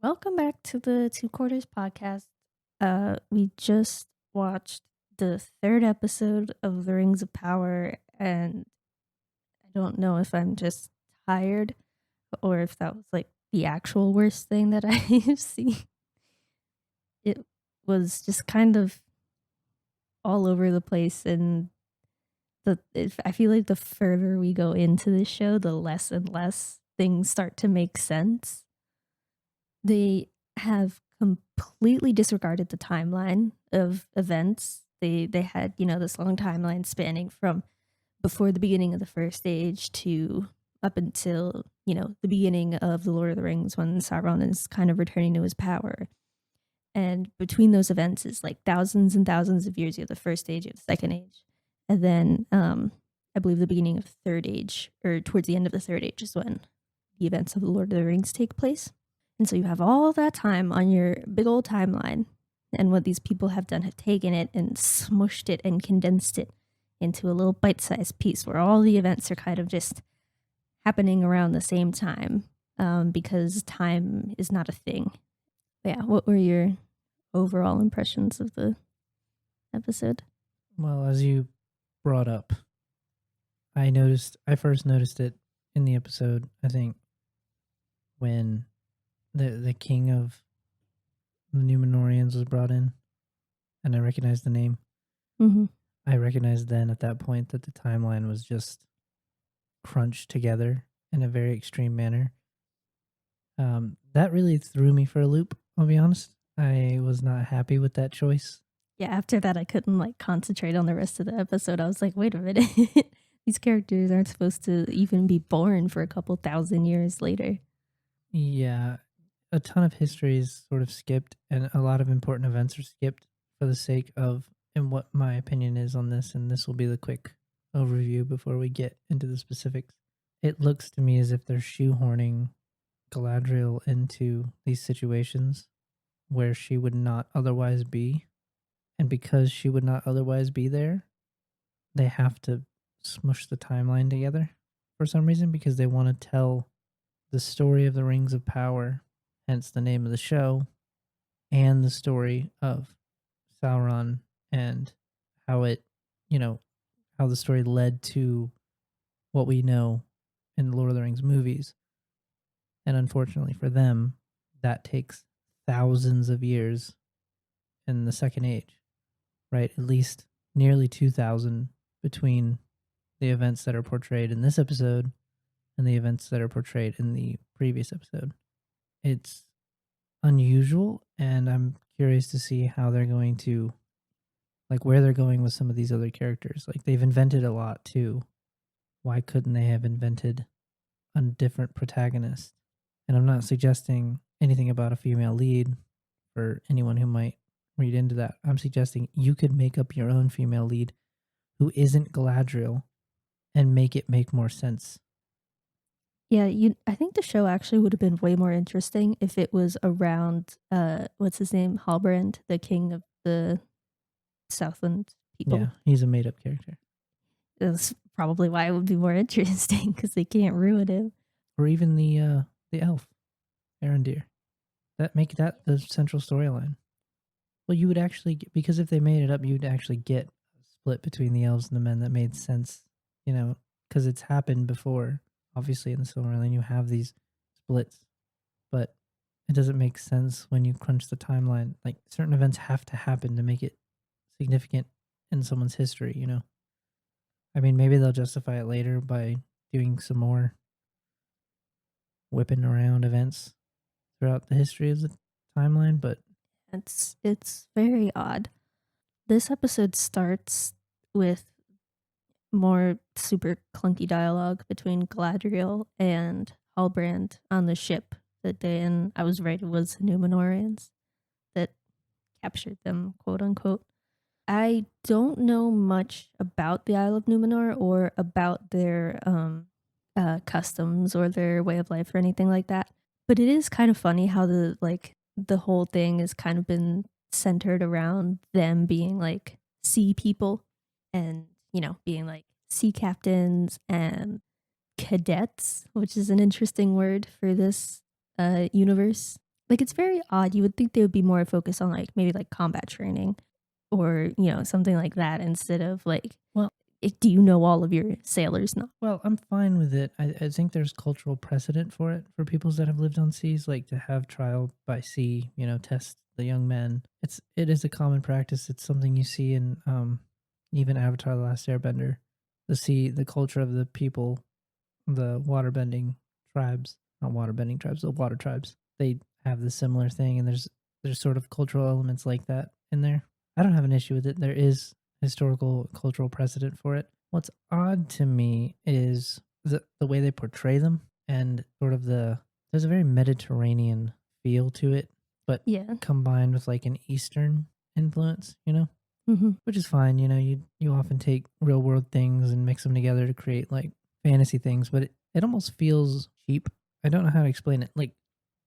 Welcome back to the Two Quarters podcast. We just watched the third episode of The Rings of Power, and I don't know if I'm just tired or if that was like the actual worst thing that I've seen. It was just kind of all over the place, and I feel like the further we go into this show, the less and less things start to make sense. They have completely disregarded the timeline of events. They had, this long timeline spanning from before the beginning of the first age to up until, the beginning of the Lord of the Rings when Sauron is kind of returning to his power. And between those events is like thousands and thousands of years. You have the first age, you have the second age. And then I believe the beginning of the third age, or towards the end of the third age, is when the events of the Lord of the Rings take place. And so you have all that time on your big old timeline. And what these people have done have taken it and smushed it and condensed it into a little bite-sized piece where all the events are kind of just happening around the same time because time is not a thing. But yeah, what were your overall impressions of the episode? Well, as you brought up, I first noticed it in the episode, I think, when the king of the Numenorians was brought in, and I recognized the name. Mm-hmm. I recognized then at that point that the timeline was just crunched together in a very extreme manner. That really threw me for a loop, I'll be honest. I was not happy with that choice. Yeah, after that, I couldn't like concentrate on the rest of the episode. I was like, wait a minute. These characters aren't supposed to even be born for a couple thousand years later. Yeah, a ton of history is sort of skipped, and a lot of important events are skipped for the sake of, and what my opinion is on this, and this will be the quick overview before we get into the specifics. It looks to me as if they're shoehorning Galadriel into these situations where she would not otherwise be, and because she would not otherwise be there, they have to smush the timeline together for some reason because they want to tell the story of the Rings of Power, hence the name of the show, and the story of Sauron and how it, how the story led to what we know in the Lord of the Rings movies. And unfortunately for them, that takes thousands of years in the Second Age, right? At least nearly 2,000 between the events that are portrayed in this episode and the events that are portrayed in the previous episode. It's unusual, and I'm curious to see how they're going to, like, where they're going with some of these other characters. Like, they've invented a lot too. Why couldn't they have invented a different protagonist? And I'm not suggesting anything about a female lead for anyone who might read into that. I'm suggesting you could make up your own female lead who isn't Galadriel and make it make more sense. Yeah, I think the show actually would have been way more interesting if it was around what's his name? Halbrand, the king of the Southland people. Yeah, he's a made up character. That's probably why it would be more interesting because they can't ruin him. Or even the elf, Arendir. Make that the central storyline. Well, you would actually get, because if they made it up, you'd actually get a split between the elves and the men that made sense, because it's happened before. Obviously, in the Silmarillion, you have these splits, but it doesn't make sense when you crunch the timeline. Like, certain events have to happen to make it significant in someone's history, I mean, maybe they'll justify it later by doing some more whipping around events throughout the history of the timeline, but it's very odd. This episode starts with more super clunky dialogue between Galadriel and Halbrand on the ship that day, and I was right, it was the Numenorians that captured them, quote unquote. I don't know much about the Isle of Numenor or about their customs or their way of life or anything like that, but it is kind of funny how the whole thing has kind of been centered around them being like sea people and being like sea captains and cadets, which is an interesting word for this universe. Like, it's very odd. You would think they would be more focused on, like, maybe, like, combat training or, something like that instead of, like, Well, do you know all of your sailors now? I'm fine with it. I think there's cultural precedent for it for peoples that have lived on seas, like to have trial by sea, test the young men. It is a common practice. It's something you see in even Avatar: The Last Airbender. The culture of the people, the waterbending tribes, not waterbending tribes, the water tribes. They have the similar thing, and there's sort of cultural elements like that in there. I don't have an issue with it. There is historical cultural precedent for it. What's odd to me is the way they portray them and sort of there's a very Mediterranean feel to it, but Yeah. combined with like an Eastern influence, Mhm. which is fine. You often take real world things and mix them together to create like fantasy things, but it almost feels cheap. I don't know how to explain it. Like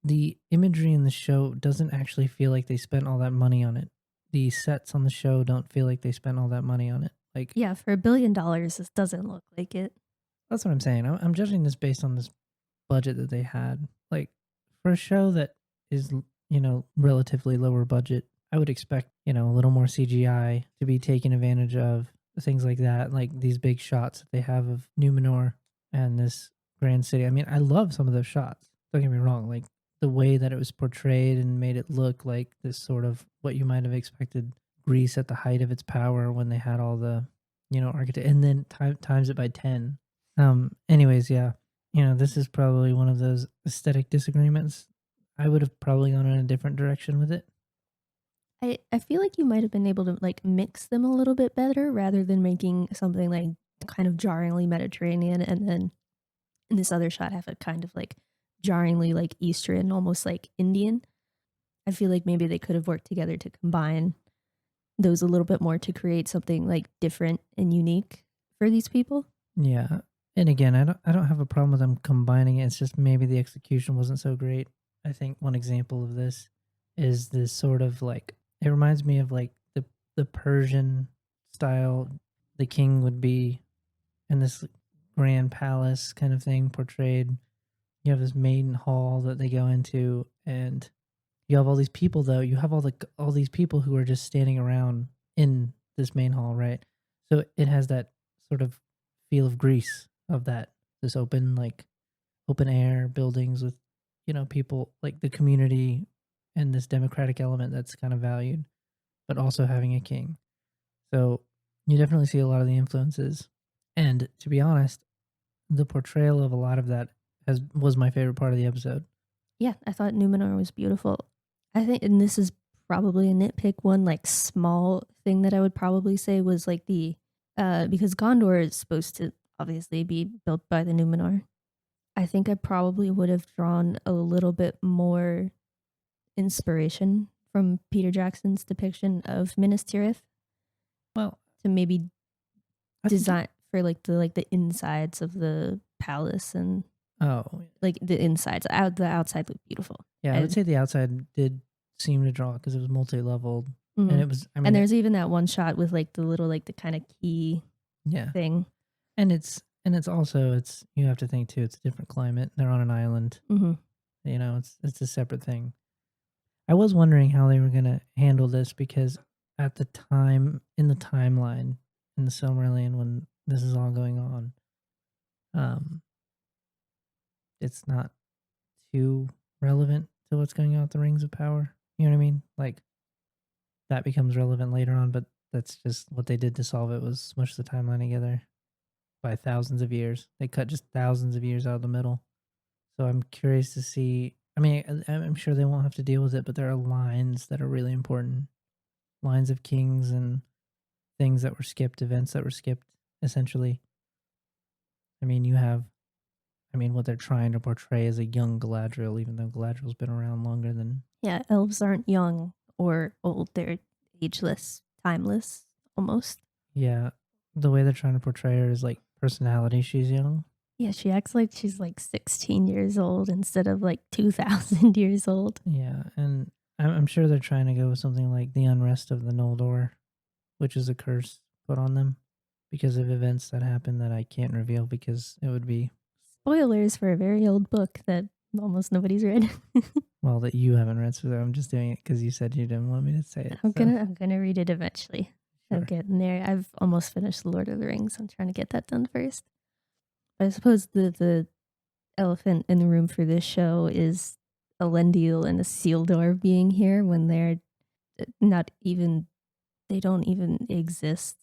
the imagery in the show doesn't actually feel like they spent all that money on it. The sets on the show don't feel like they spent all that money on it. Like Yeah, for $1 billion, this doesn't look like it. that's what I'm saying. I'm judging this based on this budget that they had. Like for a show that is, relatively lower budget, I would expect, a little more CGI to be taken advantage of, things like that, like these big shots that they have of Numenor and this grand city. I mean, I love some of those shots. Don't get me wrong, like the way that it was portrayed and made it look like this sort of what you might have expected Greece at the height of its power when they had all the, architect, and then times it by 10. Anyways, yeah, this is probably one of those aesthetic disagreements. I would have probably gone in a different direction with it. I feel like you might have been able to, like, mix them a little bit better rather than making something, like, kind of jarringly Mediterranean and then in this other shot have it kind of, like, jarringly, like, Eastern, almost, like, Indian. I feel like maybe they could have worked together to combine those a little bit more to create something, like, different and unique for these people. Yeah. And again, I don't have a problem with them combining it. It's just maybe the execution wasn't so great. I think one example of this is this sort of like it reminds me of like the Persian style. The king would be in this grand palace kind of thing portrayed. You have this maiden hall that they go into, and you have all these people though. You have all these people who are just standing around in this main hall, right? So it has that sort of feel of Greece, of that this open air buildings with people like the community and this democratic element that's kind of valued, but also having a king. So you definitely see a lot of the influences. And to be honest, the portrayal of a lot of that has was my favorite part of the episode. Yeah, I thought Numenor was beautiful. I think and this is probably a nitpick, one, like, small thing that I would probably say was, like, because Gondor is supposed to obviously be built by the Numenor. I think I probably would have drawn a little bit more inspiration from Peter Jackson's depiction of Minas Tirith Well, to maybe I think design for, like, the insides of the palace and, oh, like, the insides. The outside looked beautiful. yeah, I would And say the outside did seem to draw because it was multi-leveled, and mhm. it was. I And mean, there's even that one shot with, like, the little, like, the kinda key yeah, thing. and it's also it's you have to think too. It's a different climate. They're on an island. Mhm. It's a separate thing. I was wondering how they were gonna handle this because at the time in the timeline in the Silmarillion when this is all going on, um, it's not too relevant to what's going on with the Rings of Power. You know what I mean? Like that becomes relevant later on, but that's just what they did to solve it was smush the timeline together by thousands of years. They cut just thousands of years out of the middle. So I'm curious to see. I mean, I'm sure they won't have to deal with it, but there are lines that are really important. Lines of kings and things that were skipped, events that were skipped, essentially. I mean, what they're trying to portray is a young Galadriel, even though Galadriel's been around longer than. Yeah, elves aren't young or old, they're ageless, timeless, almost. Yeah, the way they're trying to portray her is like personality. She's young. Yeah, she acts like she's, like, 16 years old instead of, like, 2,000 years old. Yeah, and I'm sure they're trying to go with something like the unrest of the Noldor, which is a curse put on them because of events that happen that I can't reveal because it would be. Spoilers for a very old book that almost nobody's read. Well, that you haven't read, so I'm just doing it because you said you didn't want me to say it. I'm So, gonna I'm gonna read it eventually. I'm sure. getting there. I've almost finished The Lord of the Rings. I'm trying to get that done first. But I suppose the elephant in the room for this show is Elendil and Isildur being here when they're not even they don't even exist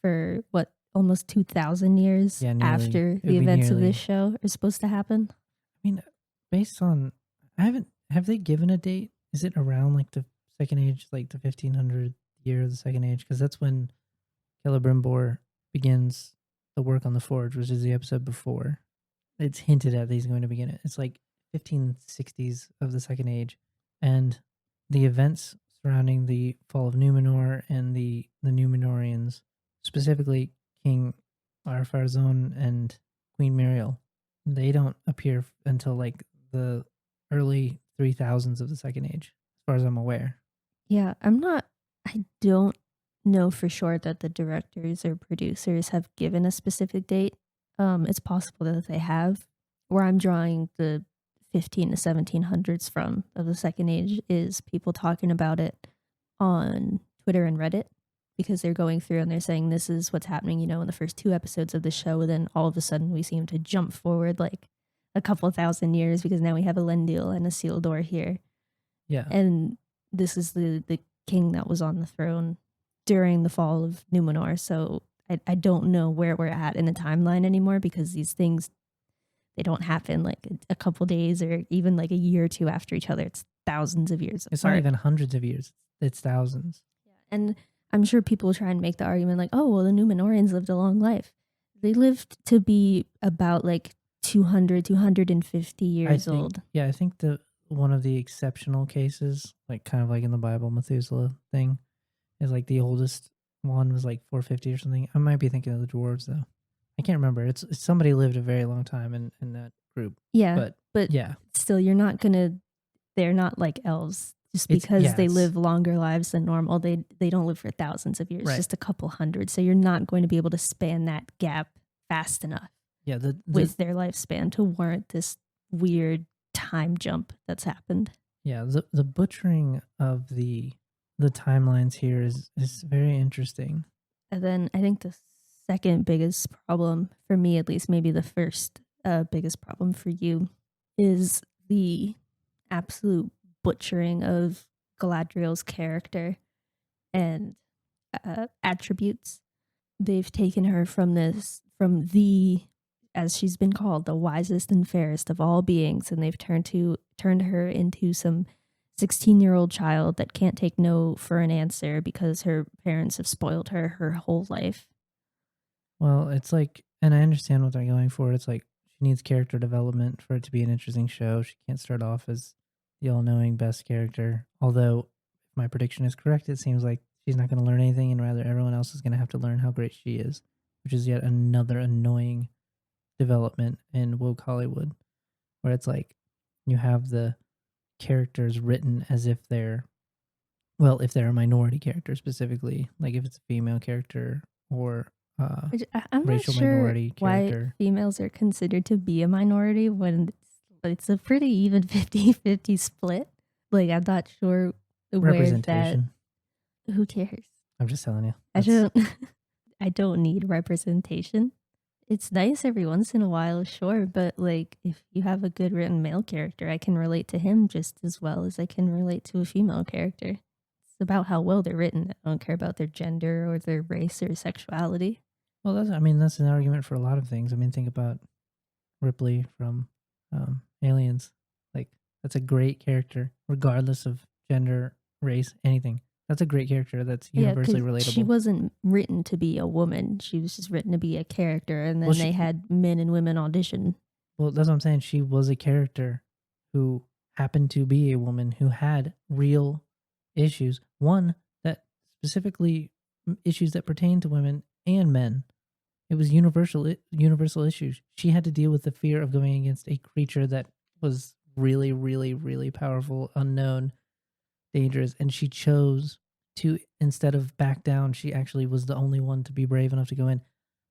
for what almost 2,000 years Yeah, nearly. after It the would be events of this nearly. show are supposed to happen. I mean, based on, I haven't, have they given a date? Is it around like the Second Age, like the 1500 year of the Second Age? Because that's when Celebrimbor begins the work on the Forge, which is the episode before. It's hinted at that he's going to begin it. It's like 1560s of the Second Age, and the events surrounding the fall of Numenor and the Numenorians, specifically King Arpharazon and Queen Muriel, they don't appear until like the early 3000s of the Second Age, as far as I'm aware. Yeah, I don't know for sure that the directors or producers have given a specific date. It's possible that they have. Where I'm drawing the 15 to 1700s from of the Second Age is people talking about it on Twitter and Reddit because they're going through and they're saying this is what's happening, in the first two episodes of the show. And then all of a sudden we seem to jump forward like a couple thousand years because now we have Elendil and Isildur here. Yeah. And this is the king that was on the throne during the fall of Numenor. So I don't know where we're at in the timeline anymore because these things, they don't happen like a couple days or even like a year or two after each other. It's thousands of years It's apart. not even hundreds of years, it's thousands. Yeah. And I'm sure people try and make the argument like, oh, well, the Numenorians lived a long life. They lived to be about like 200, 250 years old. Yeah, I think one of the exceptional cases, like kind of like in the Bible, Methuselah thing, is like the oldest one was like 450 or something. I might be thinking of the dwarves though. I can't remember. It's somebody lived a very long time in that group. Yeah, but yeah, still, they're not like elves. Just It's- because yeah, they it's- live longer lives than normal, they don't live for thousands of years, Right. just a couple hundred. So you're not going to be able to span that gap fast enough yeah. with their lifespan to warrant this weird time jump that's happened. Yeah, the butchering of the timelines here is very interesting. And then I think the second biggest problem for me, at least, maybe the first biggest problem for you, is the absolute butchering of Galadriel's character and attributes. They've taken her from the, as she's been called, the wisest and fairest of all beings, and they've turned her into some 16-year-old child that can't take no for an answer because her parents have spoiled her whole life. Well, it's like, and I understand what they're going for. It's like she needs character development for it to be an interesting show. She can't start off as the all-knowing best character. Although, if my prediction is correct, it seems like she's not going to learn anything, and rather everyone else is going to have to learn how great she is, which is yet another annoying development in woke Hollywood, where it's like you have the characters written as if they're, well, if they're a minority character specifically, like if it's a female character or I'm racial not sure minority character. why females are considered to be a minority when it's a pretty even 50-50 split. Like, I'm not sure where that. Representation. Who cares? I'm just telling you. I don't need representation. It's nice every once in a while, sure, but like if you have a good written male character, I can relate to him just as well as I can relate to a female character. It's about how well they're written. I don't care about their gender or their race or sexuality. Well, that's an argument for a lot of things. I mean, think about Ripley from Aliens. Like, that's a great character, regardless of gender, race, anything. That's a great character that's universally relatable. She wasn't written to be a woman. She was just written to be a character, and then they had men and women audition. Well, that's what I'm saying. She was a character who happened to be a woman who had real issues. One that specifically issues that pertain to women and men. It was universal issues. She had to deal with the fear of going against a creature that was really, really, really powerful, unknown, dangerous, and she chose to, instead of back down, she actually was the only one to be brave enough to go in.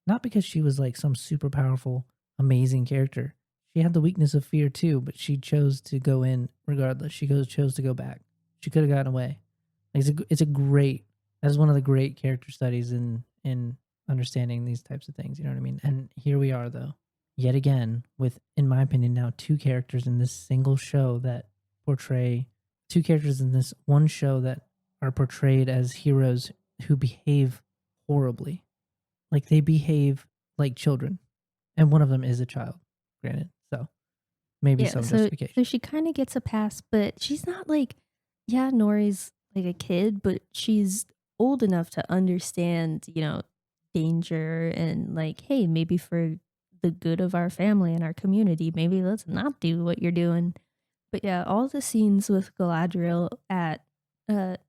Not because she was like some super powerful, amazing character. she had the weakness of fear too, but she chose to go in regardless. Chose to go back. She could have gotten away. Like, it's a great. That is one of the great character studies in understanding these types of things. You know what I mean? And here we are, though, yet again, with, in my opinion, now two characters in this single show that portray two characters in this one show that are portrayed as heroes who behave horribly. Like, they behave like children, and one of them is a child. Granted, so maybe Yeah, some so justification. she kind of gets a pass, but she's not like, yeah, Nori's like a kid, but she's old enough to understand, danger and like, hey, maybe for the good of our family and our community, maybe let's not do what you're doing. But yeah, all the scenes with Galadriel at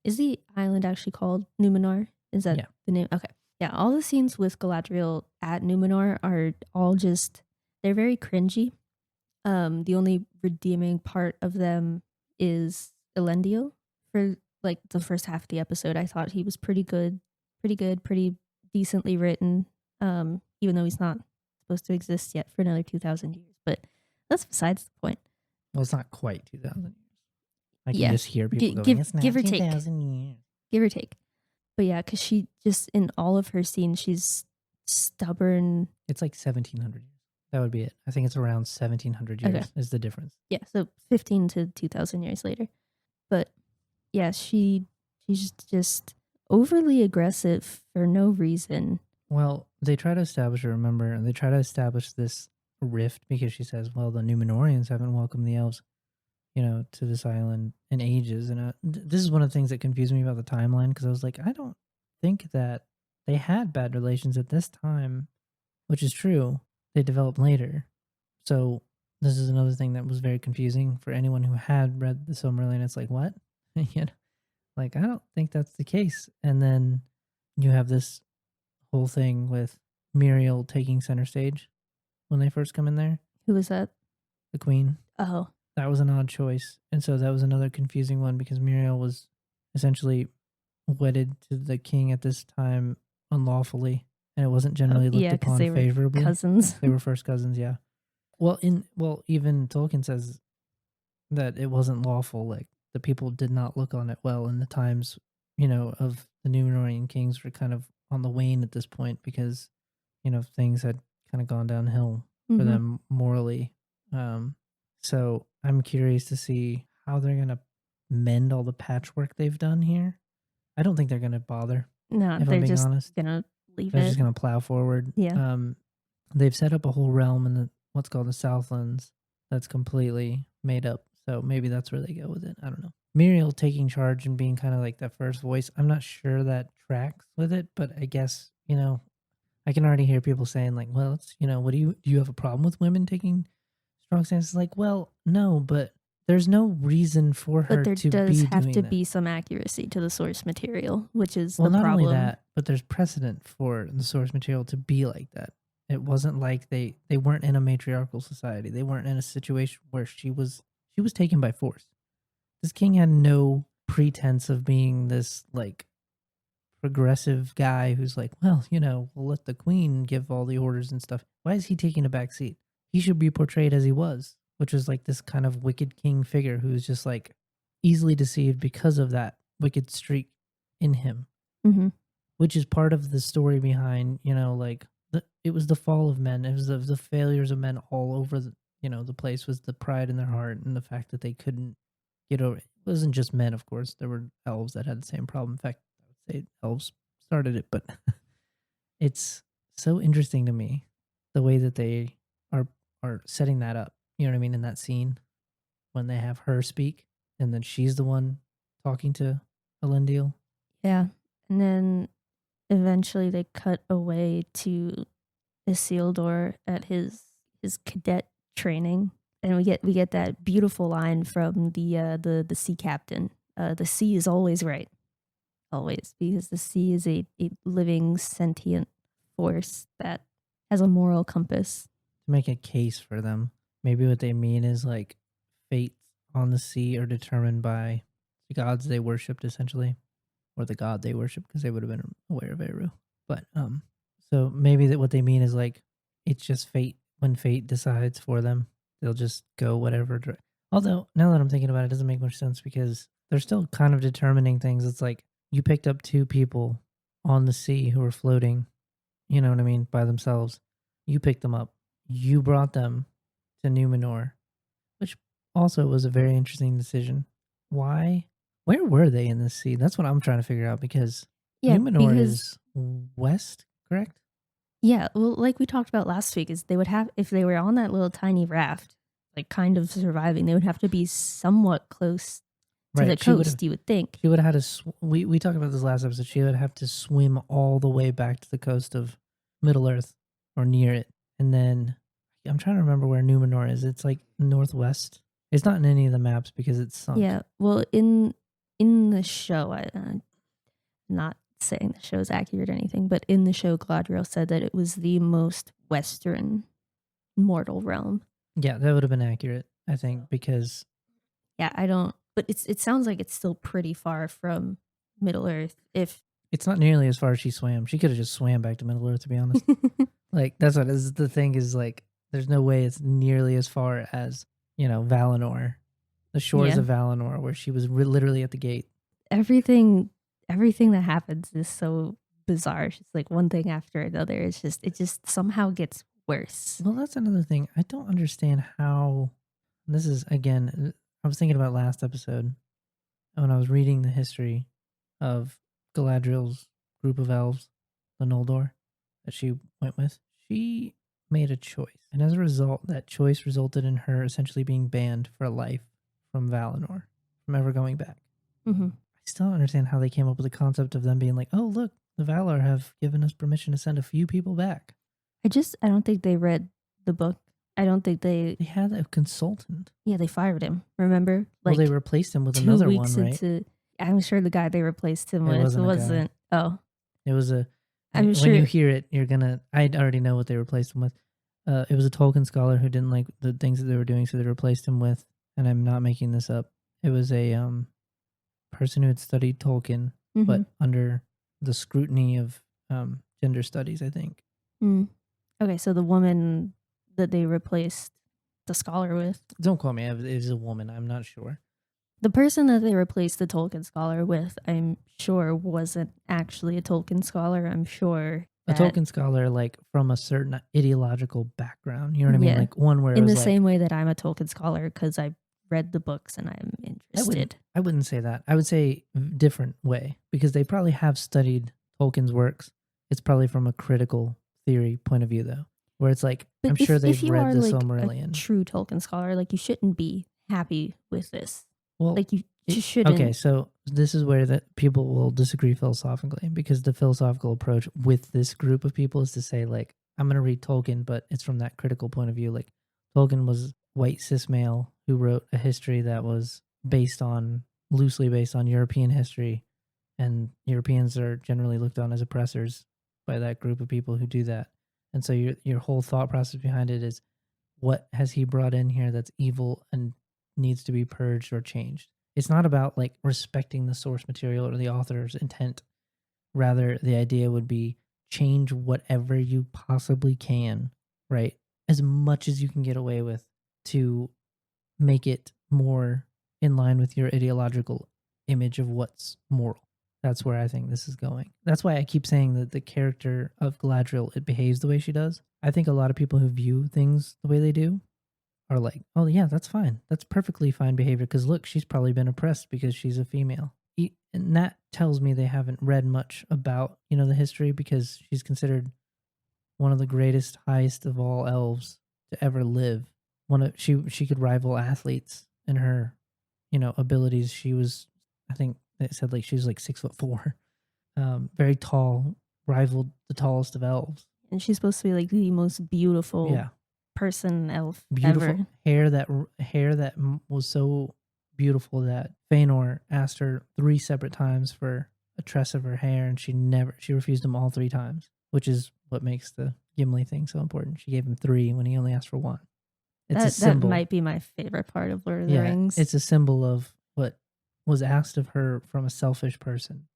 is the island actually called Numenor? Is that Yeah, the name? Okay. Yeah, all the scenes with Galadriel at Numenor are all just they're very cringy. The only redeeming part of them is Elendil. For like the first half of the episode, I thought he was pretty decently written. Even though he's not supposed to exist yet for another 2,000 years, but that's besides the point. well, it's not quite 2,000 years. I can Yeah, just hear people going, give "It's give not or take, 2,000 years." give or take. But yeah, because she just in all of her scenes, she's stubborn. It's like 1,700 years. That would be it. I think it's around 1,700 Okay, years is the difference. yeah, so 15 to 2,000 years later. But yeah, she's just overly aggressive for no reason. Well, they try to establish, remember, they try to establish this rift because she says, well, the Numenorians haven't welcomed the elves, to this island in ages. And this is one of the things that confused me about the timeline because I was like, I don't think that they had bad relations at this time, which is true. They developed later. So this is another thing that was very confusing for anyone who had read the Silmarillion. It's like, what? Like, I don't think that's the case. And then you have this whole thing with Muriel taking center stage when they first come in there, Who was that? the queen. Oh, That was an odd choice. And so that was another confusing one because Muriel was essentially wedded to the king at this time unlawfully, and it wasn't generally looked yeah, because upon they were favorably. cousins. They were first cousins, yeah. Well, even Tolkien says that it wasn't lawful. Like, the people did not look on it well in the times, of the Numenorian kings were kind of on the wane at this point because, things had kind of gone downhill for Mm-hmm. them morally. So I'm curious to see how they're gonna mend all the patchwork they've done here. I don't think they're gonna bother, No, if I'm they're being just honest. gonna leave They're just it. gonna plow forward. Yeah. They've set up a whole realm in the what's called the Southlands that's completely made up. So maybe that's where they go with it. I don't know. Muriel taking charge and being kind of like that first voice. I'm not sure that tracks with it, but I guess, I can already hear people saying like, well, it's, what do you have a problem with women taking strong stances? Like, well, no, but there's no reason for But her there to does be have doing to that. be some accuracy to the source material, which is Well, the not only problem. that, but there's precedent for the source material to be like that. It wasn't like they weren't in a matriarchal society. They weren't in a situation where she was taken by force. This king had no pretense of being this like progressive guy who's like, well, we'll let the queen give all the orders and stuff. Why is he taking a back seat? He should be portrayed as he was, which was like this kind of wicked king figure who's just like easily deceived because of that wicked streak in him, Mm-hmm. which is part of the story behind, like it was the fall of men. It was the failures of men all over the place was the pride in their heart and the fact that they couldn't get over it. It wasn't just men, of course. There were elves that had the same problem. In fact, I would say elves started it, but it's so interesting to me the way that they are are setting that up. You know what I mean? In that scene when they have her speak and then she's the one talking to Elendil. Yeah. And then eventually they cut away to Isildur at his cadet training. And we get that beautiful line from the sea captain. The sea is always right. Always. Because the sea is a living sentient force that has a moral compass. To make a case for them. Maybe what they mean is like fates on the sea are determined by the gods they worshipped, essentially, or the god they worshipped, because they would have been aware of Eru. But so maybe that what they mean is like it's just fate when fate decides for them They'll just go whatever. Although now that I'm thinking about it, it doesn't make much sense because they're still kind of determining things. It's like you picked up two people on the sea who were floating, you know what I mean, by themselves. You picked them up. You brought them to Numenor, which also was a very interesting decision. Why? Where were they in the sea? That's what I'm trying to figure out because Yeah, Numenor because is west, correct? yeah, well, like we talked about last week, is they would have if they were on that little tiny raft, like kind of surviving, they would have to be somewhat close to the Right. coast. You would think. She would have had to. We talked about this last episode. She would have to swim all the way back to the coast of Middle Earth or near it, and then I'm trying to remember where Numenor is. It's like northwest. It's not in any of the maps because it's sunk. Yeah, well, in the show, I'm not saying the show's accurate or anything, but in the show, Galadriel said that it was the most western mortal realm. Yeah, that would have been accurate, I think, because Yeah, I don't, but it sounds like it's still pretty far from Middle Earth. If it's not nearly as far as she swam. She could have just swam back to Middle Earth, to be honest. Like that's what is the thing is like. There's no way it's nearly as far as Valinor, the shores Yeah. of Valinor, where she was literally at the gate. everything that happens is so bizarre. It's just like one thing after another. It just somehow gets worse. Well, that's another thing. I don't understand how. This is again. I was thinking about last episode when I was reading the history of Galadriel's group of elves, the Noldor, that she went with. She made a choice, and as a result, that choice resulted in her essentially being banned for life from Valinor, from ever going back. Mm-hmm. I still don't understand how they came up with the concept of them being like, "Oh, look, the Valar have given us permission to send a few people back." I don't think they read the book. I don't think They had a consultant. yeah, they fired him. Remember? Well, Like they replaced him with 2 another weeks one, right? into I'm sure the guy they replaced him It with wasn't a guy. wasn't. Oh, It was a. I'm When sure. you hear it, you're gonna. I already know what they replaced him with. It was a Tolkien scholar who didn't like the things that they were doing, so they replaced him with. And I'm not making this up. It was a person who had studied Tolkien, but under the scrutiny of gender studies, I think. Mm. Okay, so the woman that they replaced the scholar with, Don't quote me. It was a woman. I'm not sure. the person that they replaced the Tolkien scholar with, I'm sure wasn't actually a Tolkien scholar. I'm sure A that, Tolkien scholar, like from a certain ideological background. You know what I mean? yeah, Like one where it in was the like, same way that I'm a Tolkien scholar because I read the books and I'm interested. I wouldn't say that. I would say different way because they probably have studied Tolkien's works. It's probably from a critical theory point of view, though, where it's like But I'm sure if they've you read are the like a Silmarillion. true Tolkien scholar, like you shouldn't be happy with this. Well, Like you shouldn't. okay, so this is where that people will disagree philosophically because the philosophical approach with this group of people is to say like I'm going to read Tolkien, but it's from that critical point of view. Like Tolkien was white cis male who wrote a history that was loosely based on European history, and Europeans are generally looked on as oppressors by that group of people who do that. And so your whole thought process behind it is what has he brought in here that's evil and needs to be purged or changed. It's not about like respecting the source material or the author's intent. Rather, the idea would be change whatever you possibly can, right? As much as you can get away with to make it more in line with your ideological image of what's moral. That's where I think this is going. That's why I keep saying that the character of Galadriel, it behaves the way she does. I think a lot of people who view things the way they do are like, oh yeah, that's fine. That's perfectly fine behavior because look, she's probably been oppressed because she's a female. And that tells me they haven't read much about, the history because she's considered one of the greatest, highest of all elves to ever live. She could rival athletes in her, abilities. She was, I think they said like she was like 6'4", very tall, rivaled the tallest of elves. And she's supposed to be like the most beautiful Yeah, person elf beautiful ever. hair that was so beautiful that Fëanor asked her 3 separate times for a tress of her hair, and she refused him all 3 times, which is what makes the Gimli thing so important. She gave him 3 when he only asked for 1. It's a symbol. That might be my favorite part of Lord of the Rings. It's a symbol of what was asked of her from a selfish person,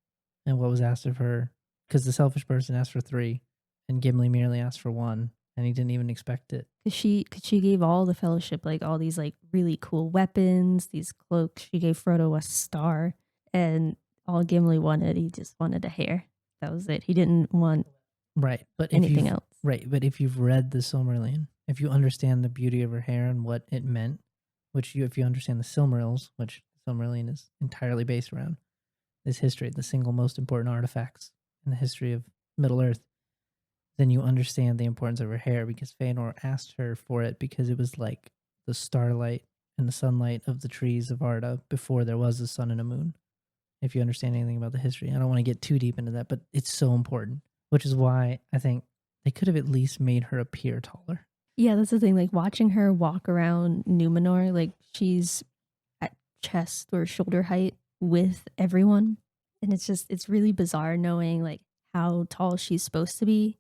and what was asked of her because the selfish person asked for 3, and Gimli merely asked for 1. and he didn't even expect it. 'Cause she gave all the Fellowship, like, all these, like, really cool weapons, these cloaks. She gave Frodo a star, and all Gimli wanted, he just wanted a hair. That was it. He didn't want Right, but anything else. if you've read the Silmarillion, if you understand the beauty of her hair and what it meant, if you understand the Silmarils, which the Silmarillion is entirely based around, is history, the single most important artifacts in the history of Middle Earth, then you understand the importance of her hair because Feanor asked her for it because it was like the starlight and the sunlight of the trees of Arda before there was a sun and a moon. If you understand anything about the history, I don't want to get too deep into that, but it's so important, which is why I think they could have at least made her appear taller. Yeah, that's the thing, like, watching her walk around Numenor, like, she's at chest or shoulder height with everyone, and it's really bizarre knowing, like, how tall she's supposed to be.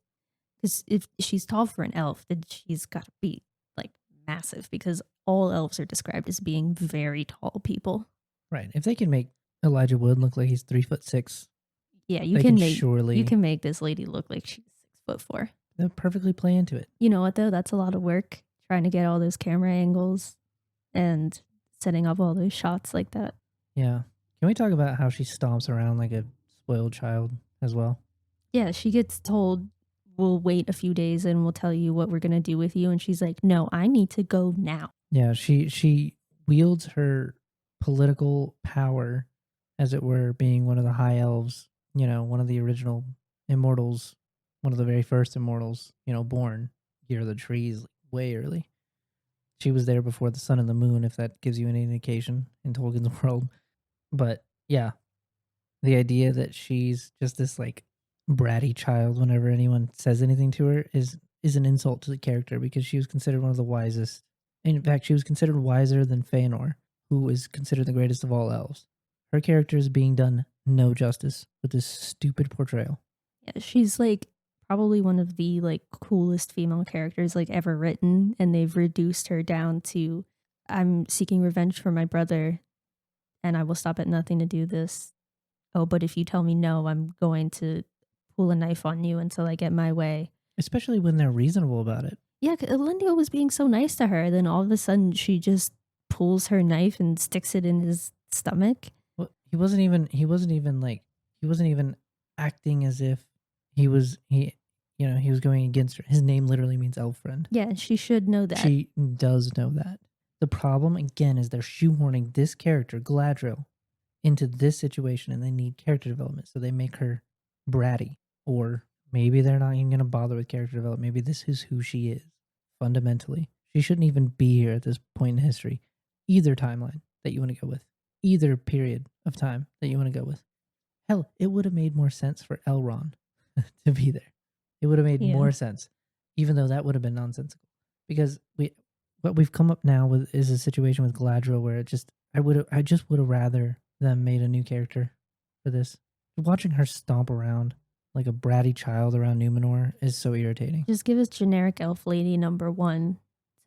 Because if she's tall for an elf, then she's gotta be, like, massive because all elves are described as being very tall people. Right. If they can make Elijah Wood look like he's 3'6", Yeah, they can surely you can make this lady look like she's 6'4". they'll perfectly play into it. You know what though? That's a lot of work trying to get all those camera angles and setting up all those shots like that. Yeah. Can we talk about how she stomps around like a spoiled child as well? Yeah, she gets told, "We'll wait a few days and we'll tell you what we're gonna do with you," and she's like, "No, I need to go now." Yeah, she wields her political power, as it were, being one of the high elves, one of the original immortals, one of the very first immortals, born Year of the Trees, like, way early. She was there before the sun and the moon, if that gives you any indication in Tolkien's world. But yeah, the idea that she's just this like bratty child whenever anyone says anything to her is an insult to the character because she was considered one of the wisest. In fact, she was considered wiser than Feanor, who is considered the greatest of all elves. Her character is being done no justice with this stupid portrayal. Yeah, she's like probably one of the like coolest female characters like ever written, and they've reduced her down to, "I'm seeking revenge for my brother and I will stop at nothing to do this. Oh, but if you tell me no, I'm going to pull a knife on you until I get my way." Especially when they're reasonable about it. Yeah, Elendil was being so nice to her, then all of a sudden she just pulls her knife and sticks it in his stomach. Well, he wasn't even acting as if he was going against her. His name literally means elf friend. Yeah, she should know that. She does know that. The problem again is they're shoehorning this character, Galadriel, into this situation and they need character development. So they make her bratty. Or maybe they're not even going to bother with character development. Maybe this is who she is fundamentally. She shouldn't even be here at this point in history. Either timeline that you want to go with, either period of time that you want to go with. Hell, it would have made more sense for Elrond to be there. It would have made more sense, even though that would have been nonsensical. Because what we've come up now with is a situation with Galadriel where I just would have rather them made a new character for this. Watching her stomp around like a bratty child around Numenor is so irritating. Just give us generic elf lady number 1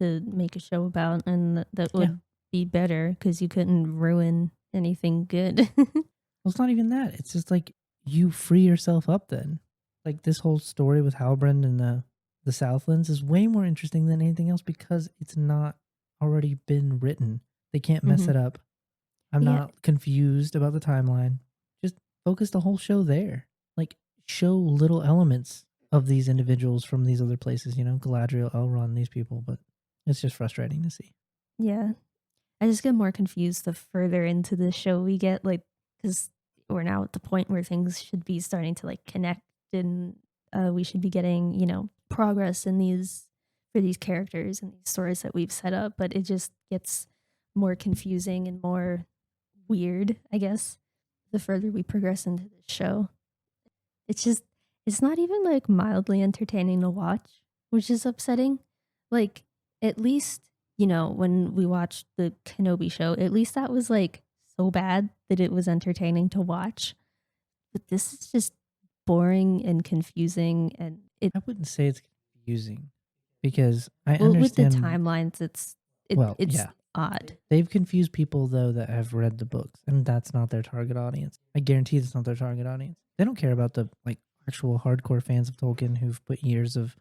to make a show about, and that would be better because you couldn't ruin anything good. Well, it's not even that. It's just like you free yourself up then. Like this whole story with Halbrand and the Southlands is way more interesting than anything else because it's not already been written. They can't mess it up. I'm not confused about the timeline. Just focus the whole show there. Like show little elements of these individuals from these other places, Galadriel, Elrond, these people, but it's just frustrating to see. Yeah. I just get more confused the further into the show we get, like, because we're now at the point where things should be starting to like connect and we should be getting, progress in for these characters and these stories that we've set up, but it just gets more confusing and more weird, I guess, the further we progress into the show. It's not even like mildly entertaining to watch, which is upsetting. Like, at least, when we watched the Kenobi show, at least that was like so bad that it was entertaining to watch. But this is just boring and confusing, and I wouldn't say it's confusing because I understand with the understand. timelines. It's odd. They've confused people though that have read the books, and that's not their target audience. I guarantee that's not their target audience. They don't care about the like actual hardcore fans of Tolkien who've put years of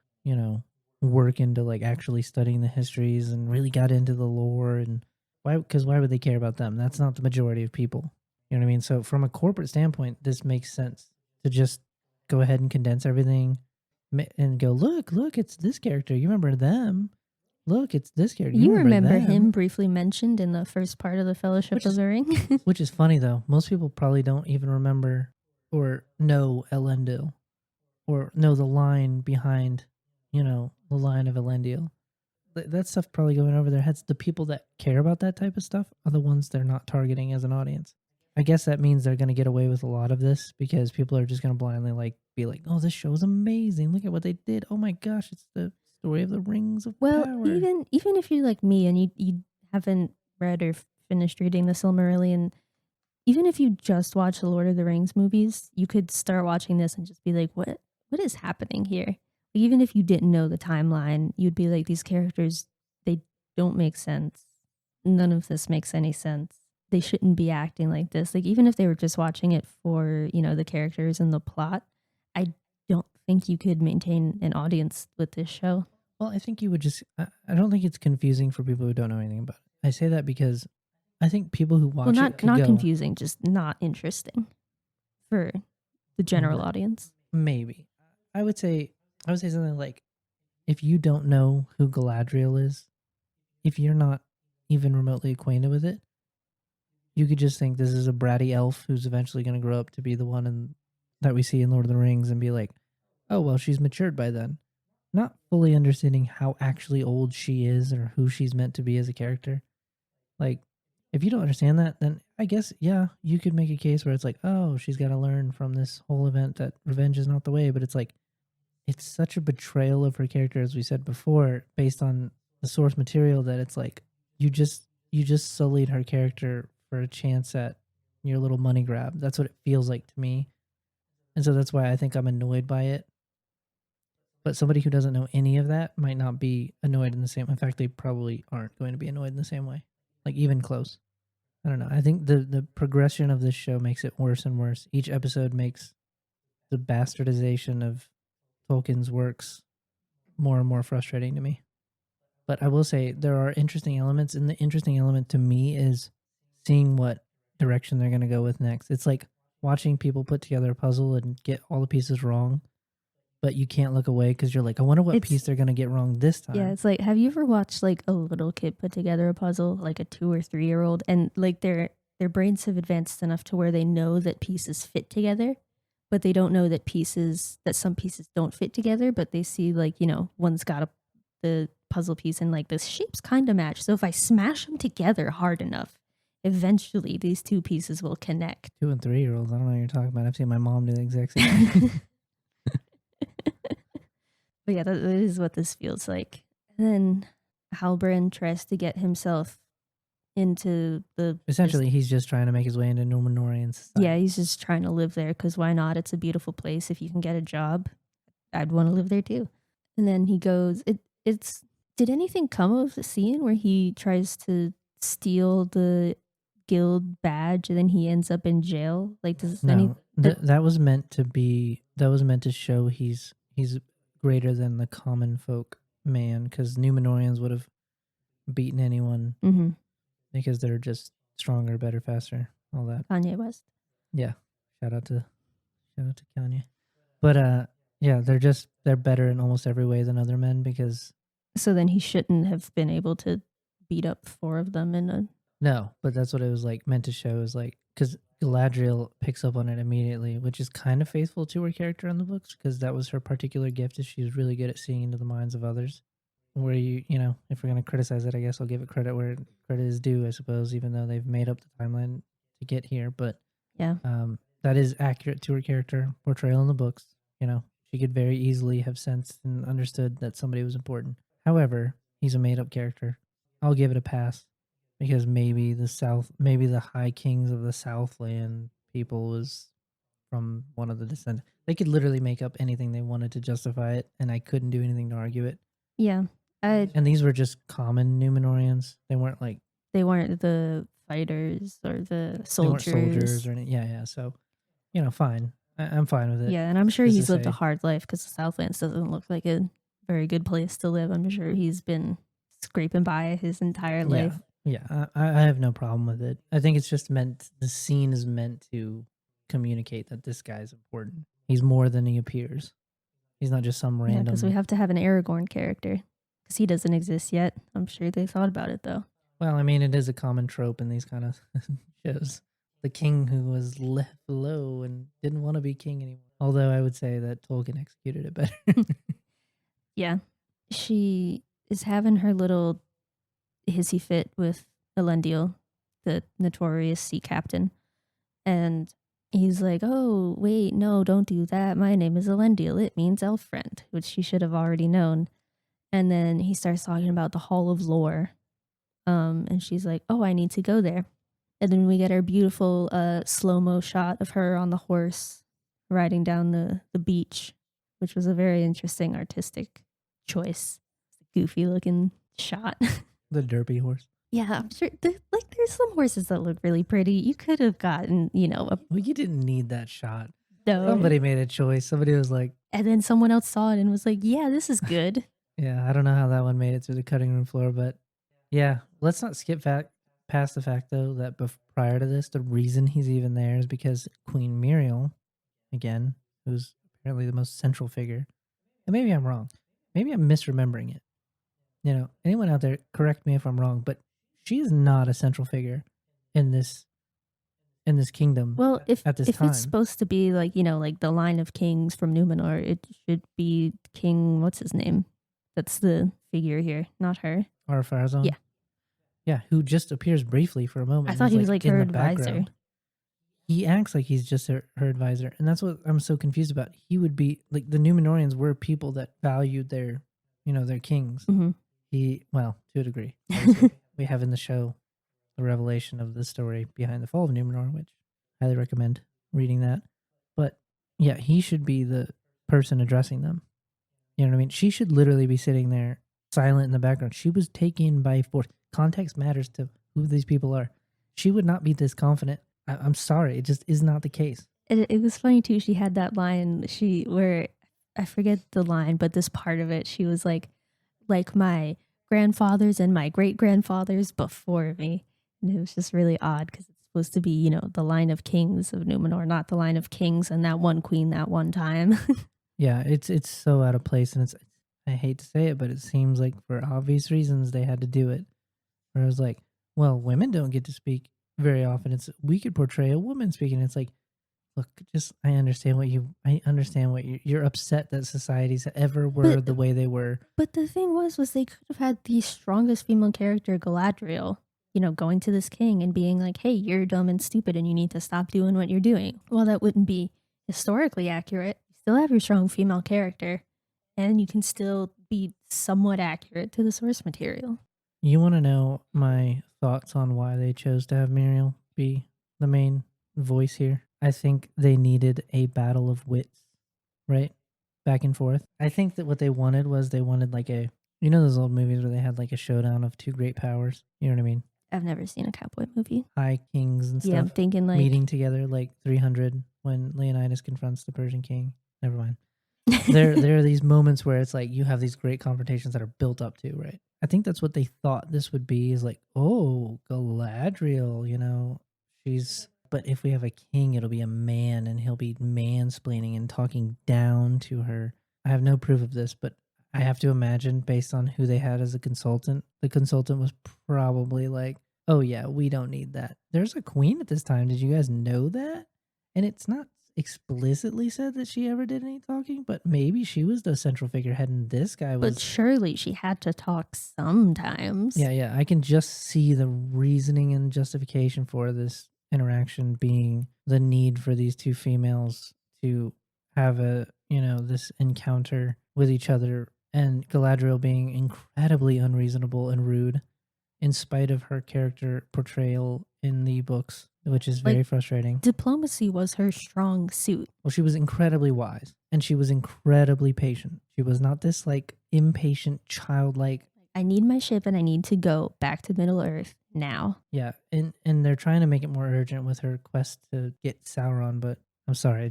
work into like actually studying the histories and really got into the lore. And why? Because why would they care about them? That's not the majority of people. You know what I mean? So from a corporate standpoint, this makes sense to just go ahead and condense everything and go, look, it's this character. You remember them? Look, it's this character. You You remember remember him them? briefly mentioned in the first part of the Fellowship Which of is the Ring. which is funny though. Most people probably don't even remember or know Elendil or know the line behind, the line of Elendil. That stuff probably going over their heads. The people that care about that type of stuff are the ones they're not targeting as an audience. I guess that means they're going to get away with a lot of this because people are just going to blindly be like, "Oh, this show is amazing! Look at what they did! Oh my gosh, it's the story of the Rings of Well, Power." even if you're like me and you haven't read or finished reading the Silmarillion, even if you just watch the Lord of the Rings movies, you could start watching this and just be like, what is happening here? Even if you didn't know the timeline, you'd be like, these characters, they don't make sense. None of this makes any sense. They shouldn't be acting like this. Like, even if they were just watching it for, the characters and the plot, I don't think you could maintain an audience with this show. Well, I think you would just. I don't think it's confusing for people who don't know anything about it. I say that because I think people who Well, watch it not could not go, confusing, just not interesting for the general audience. maybe. I would say something like, if you don't know who Galadriel is, if you're not even remotely acquainted with it, you could just think this is a bratty elf who's eventually going to grow up to be the one that we see in Lord of the Rings and be like, oh, well, she's matured by then. Not fully understanding how actually old she is or who she's meant to be as a character. Like, if you don't understand that, then I guess, yeah, you could make a case where it's like, oh, she's got to learn from this whole event that revenge is not the way. But it's like, it's such a betrayal of her character, as we said before, based on the source material, that it's like, you just sullied her character for a chance at your little money grab. That's what it feels like to me. And so that's why I think I'm annoyed by it. But somebody who doesn't know any of that might not be annoyed in the same. In fact, they probably aren't going to be annoyed in the same way, like even close. I don't know. I think the progression of this show makes it worse and worse. Each episode makes the bastardization of Tolkien's works more and more frustrating to me. But I will say there are interesting elements, and the interesting element to me is seeing what direction they're going to go with next. It's like watching people put together a puzzle and get all the pieces wrong, but you can't look away because you're like, I wonder what piece they're going to get wrong this time. Yeah, it's like, have you ever watched like a little kid put together a puzzle, like a 2 or 3-year-old, and like their brains have advanced enough to where they know that pieces fit together, but they don't know that some pieces don't fit together, but they see like, one's got the puzzle piece and like the shapes kind of match. So if I smash them together hard enough, eventually these two pieces will connect. 2 and 3-year-olds, I don't know what you're talking about. I've seen my mom do the exact same thing. But yeah, that is what this feels like. And then Halbrand tries to get himself into Essentially, he's just trying to make his way into Númenórean society. Yeah, he's just trying to live there because why not? It's a beautiful place. If you can get a job, I'd want to live there too. And then he goes. It's. Did anything come of the scene where he tries to steal the guild badge and then he ends up in jail? Like, that was meant to be. That was meant to show he's greater than the common folk man, because Númenóreans would have beaten anyone because they're just stronger, better, faster, all that. Kanye West. Yeah, shout out to Kanye. But yeah, they're better in almost every way than other men because. So then he shouldn't have been able to beat up 4 of them in a. No, but that's what it was like meant to show, is like, because Galadriel picks up on it immediately, which is kind of faithful to her character in the books, because that was her particular gift, is she's really good at seeing into the minds of others. Where if we're going to criticize it, I guess I'll give it credit where credit is due, I suppose, even though they've made up the timeline to get here. But yeah, that is accurate to her character portrayal in the books. She could very easily have sensed and understood that somebody was important. However, he's a made up character. I'll give it a pass. Because maybe the High Kings of the Southland people was from one of the descendants. They could literally make up anything they wanted to justify it, and I couldn't do anything to argue it. Yeah. And these were just common Númenóreans. They weren't like... They weren't the fighters or the soldiers. They weren't soldiers or anything. Yeah. So, fine. I'm fine with it. Yeah, and I'm sure he's lived a hard life because the Southlands doesn't look like a very good place to live. I'm sure he's been scraping by his entire Yeah, life. yeah, I have no problem with it. I think it's just meant the scene is meant to communicate that this guy's important. He's more than he appears. He's not just some Yeah, because we random. have to have an Aragorn character because he doesn't exist yet. I'm sure they thought about it though. Well, I mean, it is a common trope in these kind of shows. The king who was left low and didn't want to be king anymore. Although I would say that Tolkien executed it better. Yeah, she is having her little hissy fit with Elendil, the notorious sea captain, and he's like, "Oh, wait, no, don't do that. My name is Elendil. It means elf friend," which she should have already known. And then he starts talking about the Hall of Lore. And she's like, "Oh, I need to go there." And then we get our beautiful slow-mo shot of her on the horse riding down the beach, which was a very interesting artistic choice. Goofy looking shot. The derpy horse. Yeah, I'm sure there's some horses that look really pretty. You could have gotten, a Well, you didn't need that shot. no. Somebody made a choice. Somebody was like, And then someone else saw it and was like, "Yeah, this is good." yeah, I don't know how that one made it through the cutting room floor, but yeah, let's not skip past the fact though that prior to this, the reason he's even there is because Queen Muriel, again, who's apparently the most central figure, and maybe I'm wrong, maybe I'm misremembering it. Anyone out there, correct me if I'm wrong, but she is not a central figure in this kingdom Well, if at this if it's time. supposed to be like, like the line of kings from Numenor, it should be King, what's his name? That's the figure here, not her. Or Farazan, Yeah. yeah, who just appears briefly for a moment. I And thought is he was like like in her the advisor. background. He acts like he's just her advisor, and that's what I'm so confused about. He would be like the Numenorians were people that valued their kings. Hmm. Well, to a degree, obviously. We have in the show the revelation of the story behind the fall of Numenor, which I highly recommend reading that. But yeah, he should be the person addressing them. You know what I mean? She should literally be sitting there silent in the background. She was taken by force. Context matters to who these people are. She would not be this confident. I'm sorry, it just is not the case. It was funny too. She had that line, where I forget the line, but this part of it, she was like my grandfathers and my great grandfathers before me. And it was just really odd because it's supposed to be, the line of kings of Numenor, not the line of kings and that one queen that one time. Yeah, it's so out of place, and I hate to say it, but it seems like for obvious reasons they had to do it. Where it was like, well, women don't get to speak very often. We could portray a woman speaking. It's like, look, just I understand what you're upset that societies ever were but the way they were. but the thing was they could have had the strongest female character, Galadriel, going to this king and being like, "Hey, you're dumb and stupid and you need to stop doing what you're doing." Well, that wouldn't be historically accurate. You still have your strong female character and you can still be somewhat accurate to the source material. You want to know my thoughts on why they chose to have Muriel be the main voice here? I think they needed a battle of wits, right? Back and forth. I think that what they wanted was they wanted like those old movies where they had like a showdown of two great powers. You know what I mean? I've never seen a cowboy movie. High kings and Yeah, I'm stuff thinking like meeting together like 300 when Leonidas confronts the Persian king. Never mind. There are these moments where it's like you have these great confrontations that are built up to, right? I think that's what they thought this would be is like, oh, Galadriel, but if we have a king, it'll be a man and he'll be mansplaining and talking down to her. I have no proof of this, but I have to imagine based on who they had as a consultant, the consultant was probably like, oh yeah, we don't need that. There's a queen at this time. Did you guys know that? And it's not explicitly said that she ever did any talking, but maybe she was the central figurehead and this guy was. but surely she had to talk sometimes. Yeah, I can just see the reasoning and justification for this interaction being the need for these two females to have this encounter with each other, and Galadriel being incredibly unreasonable and rude in spite of her character portrayal in the books, which is very Like, frustrating. diplomacy was her strong suit. Well, she was incredibly wise and she was incredibly patient. She was not this like impatient, childlike. I need my ship and I need to go back to Middle Earth now. Yeah, and they're trying to make it more urgent with her quest to get Sauron, but I'm sorry,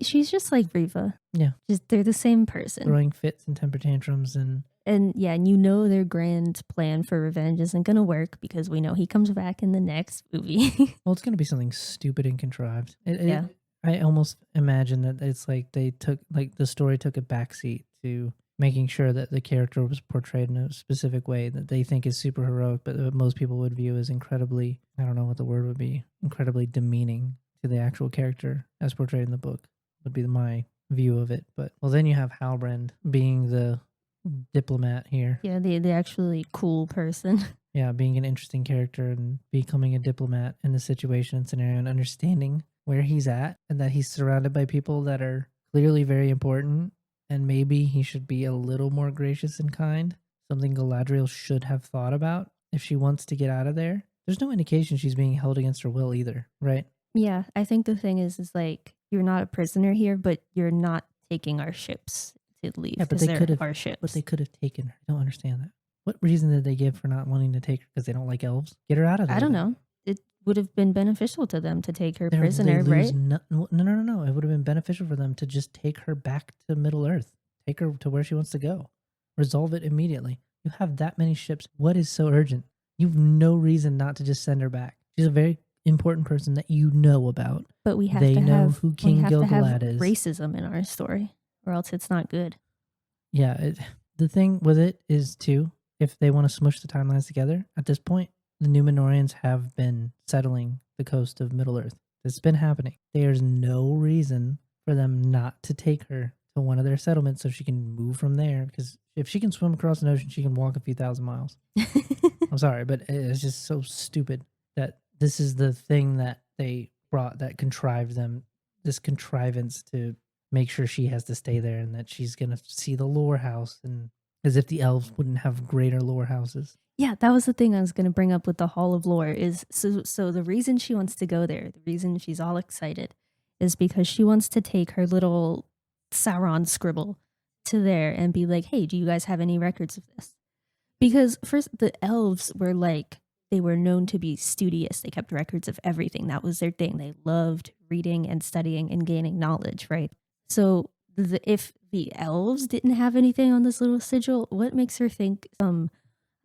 She's just like Riva. Yeah. Just they're the same person. Throwing fits and temper tantrums And yeah, and you know their grand plan for revenge isn't gonna work because we know he comes back in the next movie. well, it's gonna be something stupid and contrived. Yeah. I almost imagine that it's like they took like the story took a backseat to making sure that the character was portrayed in a specific way that they think is super heroic, but that most people would view as incredibly, I don't know what the word would be, incredibly demeaning to the actual character as portrayed in the book would be my view of it. But well, then you have Halbrand being the diplomat here. Yeah, the actually cool person. Yeah, being an interesting character and becoming a diplomat in the situation and scenario and understanding where he's at and that he's surrounded by people that are clearly very important and maybe he should be a little more gracious and kind. Something Galadriel should have thought about if she wants to get out of there. There's no indication she's being held against her will either, right? Yeah, I think the thing is like you're not a prisoner here, but you're not taking our ships to leave Yeah, but because they they're could have. our ships. But they could have taken her. I don't understand that. What reason did they give for not wanting to take her? Because they don't like elves? Get her out of there. I don't then. know. It would have been beneficial to them to take her They prisoner, lose right? no. It would have been beneficial for them to just take her back to Middle Earth. Take her to where she wants to go. Resolve it immediately. You have that many ships. What is so urgent? You've no reason not to just send her back. She's a very important person that you know about. But we have They to know have who we King have to have Gilgalad is. racism in our story, or else it's not good. Yeah, the thing with it is too, if they want to smush the timelines together, at this point, the Numenorians have been settling the coast of Middle Earth. It's been happening. There's no reason for them not to take her to one of their settlements so she can move from there. Because if she can swim across an ocean, she can walk a few thousand miles. I'm sorry, but it's just so stupid that this is the thing that they brought that contrived them, this contrivance to make sure she has to stay there and that she's going to see the lore house, and as if the elves wouldn't have greater lore houses. Yeah, that was the thing I was going to bring up with the Hall of Lore is so the reason she wants to go there, the reason she's all excited is because she wants to take her little Sauron scribble to there and be like, "Hey, do you guys have any records of this?" Because first the elves were like they were known to be studious. They kept records of everything. That was their thing. They loved reading and studying and gaining knowledge, right? So if the elves didn't have anything on this little sigil, what makes her think some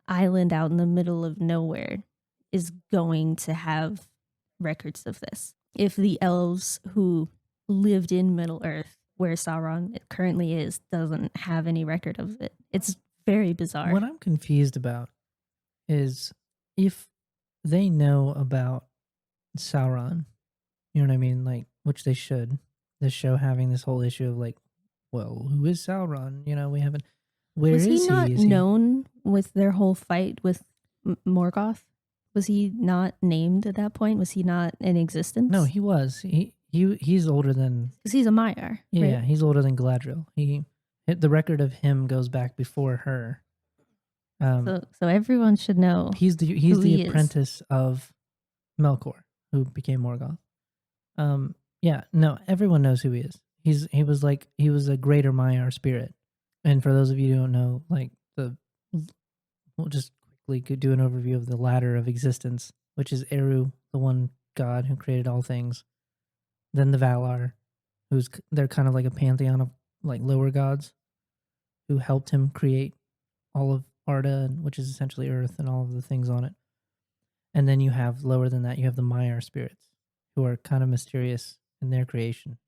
island out in the middle of nowhere is going to have records of this? If the elves who lived in Middle Earth, where Sauron currently is, doesn't have any record of it, it's very bizarre. What I'm confused about is if they know about Sauron, you know what I mean? Like, which they should. The show having this whole issue of like, well, who is Sauron? You know, we haven't. Where Was is he not Is he? known with their whole fight with Morgoth? Was he not named at that point? Was he not in existence? No, he was. He's older than. Because he's a Maiar. Yeah, right? he's older than Galadriel. The record of him goes back before her. So everyone should know. He's the who he is. apprentice of Melkor, who became Morgoth. Yeah, no, everyone knows who he is. He was a greater Maiar spirit. And for those of you who don't know, like we'll just quickly do an overview of the ladder of existence, which is Eru, the one god who created all things. Then the Valar, they're kind of like a pantheon of like lower gods who helped him create all of Arda, which is essentially Earth and all of the things on it. And then you have lower than that, you have the Maiar spirits, who are kind of mysterious in their creation.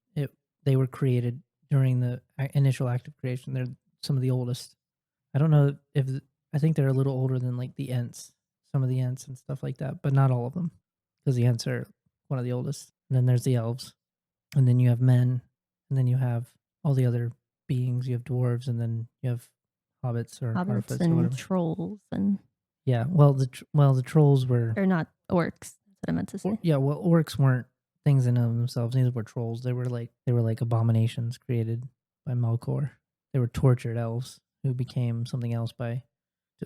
They were created during the initial act of creation. They're some of the oldest. I don't know I think they're a little older than like the Ents, some of the Ents and stuff like that, but not all of them, because the Ents are one of the oldest. And then there's the elves, and then you have men, and then you have all the other beings. You have dwarves, and then you have hobbits or Hobbits harfots or and whatever. trolls and Yeah, well, the trolls were. or not orcs. That's what I meant to say. Yeah, well, orcs weren't things in and of themselves. Neither were trolls. They were like abominations created by Melkor. They were tortured elves who became something else by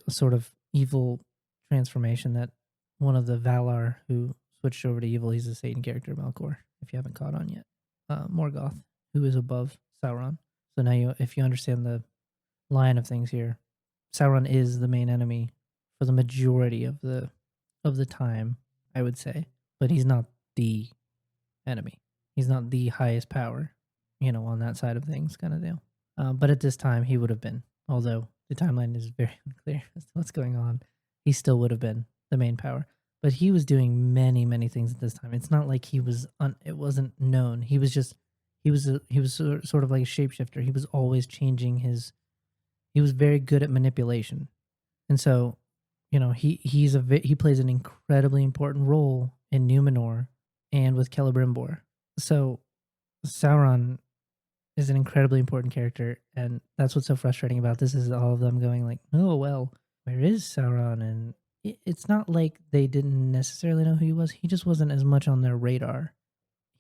a sort of evil transformation that one of the Valar who switched over to evil. He's a Satan character, Melkor, if you haven't caught on yet. Morgoth, who is above Sauron. So now if you understand the line of things here, Sauron is the main enemy for the majority of the time, I would say, but he's not the enemy. He's not the highest power. on that side of things kind of deal. But at this time, he would have been, although the timeline is very unclear as to what's going on, he still would have been the main power. But he was doing many, many things at this time. It's not like it wasn't known. He was just, he was sort of like a shapeshifter. He was always changing he was very good at manipulation. And so, he plays an incredibly important role in Numenor and with Celebrimbor. So Sauron is an incredibly important character, and that's what's so frustrating about this is all of them going like, "Oh well, where is Sauron?" And it's not like they didn't necessarily know who he was. He just wasn't as much on their radar.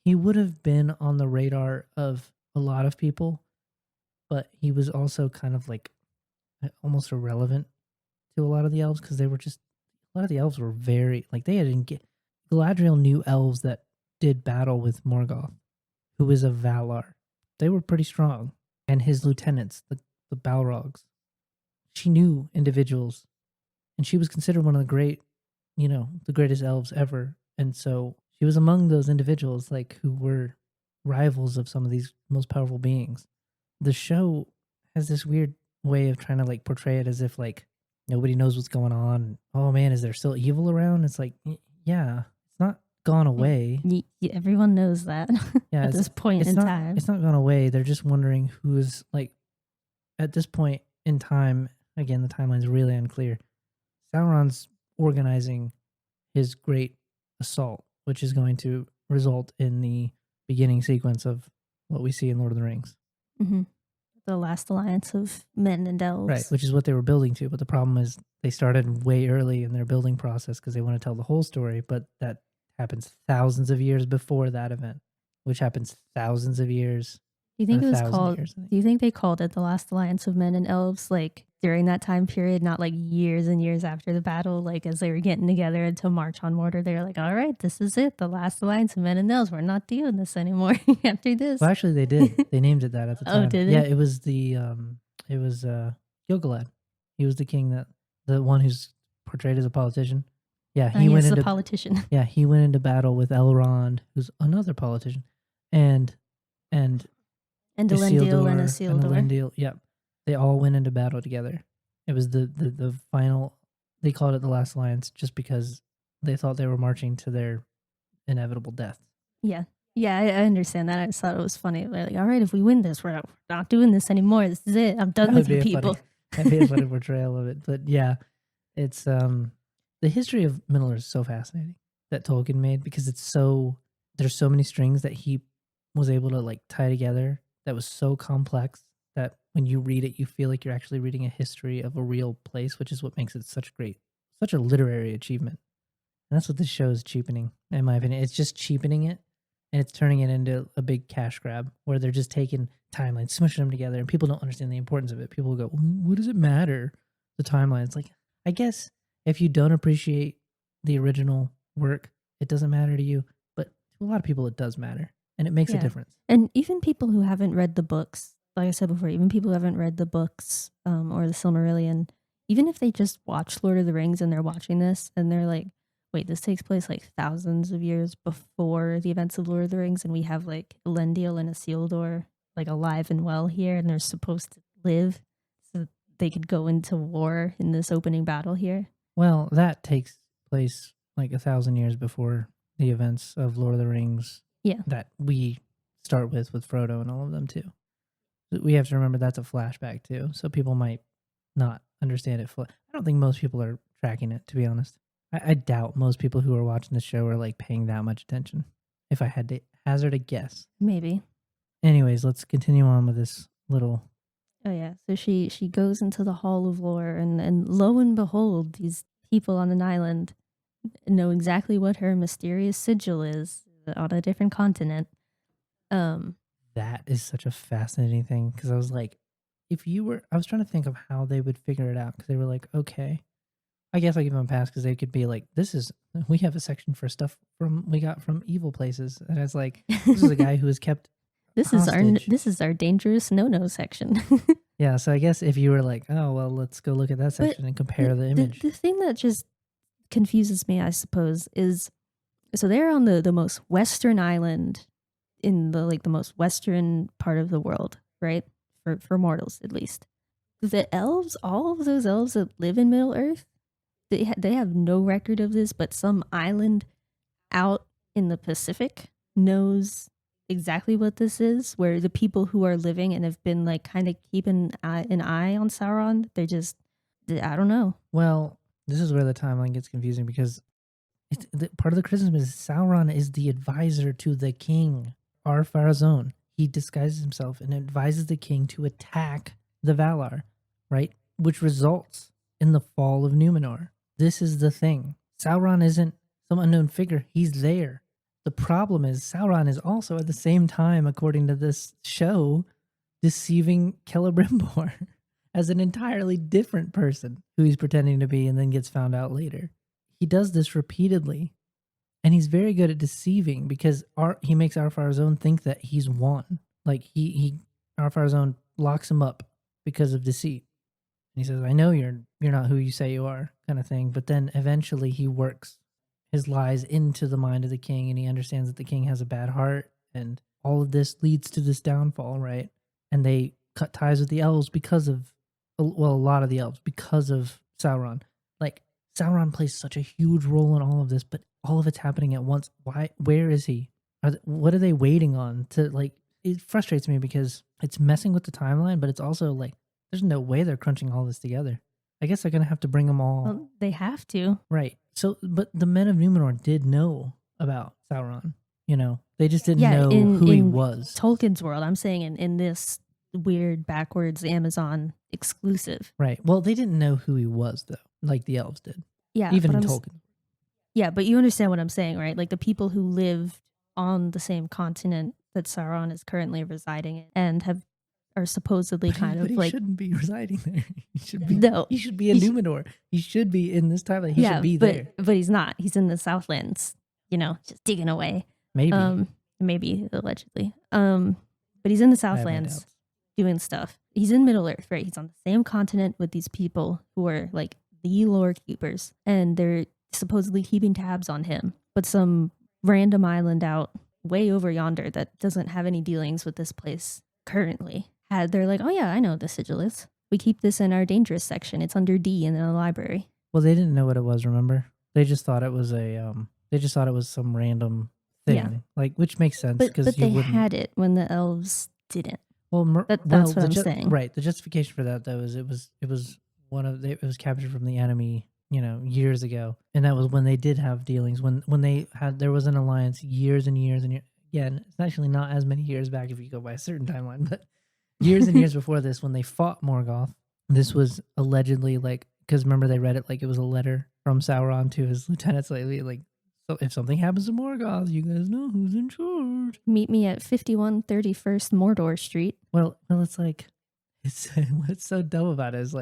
He would have been on the radar of a lot of people, but he was also kind of like almost irrelevant to a lot of the elves because they were just a lot of the elves were very like they didn't get Galadriel knew elves that did battle with Morgoth, who is of Valar. They were pretty strong, and his lieutenants, the Balrogs, she knew individuals, and she was considered one of the greatest elves ever. And so she was among those individuals, like who were rivals of some of these most powerful beings. The show has this weird way of trying to like portray it as if like nobody knows what's going on. Oh man, is there still evil around? It's like, yeah, it's not gone away. Everyone knows that Yeah, at this point in time. It's not gone away. They're just wondering who's like at this point in time. Again, the timeline's really unclear. Sauron's organizing his great assault, which is going to result in the beginning sequence of what we see in Lord of the Rings. Mm-hmm. The last alliance of men and elves. Right, which is what they were building to. But the problem is they started way early in their building process because they want to tell the whole story, but that happens thousands of years before that event, which happens thousands of years. Do you think it was called? Do you think they called it the Last Alliance of Men and Elves, like during that time period, not like years and years after the battle, like as they were getting together to march on Mordor? They were like, "All right, this is it, the Last Alliance of Men and Elves. We're not doing this anymore after this." Well, actually, they did. They named it that at the time. Oh, did they? Yeah, it was Gilgalad. He was the king the one who's portrayed as a politician. Yeah, he went into the politician. Yeah, he went into battle with Elrond, who's another politician, and Elendil and Isildur. Yeah, they all went into battle together. It was the final. They called it the Last Alliance just because they thought they were marching to their inevitable death. Yeah, I understand that. I just thought it was funny. They're like, all right, if we win this, we're not doing this anymore. This is it. I'm done with you people. That'd be a funny portrayal of it. But yeah, it's the history of Middle Earth is so fascinating that Tolkien made because there's so many strings that he was able to like tie together that was so complex that when you read it, you feel like you're actually reading a history of a real place, which is what makes it such a literary achievement. And that's what this show is cheapening, in my opinion. It's just cheapening it, and it's turning it into a big cash grab where they're just taking timelines, smushing them together, and people don't understand the importance of it. People will go, what does it matter? The timeline. It's like, I guess if you don't appreciate the original work, it doesn't matter to you. But to a lot of people, it does matter, and it makes a difference. And even people who haven't read the books, like I said before, even people who haven't read the books or the Silmarillion, even if they just watch Lord of the Rings and they're watching this and they're like, wait, this takes place like thousands of years before the events of Lord of the Rings, and we have like Elendil and Isildur like alive and well here, and they're supposed to live so they could go into war in this opening battle here. Well, that takes place like 1,000 years before the events of Lord of the Rings. Yeah, that we start with Frodo and all of them too. We have to remember that's a flashback too, so people might not understand it. I don't think most people are tracking it, to be honest. I doubt most people who are watching the show are like paying that much attention. If I had to hazard a guess, maybe. Anyways, let's continue on with this little. Oh yeah, so she goes into the Hall of Lore, and lo and behold, these people on an island know exactly what her mysterious sigil is on a different continent. That is such a fascinating thing because I was like, I was trying to think of how they would figure it out because they were like, okay, I guess I give them a pass because they could be like, we have a section for stuff we got from evil places, and it's like, this is a guy who was kept. This is our dangerous no section. Yeah, so I guess if you were like, oh well, let's go look at that section and compare the image. The thing that just confuses me, I suppose, is so they're on the most western island in the like the most western part of the world, right? For mortals at least. The elves, all of those elves that live in Middle Earth, they have no record of this, but some island out in the Pacific knows exactly what this is, where the people who are living and have been like kind of keeping an eye on Sauron, I don't know. Well, this is where the timeline gets confusing because part of the criticism is Sauron is the advisor to the king, Ar-Pharazôn. He disguises himself and advises the king to attack the Valar, right? Which results in the fall of Numenor. This is the thing. Sauron isn't some unknown figure. He's there. The problem is Sauron is also at the same time, according to this show, deceiving Celebrimbor as an entirely different person who he's pretending to be and then gets found out later. He does this repeatedly, and he's very good at deceiving because he makes Ar-Pharazôn think that he's won. Like Ar-Pharazôn locks him up because of deceit. And he says, "I know you're not who you say you are," kind of thing. But then eventually he works his lies into the mind of the king, and he understands that the king has a bad heart, and all of this leads to this downfall, right? And they cut ties with the elves because of, well, a lot of the elves because of Sauron. Like, Sauron plays such a huge role in all of this, but all of it's happening at once. Why? Where is he? What are they waiting on to, like, it frustrates me because it's messing with the timeline, but it's also like, there's no way they're crunching all this together. I guess they're going to have to bring them all. Well, they have to. Right. So, but the men of Numenor did know about Sauron, they just didn't know who he was. Tolkien's world, I'm saying in this weird backwards Amazon exclusive. Right. Well, they didn't know who he was though, like the elves did. Yeah. Even in Tolkien. Yeah, but you understand what I'm saying, right? Like the people who lived on the same continent that Sauron is currently residing in and are supposedly But he shouldn't be residing there. He should be He should be in Numenor. He should be in this timeline. He should be there. But he's not. He's in the Southlands, just digging away. Maybe allegedly. But he's in the Southlands doing stuff. He's in Middle Earth, right? He's on the same continent with these people who are like the lore keepers, and they're supposedly keeping tabs on him. But some random island out way over yonder that doesn't have any dealings with this place currently they're like, oh yeah, I know what the sigil is. We keep this in our dangerous section. It's under D in the library. Well, they didn't know what it was, remember? They just thought it was some random thing. Yeah. Which makes sense because but they had it when the elves didn't. Well, that's what I'm saying. Right. The justification for that though is it was it was captured from the enemy, years ago, and that was when they did have dealings. When there was an alliance years and years and years. Again, it's actually not as many years back if you go by a certain timeline, but years and years before this, when they fought Morgoth, this was allegedly because remember they read it like it was a letter from Sauron to his lieutenants lately, so if something happens to Morgoth, you guys know who's in charge. Meet me at 5131st Mordor Street. Well, it's like, what's so dumb about it is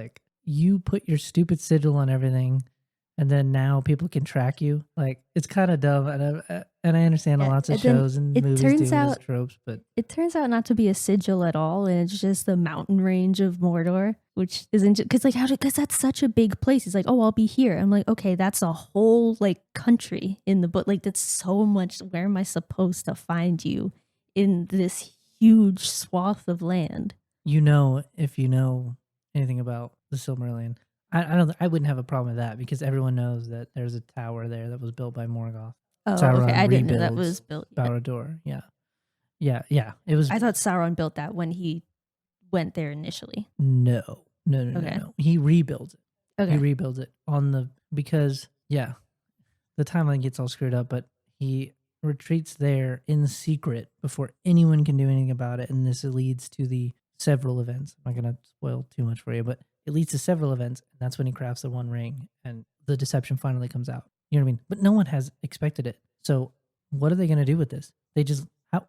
you put your stupid sigil on everything, and then now people can track you. It's kind of dumb, and I understand lots of shows and movies do these tropes, but it turns out not to be a sigil at all, and it's just the mountain range of Mordor, which isn't because because that's such a big place. He's like, oh, I'll be here. I'm like, okay, that's a whole country in the book. That's so much. Where am I supposed to find you in this huge swath of land? If you know anything about the Silmarillion. I wouldn't have a problem with that because everyone knows that there's a tower there that was built by Morgoth. Oh, Sauron okay. I didn't know that was built. Barad-dûr, yeah. It was. I thought Sauron built that when he went there initially. No. He rebuilds it. Okay. He rebuilds it because the timeline gets all screwed up, but he retreats there in secret before anyone can do anything about it, and this leads to the several events. I'm not going to spoil too much for you, but it leads to several events, and that's when he crafts the One Ring, and the deception finally comes out. You know what I mean? But no one has expected it. So what are they going to do with this?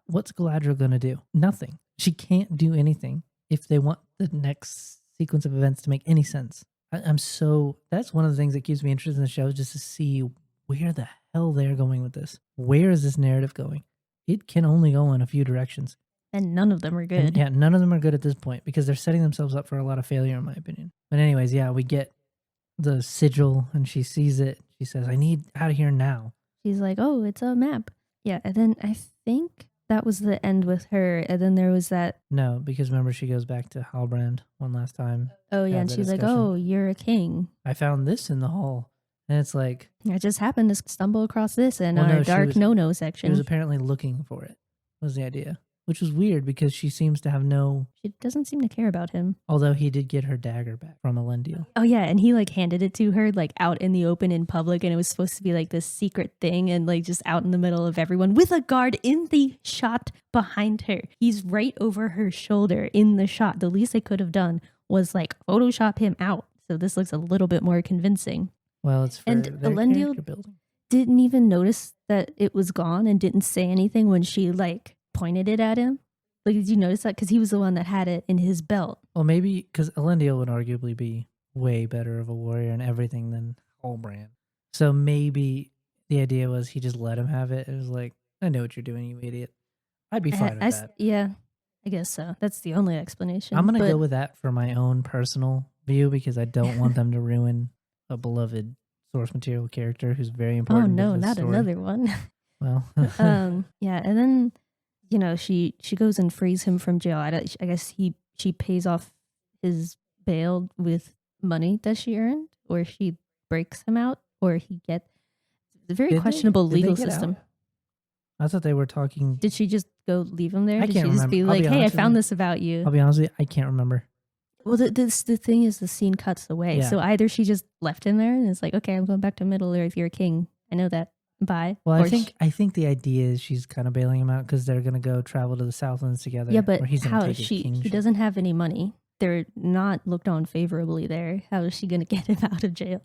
What's Galadriel going to do? Nothing. She can't do anything if they want the next sequence of events to make any sense. That's one of the things that keeps me interested in the show, just to see where the hell they're going with this. Where is this narrative going? It can only go in a few directions. And none of them are good. And none of them are good at this point because they're setting themselves up for a lot of failure, in my opinion. But anyways, we get the sigil and she sees it. She says, I need out of here now. She's like, oh, it's a map. Yeah, and then I think that was the end with her, and then there was that. No, because remember she goes back to Halbrand one last time. Oh yeah, and the she's like, discussion. "Oh, you're a king. I found this in the hall," and it's like I just happened to stumble across this in Well, our no, she dark was- no-no she was section." apparently looking for it. Was the idea, which was weird because she seems to have no. She doesn't seem to care about him. Although he did get her dagger back from Elendil. Oh yeah, and he like handed it to her like out in the open in public, and it was supposed to be like this secret thing, and like just out in the middle of everyone with a guard in the shot behind her. He's right over her shoulder in the shot. The least they could have done was like Photoshop him out, so this looks a little bit more convincing. Well, it's for And their Elendil character building. Didn't even notice that it was gone and didn't say anything when she like pointed it at him. Like, did you notice that? Because he was the one that had it in his belt. Well, maybe because Elendil would arguably be way better of a warrior and everything than Halbrand. So maybe the idea was he just let him have it. It was like, I know what you're doing, you idiot. I'd be fine with that. Yeah, I guess so. That's the only explanation. I'm going to go with that for my own personal view because I don't want them to ruin a beloved source material character who's very Oh important. no, to the not story. another one. Well, Yeah, and then she goes and frees him from jail. I guess she pays off his bail with money that she earned, or she breaks him out, or he gets a very Did they? questionable Did they legal get system. out? I thought they were talking. Did she just go leave him there? I Did can't she just be remember. I'll like, be "Hey, I honest with found you. this about you"? I'll be honest with you, I can't remember. Well, the thing is, the scene cuts away. Yeah. So either she just left him there and it's like, "Okay, I'm going back to Middle Earth. You're a king. I know that. Bye." Well, Or I think the idea is she's kind of bailing him out because they're gonna go travel to the Southlands together. yeah, but where he's gonna how take his she kingship. doesn't have any money. They're not looked on favorably there. How is she going to get him out of jail?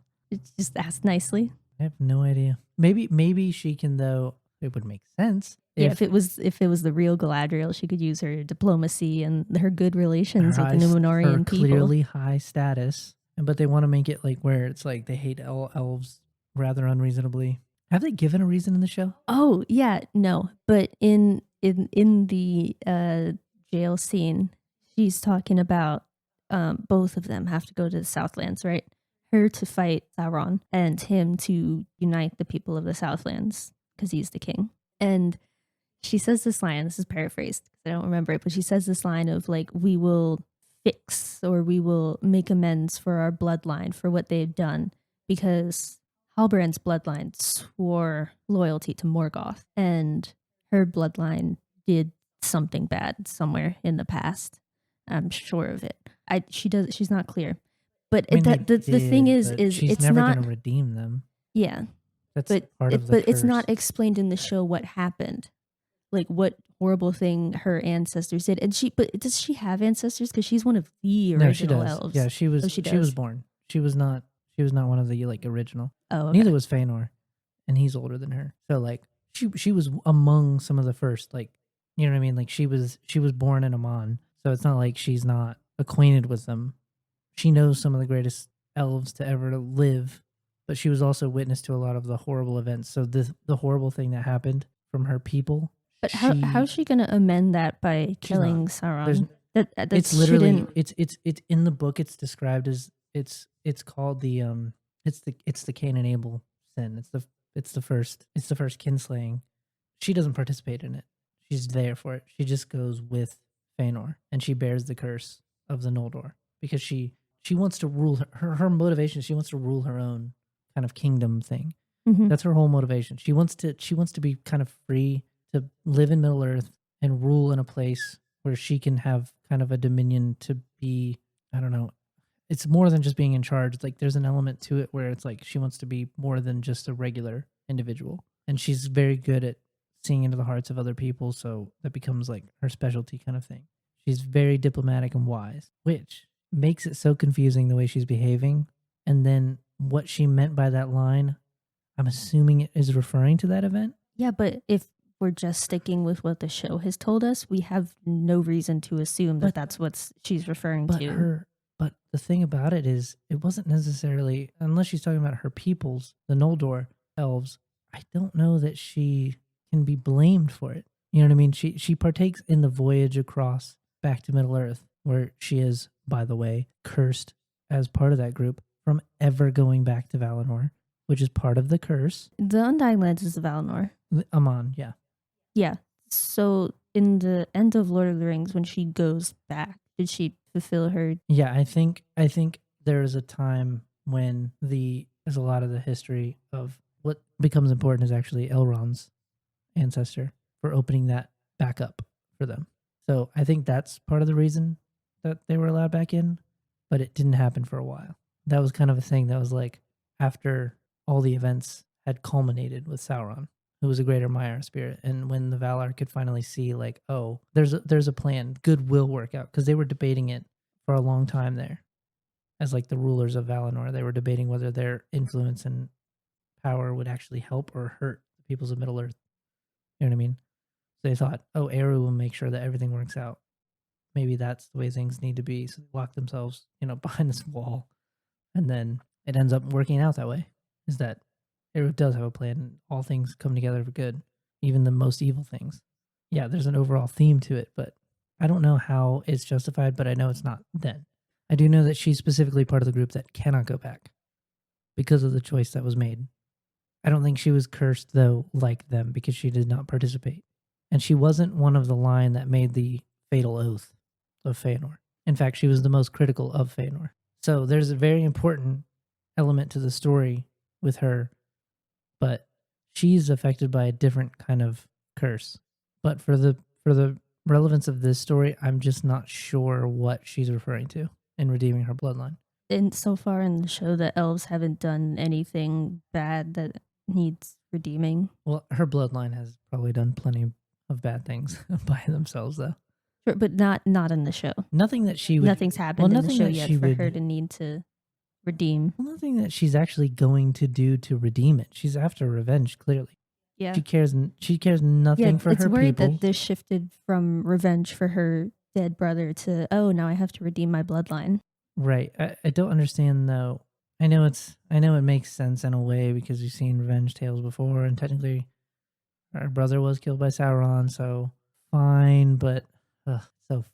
Just ask nicely. I have no idea. Maybe she can though. It would make sense. Yeah, if it was the real Galadriel, she could use her diplomacy and her good relations with the her Numenorian people. clearly high status, but they want to make it like where it's like they hate elves rather unreasonably. Have they given a reason in the show? Oh yeah, no, but in the jail scene, she's talking about both of them have to go to the Southlands, right? Her to fight Sauron and him to unite the people of the Southlands because he's the king. And she says this line, this is paraphrased because I don't remember it, but she says this line of like, "We will fix or we will make amends for our bloodline for what they've done," because Halbrand's bloodline swore loyalty to Morgoth, and her bloodline did something bad somewhere in the past. I'm sure of it. She's not clear, but I mean, the thing is she's it's never not gonna redeem them. yeah, That's but part of the but it's not curse. explained in the show what happened, like what horrible thing her ancestors did. And does she have ancestors? Because she's one of the No, she original does. elves. Yeah, she was. Oh, she she was does? born. She was not. She was not one of the like original. Oh, okay. Neither was Feanor, and he's older than her. So like she was among some of the first. Like you know what I mean. Like she was born in Amon, so it's not like she's not acquainted with them. She knows some of the greatest elves to ever live, but she was also witness to a lot of the horrible events. So the horrible thing that happened from her people. But how's she gonna amend that by killing There's- Sauron? That It's literally shouldn't- it's in the book. It's described as it's called the it's the Cain and Abel sin. It's the first kinslaying. She doesn't participate in it. She's there for it. She just goes with Feanor and she bears the curse of the Noldor because she wants to rule her motivation. She wants to rule her own kind of kingdom thing. Mhm. That's her whole motivation. She wants to be kind of free to live in Middle Earth and rule in a place where she can have kind of a dominion to be, I don't know. It's more than just being in charge. It's like there's an element to it where it's like she wants to be more than just a regular individual. And she's very good at seeing into the hearts of other people, so that becomes like her specialty kind of thing. She's very diplomatic and wise, which makes it so confusing the way she's behaving. And then what she meant by that line, I'm assuming it is referring to that event. Yeah, but if we're just sticking with what the show has told us, we have no reason to assume that that's what she's referring to. But the thing about it is, it wasn't necessarily, unless she's talking about her peoples, the Noldor elves. I don't know that she can be blamed for it. You know what I mean? She partakes in the voyage across back to Middle Earth, where she is, by the way, cursed as part of that group from ever going back to Valinor, which is part of the curse. The Undying Lands is the Valinor. Amon, yeah. Yeah. So in the end of Lord of the Rings, when she goes back, did she fulfill her? Yeah, I think there is a time when there's a lot of the history of what becomes important is actually Elrond's ancestor for opening that back up for them. So I think that's part of the reason that they were allowed back in, but it didn't happen for a while. That was kind of a thing that was like after all the events had culminated with Sauron, who was a greater Maiar spirit, and when the Valar could finally see like, oh, there's a plan, good will work out, because they were debating it for a long time there as like the rulers of Valinor. They were debating whether their influence and power would actually help or hurt the peoples of Middle Earth. You know what I mean? They thought, oh, Eru will make sure that everything works out. Maybe that's the way things need to be. So they lock themselves, behind this wall. And then it ends up working out that way. Is that Eru does have a plan and all things come together for good. Even the most evil things. Yeah, there's an overall theme to it, but I don't know how it's justified, but I know it's not then. I do know that she's specifically part of the group that cannot go back because of the choice that was made. I don't think she was cursed, though, like them, because she did not participate. And she wasn't one of the line that made the fatal oath of Feanor. In fact, she was the most critical of Feanor. So there's a very important element to the story with her, but she's affected by a different kind of curse. But for the relevance of this story, I'm just not sure what she's referring to in redeeming her bloodline. And so far in the show, the elves haven't done anything bad that needs redeeming. Well, her bloodline has probably done plenty of bad things by themselves, though. Sure, but not in the show. Nothing that she would. Nothing's happened in the show yet for would, her to need to redeem. Nothing that she's actually going to do to redeem it. She's after revenge, clearly. Yeah, she cares nothing for her people. It's worried that this shifted from revenge for her dead brother to, oh, now I have to redeem my bloodline. Right. I don't understand though. I know it makes sense in a way because we've seen revenge tales before, and technically her brother was killed by Sauron, so fine, but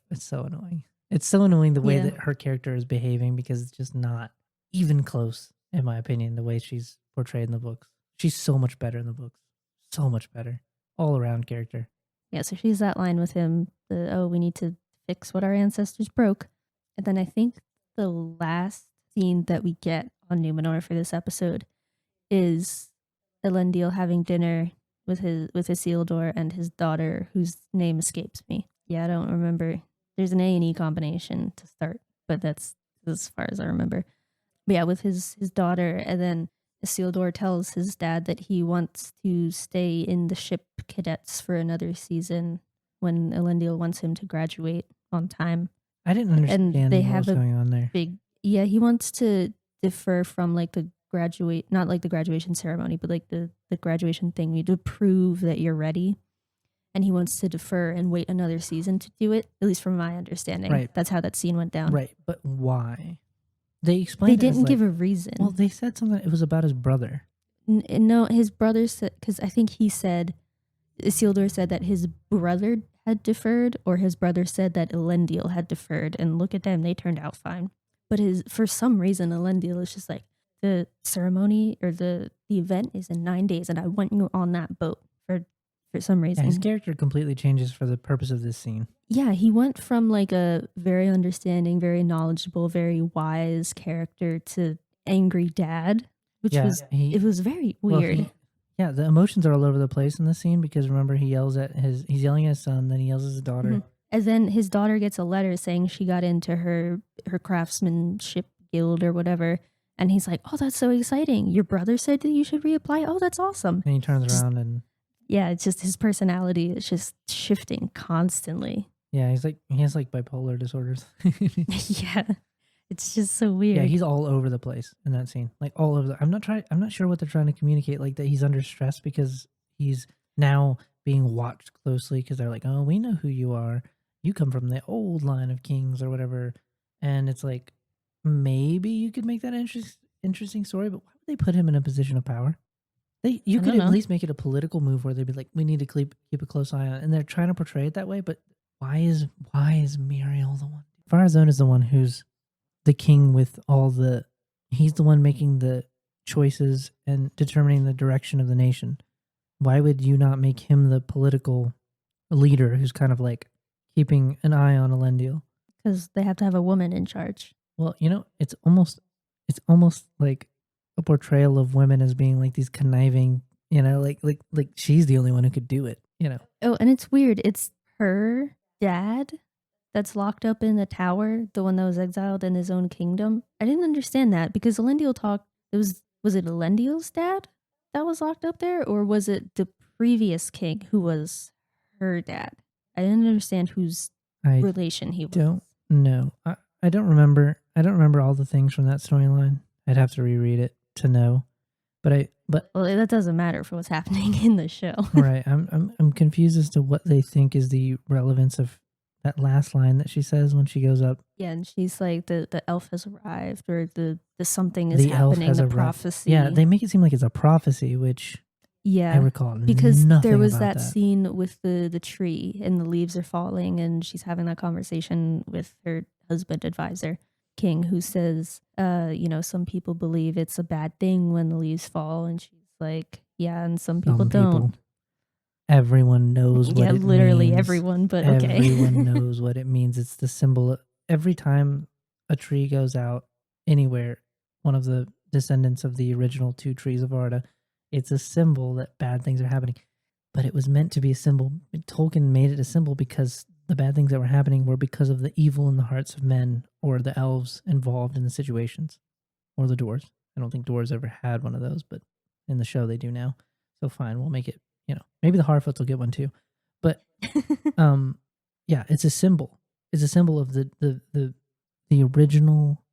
it's so annoying. It's so annoying the way that her character is behaving because it's just not even close, in my opinion, the way she's portrayed in the books. She's so much better in the books. So much better. All around character. Yeah, so she's that line with him, we need to fix what our ancestors broke. And then I think the last scene that we get on Numenor for this episode is Elendil having dinner with Isildur and his daughter, whose name escapes me. Yeah, I don't remember. There's an A&E combination to start, but that's as far as I remember. But yeah, with his daughter, and then Isildur tells his dad that he wants to stay in the ship cadets for another season when Elendil wants him to graduate on time. I didn't understand what was going on there. He wants to defer from like the not like the graduation ceremony, but like the graduation thing. You to prove that you're ready. And he wants to defer and wait another season to do it, at least from my understanding. Right. That's how that scene went down. Right, but why? They explained They didn't give a reason. Well, they said something, it was about his brother. No, his brother said, because I think Isildur said that his brother had deferred, or his brother said that Elendil had deferred, and look at them, they turned out fine. But for some reason, Elendil is just like, the ceremony or the event is in 9 days, and I want you on that boat for some reason. Yeah, his character completely changes for the purpose of this scene. Yeah, he went from like a very understanding, very knowledgeable, very wise character to angry dad, which was very weird. Yeah, the emotions are all over the place in this scene because remember he's yelling at his son, then he yells at his daughter. Mm-hmm. And then his daughter gets a letter saying she got into her craftsmanship guild or whatever. And he's like, oh, that's so exciting. Your brother said that you should reapply. Oh, that's awesome. And he turns around and... Yeah, it's just his personality is just shifting constantly. Yeah, he has like bipolar disorders. Yeah, it's just so weird. Yeah, he's all over the place in that scene. Like all over I'm not sure what they're trying to communicate, like that he's under stress because he's now being watched closely because they're like, oh, we know who you are. You come from the old line of kings or whatever. And it's like, maybe you could make that interesting story, but why would they put him in a position of power? You could at least make it a political move where they'd be like, we need to keep a close eye on it. And they're trying to portray it that way, but why is Muriel the one? Farazone is the one who's the king with he's the one making the choices and determining the direction of the nation. Why would you not make him the political leader who's kind of like keeping an eye on Elendil. because they have to have a woman in charge. Well, it's almost like a portrayal of women as being like these conniving, like she's the only one who could do it. Oh, and it's weird. It's her dad that's locked up in the tower, the one that was exiled in his own kingdom. I didn't understand that because Elendil talked. Was it Elendil's dad that was locked up there, or was it the previous king who was her dad? I didn't understand whose I relation he was. don't know. I don't remember. I don't remember all the things from that storyline. I'd have to reread it to know. But Well, that doesn't matter for what's happening in the show. right, I'm confused as to what they think is the relevance of that last line that she says when she goes up. Yeah, and she's like the elf has arrived, or the something is The elf happening. has The arrived. prophecy. Yeah, they make it seem like it's a prophecy, which I Yeah, recall because nothing there was about that scene with the tree and the leaves are falling, and she's having that conversation with her husband advisor King, who says, some people believe it's a bad thing when the leaves fall, and she's like, yeah, and some people don't. Everyone knows what Yeah, it means. literally everyone, but okay. Everyone knows what it means. It's the symbol of, every time a tree goes out anywhere, one of the descendants of the original two trees of Arda, it's a symbol that bad things are happening. But it was meant to be a symbol. Tolkien made it a symbol because the bad things that were happening were because of the evil in the hearts of men or the elves involved in the situations, or the dwarves. I don't think dwarves ever had one of those, but in the show they do now. So fine, we'll make it, maybe the Harfoots will get one too. But yeah, it's a symbol. It's a symbol of the original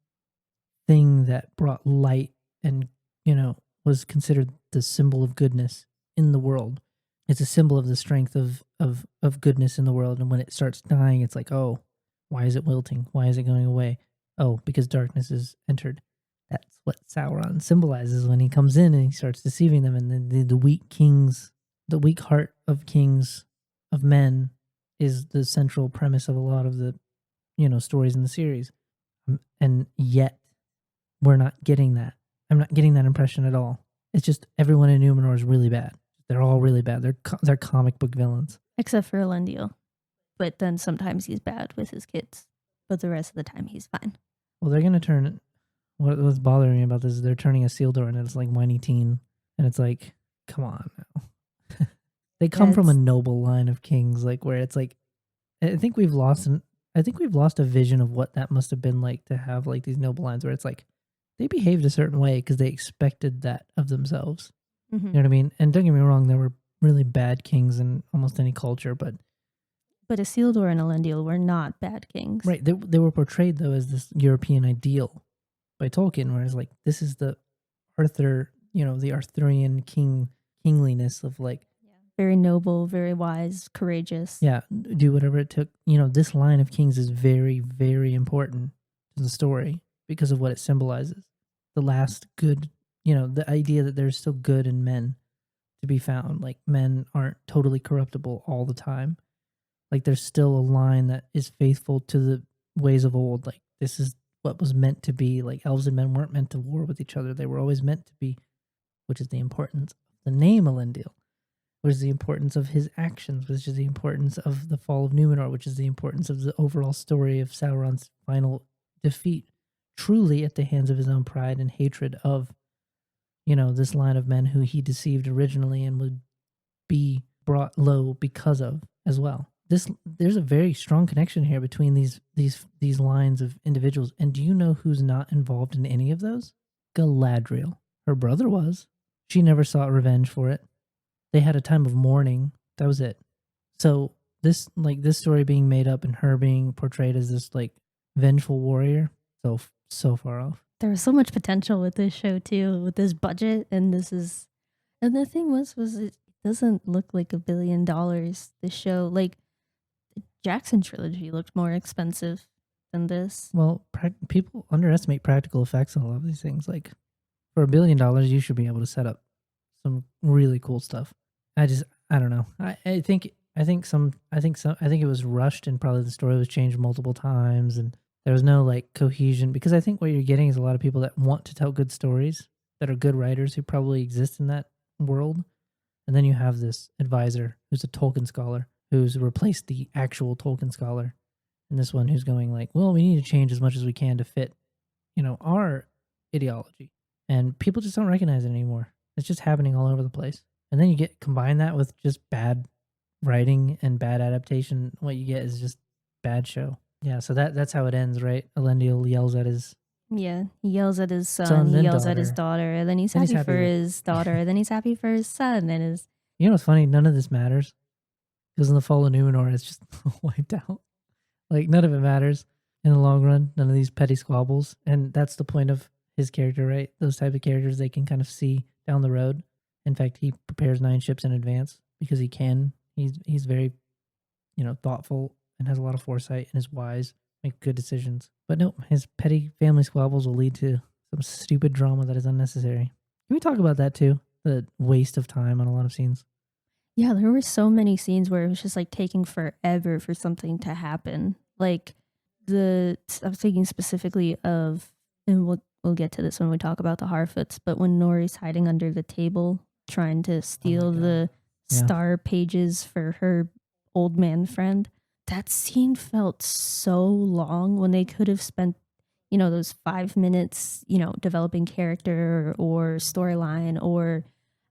thing that brought light and, was considered the symbol of goodness in the world. It's a symbol of the strength of goodness in the world. And when it starts dying, it's like, oh, why is it wilting? Why is it going away? Oh, because darkness has entered. That's what Sauron symbolizes when he comes in and he starts deceiving them. And then the weak kings, the weak heart of kings, of men, is the central premise of a lot of the, stories in the series. And yet, we're not getting that. I'm not getting that impression at all. It's just everyone in Numenor is really bad. They're all really bad. They're comic book villains. Except for Elendil. But then sometimes he's bad with his kids. But the rest of the time he's fine. Well, they're going to turn... What's bothering me about this is they're turning a Isildur and it's like whiny teen. And it's like, come on now. They come from a noble line of kings, like where it's like... I think we've lost a vision of what that must have been like to have like these noble lines where it's like they behaved a certain way because they expected that of themselves. Mm-hmm. You know what I mean? And don't get me wrong, there were really bad kings in almost any culture, but Isildur and Elendil were not bad kings. Right. They were portrayed though as this European ideal by Tolkien, whereas like this is the Arthur, the Arthurian kingliness of like very noble, very wise, courageous. Yeah, do whatever it took. This line of kings is very, very important to the story because of what it symbolizes. The last good, the idea that there's still good in men to be found. Like men aren't totally corruptible all the time. Like there's still a line that is faithful to the ways of old. Like this is what was meant to be. Like elves and men weren't meant to war with each other. They were always meant to be, which is the importance of the name Elendil. Which is the importance of his actions, which is the importance of the fall of Numenor, which is the importance of the overall story of Sauron's final defeat, truly at the hands of his own pride and hatred of, this line of men who he deceived originally and would be brought low because of as well. There's a very strong connection here between these lines of individuals. And do you know who's not involved in any of those? Galadriel. Her brother was. She never sought revenge for it. They had a time of mourning. That was it. So this story being made up and her being portrayed as this like vengeful warrior, so far off. There was so much potential with this show too, with this budget, and the thing was it doesn't look like $1 billion. This show, like the Jackson trilogy, looked more expensive than this. Well, people underestimate practical effects on a lot of these things. Like for $1 billion, you should be able to set up some really cool stuff. I don't know. I think it was rushed and probably the story was changed multiple times and there was no like cohesion, because I think what you're getting is a lot of people that want to tell good stories, that are good writers who probably exist in that world. And then you have this advisor who's a Tolkien scholar who's replaced the actual Tolkien scholar, and this one who's going like, well, we need to change as much as we can to fit, our ideology. And people just don't recognize it anymore. It's just happening all over the place. And then you combine that with just bad writing and bad adaptation. What you get is just bad show. Yeah, so that's how it ends, right? Elendil yells at his Yeah, he yells at his son, son, he then yells at his daughter. daughter, and then he's Then he's happy happy for with his daughter, then he's happy for his son, and his You know what's funny? None of this matters. Because in the Fall of Numenor, it's just wiped out. Like, none of it matters in the long run. None of these petty squabbles. And that's the point of his character, right? Those type of characters they can kind of see down the road. In fact, he prepares 9 ships in advance because he can. He's very, thoughtful and has a lot of foresight and is wise, make good decisions. But no, his petty family squabbles will lead to some stupid drama that is unnecessary. Can we talk about that too? The waste of time on a lot of scenes. Yeah, there were so many scenes where it was just like taking forever for something to happen. Like I'm thinking specifically of, and we'll get to this when we talk about the Harfoots, but when Nori's hiding under the table trying to steal the Yeah. star pages for her old man friend, that scene felt so long when they could have spent, those 5 minutes, developing character or storyline or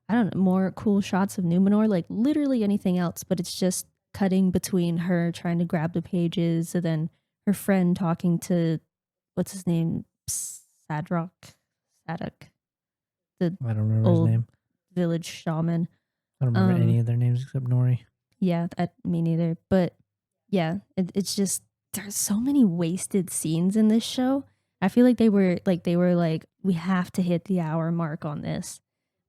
I don't know, more cool shots of Numenor, like literally anything else, but it's just cutting between her trying to grab the pages and then her friend talking to what's his name? Sadrock, Sadok, the I don't remember his old name. village shaman. I don't remember any of their names except Nori. Yeah, me neither. But yeah, it's just there's so many wasted scenes in this show. I feel like they were like we have to hit the hour mark on this,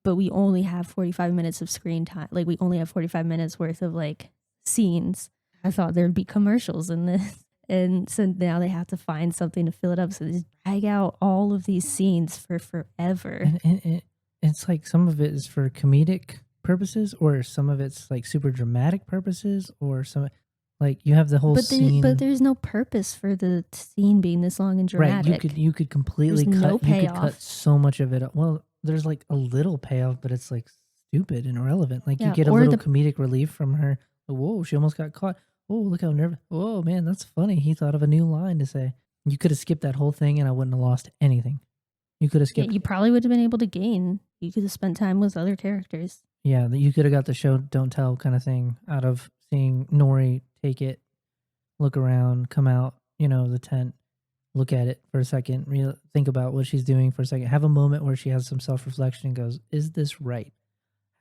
but we only have 45 minutes of screen time. Like we only have 45 minutes worth of like scenes. I thought there'd be commercials in this. And so now they have to find something to fill it up. So they just drag out all of these scenes for forever. And it's like some of it is for comedic purposes, or some of it's like super dramatic purposes, or some like you have the whole scene. But there's no purpose for the scene being this long and dramatic. Right, you could completely there's cut. No payoff. You could cut so much of it. Well, there's like a little payoff, but it's like stupid and irrelevant. Like you get a little comedic relief from her. Whoa, she almost got caught. Oh, look how nervous. Oh man, that's funny. He thought of a new line to say. You could have skipped that whole thing, and I wouldn't have lost anything. You could have skipped. Yeah, you probably would have been able to gain. You could have spent time with other characters. Yeah, you could have got the show don't tell kind of thing out of seeing Nori take it, look around, come out, the tent, look at it for a second, think about what she's doing for a second, have a moment where she has some self-reflection and goes, is this right?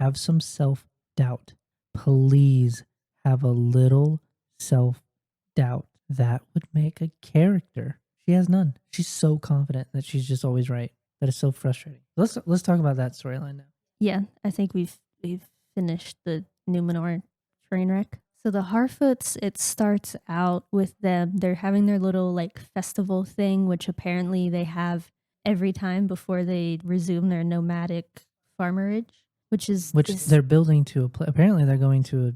Have some self-doubt. Please have a little self-doubt. That would make a character. She has none. She's so confident that she's just always right. That is so frustrating. Let's talk about that storyline now. Yeah, I think we've finished the Numenor train wreck. So the Harfoots, it starts out with them. They're having their little like festival thing, which apparently they have every time before they resume their nomadic farmerage, which they're building to apparently they're going to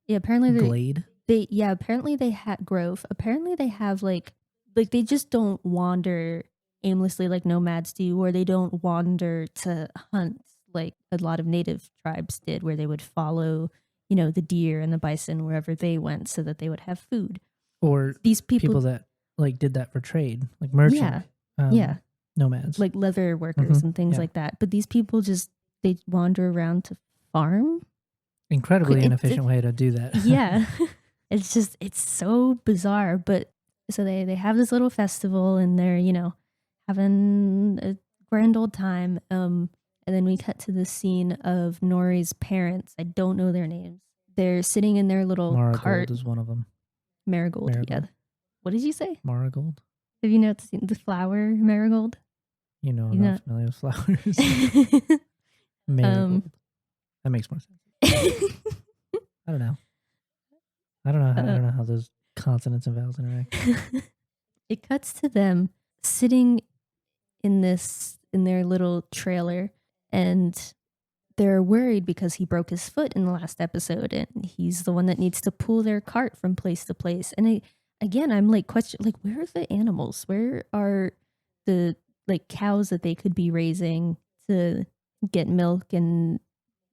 apparently glade. Apparently they had grove. Apparently they have like they just don't wander aimlessly like nomads do, or they don't wander to hunt like a lot of native tribes did, where they would follow, the deer and the bison wherever they went so that they would have food. Or these people that like did that for trade, like merchant, nomads, like leather workers and things like that. But these people they wander around to farm. Incredibly inefficient way to do that. Yeah. It's so bizarre. But so they have this little festival and they're, having a grand old time. And then we cut to the scene of Nori's parents. I don't know their names. They're sitting in their little Marigold cart. is one of them. Marigold. Yeah. What did you say? Marigold. Have you noticed the flower marigold? I'm not familiar with flowers. Marigold. That makes more sense. I don't know. I don't know how those consonants and vowels interact. It cuts to them sitting in their little trailer, and they're worried because he broke his foot in the last episode, and he's the one that needs to pull their cart from place to place. And I'm like where are the animals? Where are the like cows that they could be raising to get milk and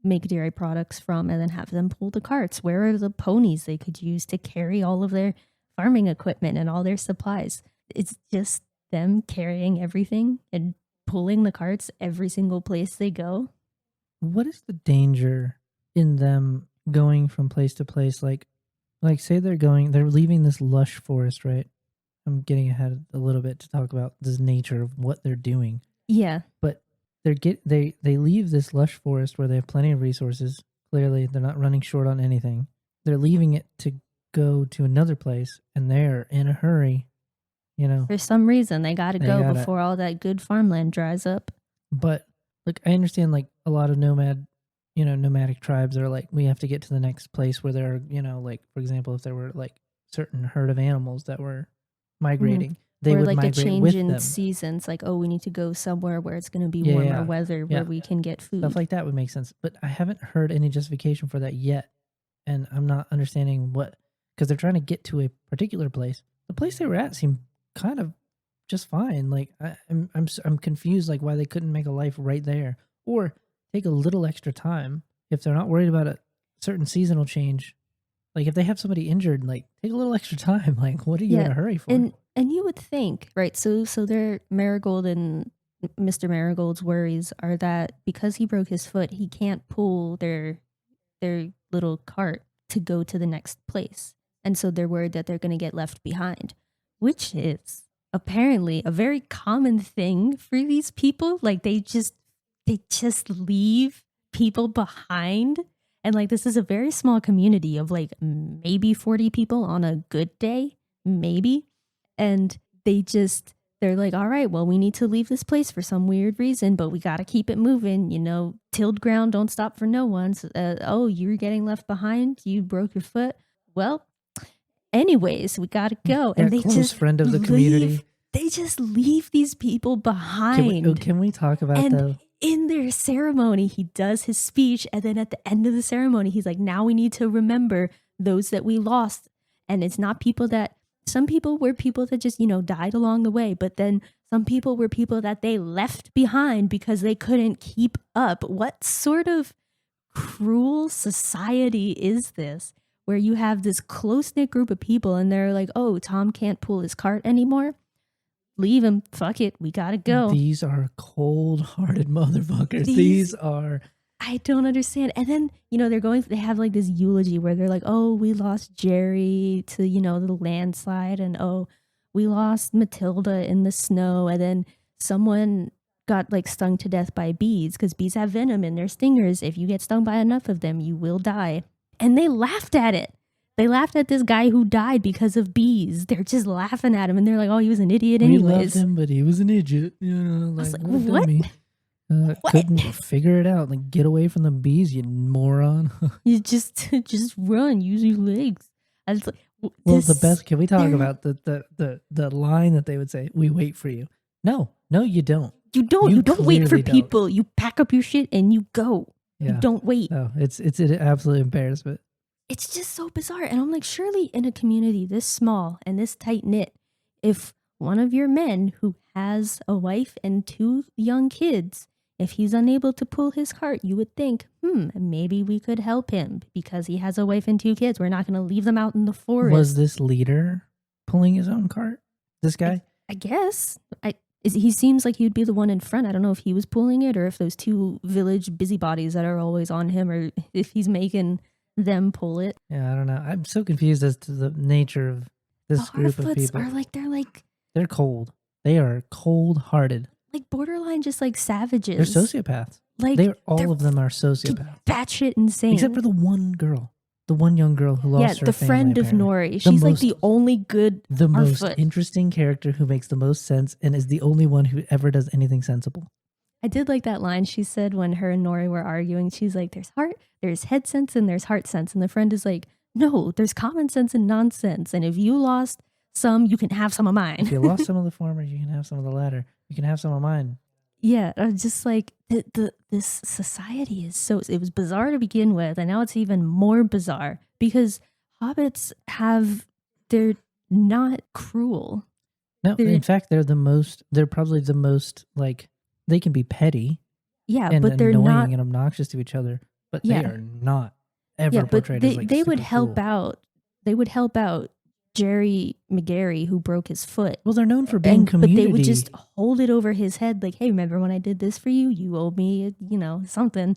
make dairy products from and then have them pull the carts? Where are the ponies they could use to carry all of their farming equipment and all their supplies? It's just them carrying everything and pulling the carts every single place they go. What is the danger in them going from place to place? Like say they're leaving this lush forest, right? I'm getting ahead a little bit to talk about this nature of what they're doing. Yeah. But they leave this lush forest where they have plenty of resources. Clearly, they're not running short on anything. They're leaving it to go to another place, and they're in a hurry. For some reason, they got to go gotta- before all that good farmland dries up. But like I understand, like a lot of nomadic tribes are like, we have to get to the next place where there are, like for example, if there were like certain herd of animals that were migrating, they or would like a migrate change with in them. seasons, like, oh, we need to go somewhere where it's going to be Yeah, warmer yeah, weather where we can get food. Stuff like that would make sense. But I haven't heard any justification for that yet. And I'm not understanding because they're trying to get to a particular place. The place they were at seemed kind of just fine. Like I'm confused, like why they couldn't make a life right there or take a little extra time if they're not worried about a certain seasonal change. Like if they have somebody injured, like take a little extra time. Like what are you in a hurry for? And you would think, right? So their Marigold and Mr. Marigold's worries are that because he broke his foot, he can't pull their little cart to go to the next place. And so they're worried that they're going to get left behind, which is apparently a very common thing for these people. Like they just leave people behind. And like this is a very small community of like maybe 40 people on a good day, maybe. And they're like, all right, well, we need to leave this place for some weird reason, but we got to keep it moving. Tilled ground don't stop for no one. So, oh, you're getting left behind. You broke your foot. Well, anyways, we got to go. And they just friend of the community. They just leave these people behind. Can we talk about though? In their ceremony, he does his speech. And then at the end of the ceremony, he's like, now we need to remember those that we lost. And it's not some people were people that just, died along the way. But then some people were people that they left behind because they couldn't keep up. What sort of cruel society is this where you have this close-knit group of people and they're like, oh, Tom can't pull his cart anymore? Leave him. Fuck it. We gotta go. These are cold-hearted motherfuckers. These are... I don't understand. And then, they have like this eulogy where they're like, oh, we lost Jerry to, the landslide. And oh, we lost Matilda in the snow. And then someone got like stung to death by bees because bees have venom in their stingers. If you get stung by enough of them, you will die. And they laughed at it. They laughed at this guy who died because of bees. They're just laughing at him. And they're like, oh, he was an idiot anyways. We loved him, but he was an idiot. I was like, what? Couldn't figure it out. Like, get away from the bees, you moron. You just run. Use your legs. I was like, the best. Can we talk about the line that they would say? We wait for you. No, you don't. You don't. You don't wait for people. You pack up your shit and you go. Yeah. You don't wait. No, it's an absolute embarrassment. It's just so bizarre. And I'm like, surely in a community this small and this tight knit, if one of your men who has a wife and 2 young kids, if he's unable to pull his cart, you would think, maybe we could help him because he has a wife and 2 kids. We're not going to leave them out in the forest. Was this leader pulling his own cart? This guy? I guess. He seems like he'd be the one in front. I don't know if he was pulling it or if those 2 village busybodies that are always on him or if he's making them pull it. Yeah, I don't know. I'm so confused as to the nature of this group of people. They're cold. They are cold-hearted. Like borderline just like savages. They're sociopaths. Like all of them are sociopaths. Batshit insane. Except for the one girl. The one young girl who lost her the family, friend of Nori. She's like the only good The most interesting character who makes the most sense and is the only one who ever does anything sensible. I did like that line she said when her and Nori were arguing. She's like, there's head sense and there's heart sense. And the friend is like, no, there's common sense and nonsense. And if you lost some, you can have some of mine. If you lost some of the former, you can have some of the latter. You can have some of mine. Yeah, I was just like, this society is it was bizarre to begin with. And now it's even more bizarre because hobbits they're not cruel. No, in fact, they're probably the most, like, they can be petty. Yeah, and but they're annoying not and obnoxious to each other. but they Yeah. are not Yeah, ever but portrayed as like they would super help cool. out. They would help out Jerry McGarry, who broke his foot. Well, they're known for being But they would community. just hold it over his head like, "Hey, remember when I did this for you? You owe me, something."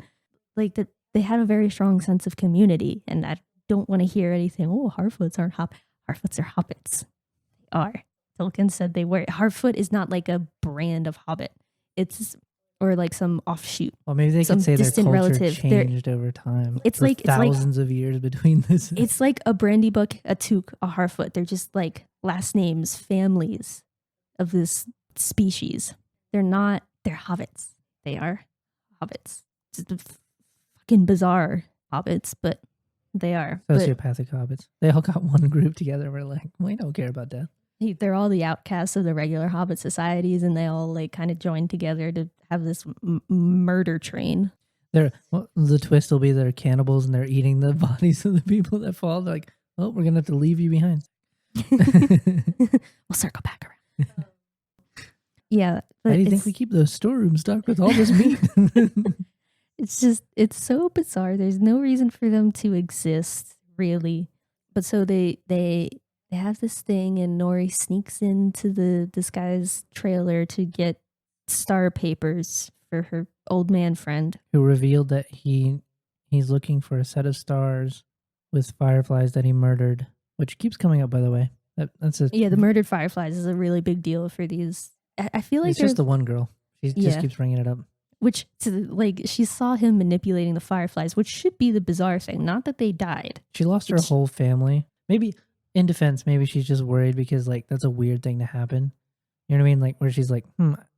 Like that they had a very strong sense of community, and I don't want to hear anything, "Oh, Harfoots aren't Harfoots are hobbits." They are. Tolkien said they were. Harfoot is not like a brand of hobbit. It's or like some offshoot. Well, maybe they some could say their distant culture relative. They're changed over time. it's The like thousands of years between this. it's like a Brandy Book, a Took, a Harfoot. They're just like last names, families of this species. They're hobbits. They are hobbits. Just fucking bizarre hobbits, but they are. Sociopathic hobbits. They all got one group together. We're like, we don't care about death. They're all the outcasts of the regular hobbit societies, and they all like kind of join together to have this murder train. The twist will be they're cannibals and they're eating the bodies of the people that fall. They're like, oh, we're gonna have to leave you behind. We'll circle back around. Yeah. How do you think we keep those storerooms stocked with all this meat? It's so bizarre. There's no reason for them to exist, really. But so they have this thing, and Nori sneaks into this guy's trailer to get star papers for her old man friend, who revealed that he's looking for a set of stars with fireflies that he murdered, which keeps coming up, by the way. The murdered fireflies is a really big deal for these. I feel like it's just the one girl. She just keeps bringing it up. Which, she saw him manipulating the fireflies, which should be the bizarre thing. Not that they died. She lost her whole family. Maybe, in defense, maybe she's just worried because, like, that's a weird thing to happen. You know what I mean? Like, where she's like,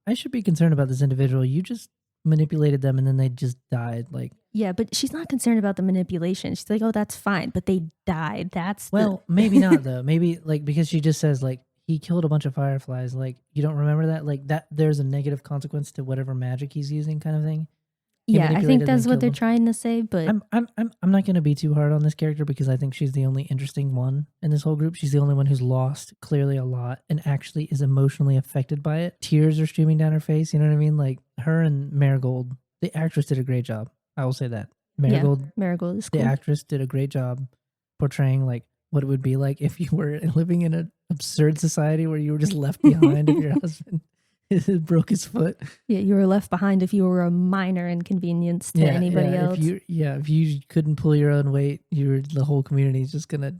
I should be concerned about this individual. You just manipulated them and then they just died. Like, yeah, but she's not concerned about the manipulation. She's like, oh, that's fine. But they died. Maybe not, though. Maybe, like, because she just says, like, he killed a bunch of fireflies. Like, you don't remember that? Like, that there's a negative consequence to whatever magic he's using, kind of thing. Yeah, I think that's what they're trying to say. But I'm not going to be too hard on this character because I think she's the only interesting one in this whole group. She's the only one who's lost clearly a lot and actually is emotionally affected by it. Tears are streaming down her face. You know what I mean? Like, her and Marigold, the actress did a great job. I will say that. Marigold is cool. The actress did a great job portraying like what it would be like if you were living in an absurd society where you were just left behind if your husband broke his foot. Yeah, you were left behind if you were a minor inconvenience to anybody else. If you couldn't pull your own weight, the whole community is just gonna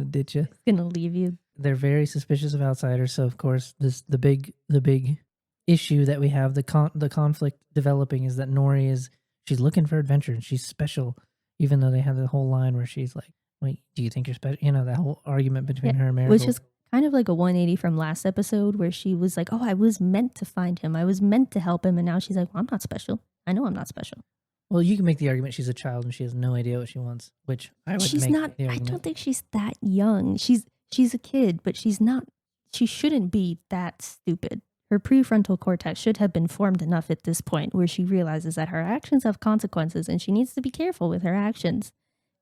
ditch you. It's gonna leave you. They're very suspicious of outsiders, so of course the big issue that we have, the conflict developing is that Nori she's looking for adventure and she's special, even though they have the whole line where she's like, wait, do you think you're special? You know, that whole argument between her and Marigold. Which is kind of like a 180 from last episode where she was like, oh, I was meant to find him. I was meant to help him. And now she's like, well, I'm not special. I know I'm not special. Well, you can make the argument she's a child and she has no idea what she wants, which I would she's make not, the argument. I don't think she's that young. She's a kid, but she's not, she shouldn't be that stupid. Her prefrontal cortex should have been formed enough at this point where she realizes that her actions have consequences and she needs to be careful with her actions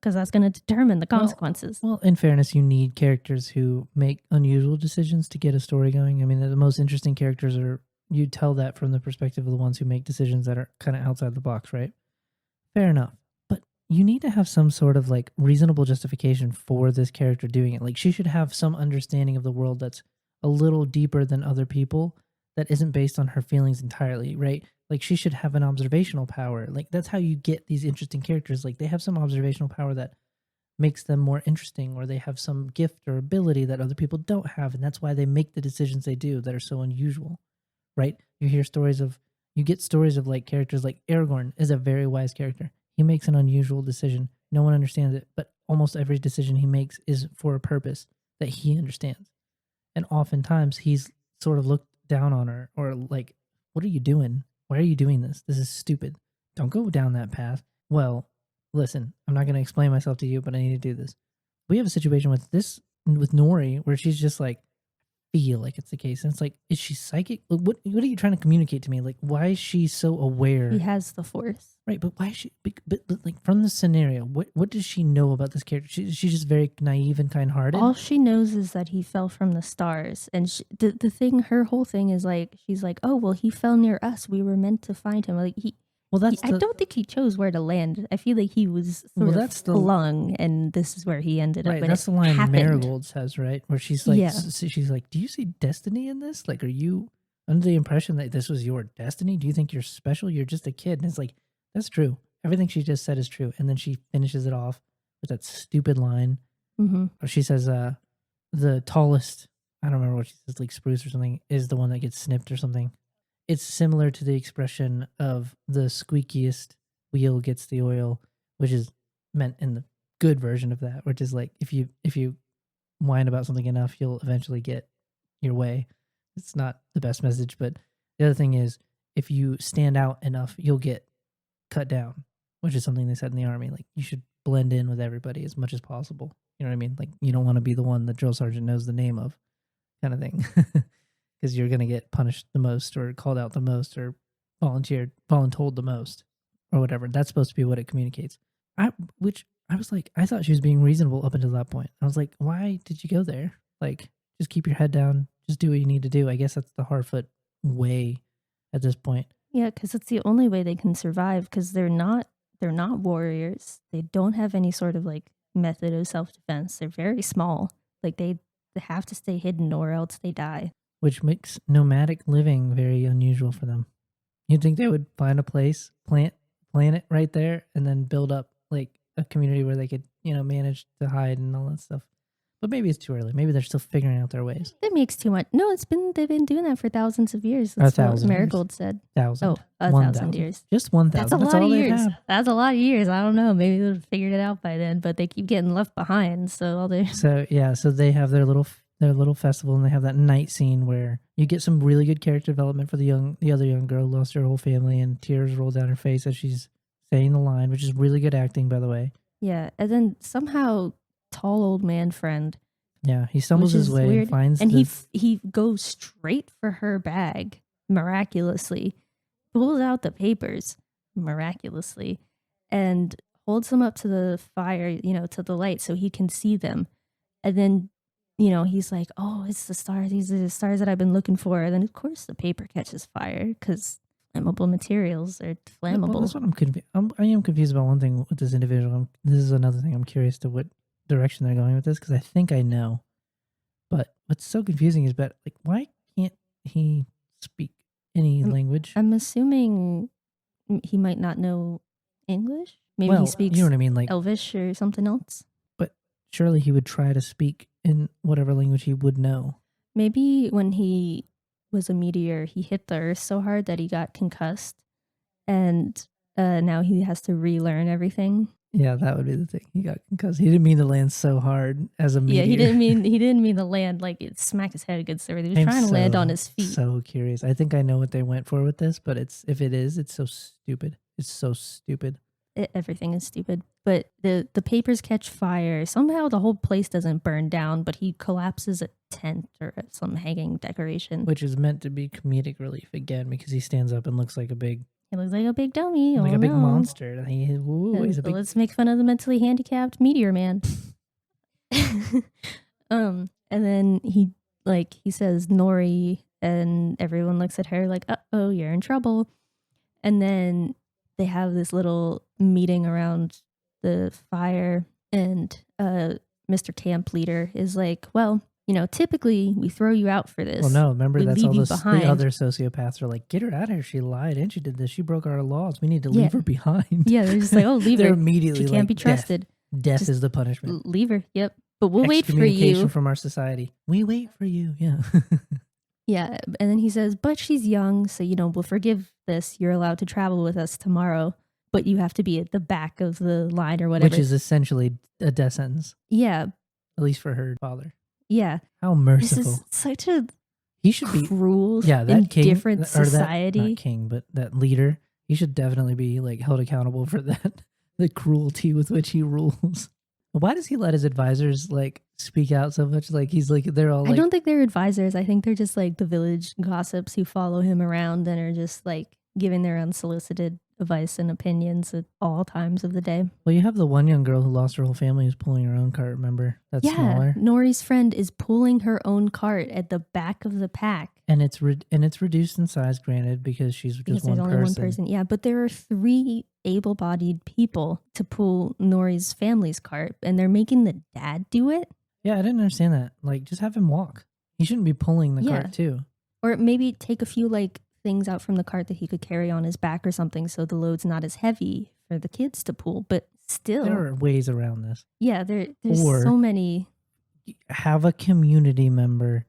because that's going to determine the consequences. Well, in fairness, you need characters who make unusual decisions to get a story going. I mean, the most interesting characters you tell that from the perspective of the ones who make decisions that are kind of outside the box, right? Fair enough. But you need to have some sort of like reasonable justification for this character doing it. Like, she should have some understanding of the world that's a little deeper than other people, that isn't based on her feelings entirely, right? Like, she should have an observational power. Like, that's how you get these interesting characters. Like, they have some observational power that makes them more interesting, or they have some gift or ability that other people don't have, and that's why they make the decisions they do that are so unusual, right? You get stories of like characters like Aragorn is a very wise character. He makes an unusual decision. No one understands it, but almost every decision he makes is for a purpose that he understands. And oftentimes he's sort of looked down on her, or like, what are you doing? Why are you doing this? This is stupid. Don't go down that path. Well, listen, I'm not going to explain myself to you, but I need to do this. We have a situation with Nori where she's just like, feel like it's the case. And it's like, is she psychic? Like, what are you trying to communicate to me? Like, why is she so aware? He has the Force. Right, but why is she, but like from the scenario, what does she know about this character? She's just very naive and kind-hearted. All she knows is that he fell from the stars. And her whole thing is like, she's like, oh, well, he fell near us. We were meant to find him. Like, Well, that's I the don't think he chose where to land. I feel like he was well, sort of that's the flung, and this is where he ended up, right. and it That's the line happened. Marigold says, right? Where she's like, Yeah. she's like, "Do you see destiny in this? Like, are you under the impression that this was your destiny? Do you think you're special? You're just a kid." And it's like, that's true. Everything she just said is true. And then she finishes it off with that stupid line Mhm. where she says, "The tallest, I don't remember what she says, like spruce or something, is the one that gets snipped or something." It's similar to the expression of the squeakiest wheel gets the oil, which is meant in the good version of that, which is like if you whine about something enough, you'll eventually get your way. It's not the best message, but the other thing is if you stand out enough, you'll get cut down, which is something they said in the army. Like you should blend in with everybody as much as possible. You know what I mean? Like you don't want to be the one the drill sergeant knows the name of, kind of thing, because you're gonna get punished the most, or called out the most, or voluntold the most, or whatever. That's supposed to be what it communicates. Which I was like, I thought she was being reasonable up until that point. I was like, why did you go there? Like, just keep your head down, just do what you need to do. I guess that's the Harfoot way at this point. Yeah, because it's the only way they can survive. Because they're not warriors. They don't have any sort of like method of self defense. They're very small. Like they have to stay hidden, or else they die. Which makes nomadic living very unusual for them. You'd think they would find a place, plant it right there, and then build up like a community where they could, manage to hide and all that stuff. But maybe it's too early. Maybe they're still figuring out their ways. That makes too much. No, they've been doing that for thousands of years. A That's what 1,000 years. Marigold said. 1,000. Oh, 1,000 years. Just 1,000. That's a That's lot all of they years. have. That's a lot of years. I don't know. Maybe they've figured it out by then, but they keep getting left behind. So all they So yeah, so they have their little festival, and they have that night scene where you get some really good character development for the other young girl who lost her whole family, and tears roll down her face as she's saying the line, which is really good acting, by the way. Yeah, and then somehow tall old man friend. Yeah, he stumbles his way weird. and finds and he goes straight for her bag miraculously, pulls out the papers miraculously, and holds them up to the fire, to the light so he can see them. And then, he's like, "Oh, it's the stars. These are the stars that I've been looking for." And then of course the paper catches fire because flammable materials are flammable. Well, that's what I'm confused. I am confused about one thing with this individual. This is another thing I'm curious to what direction they're going with this, because I think I know. But what's so confusing is that, like, why can't he speak any language? I'm assuming he might not know English. Maybe well, he speaks you know what I mean, like Elvish or something else. But surely he would try to speak in whatever language he would know. Maybe when he was a meteor, he hit the Earth so hard that he got concussed, and now he has to relearn everything. Yeah, that would be the thing. He got concussed. He didn't mean to land so hard as a meteor. Yeah, he didn't mean to land like it smack his head against everything. He was trying to land on his feet. So curious. I think I know what they went for with this, but if it is, it's so stupid. It's so stupid. Everything is stupid. But the papers catch fire. Somehow the whole place doesn't burn down, but he collapses a tent or some hanging decoration, which is meant to be comedic relief again, because he stands up and looks like a big. He looks like a big dummy. Like a big monster. He's a big... Let's make fun of the mentally handicapped meteor man. And then he says Nori, and everyone looks at her like, "Uh-oh, you're in trouble." And then they have this little meeting around the fire, and Mr. Camp Leader is like, "Well, typically we throw you out for this." Well, no, remember, that's all the other sociopaths are like, "Get her out of here. She lied and she did this. She broke our laws. We need to leave her behind." Yeah, they're just like, "Oh, leave her. They're immediately she can't be trusted. Death is the punishment. Leave her." Yep. But we'll wait for you. From our society. We wait for you. Yeah. Yeah. And then he says, "But she's young, so, we'll forgive this. You're allowed to travel with us tomorrow, but you have to be at the back of the line or whatever." Which is essentially a death sentence. Yeah. At least for her father. Yeah. How merciful. This is such a he should be cruel, that king, different society. Not king, but that leader. He should definitely be like held accountable for that. The cruelty with which he rules. Why does he let his advisors like speak out so much? Like he's like, they're all like, I don't think they're advisors. I think they're just like the village gossips who follow him around and are just like giving their unsolicited advice and opinions at all times of the day. Well, you have the one young girl who lost her whole family who's pulling her own cart, remember? That's Yeah, smaller. Nori's friend is pulling her own cart at the back of the pack. And it's reduced in size, granted, because she's just Because one there's only one person. Yeah, but there are 3 able-bodied people to pull Nori's family's cart, and they're making the dad do it? Yeah, I didn't understand that. Like, just have him walk. He shouldn't be pulling the Yeah. cart, too. Or maybe take a few, like, things out from the cart that he could carry on his back or something so the load's not as heavy for the kids to pull, but still. There are ways around this. Yeah, there's Or so many. have a community member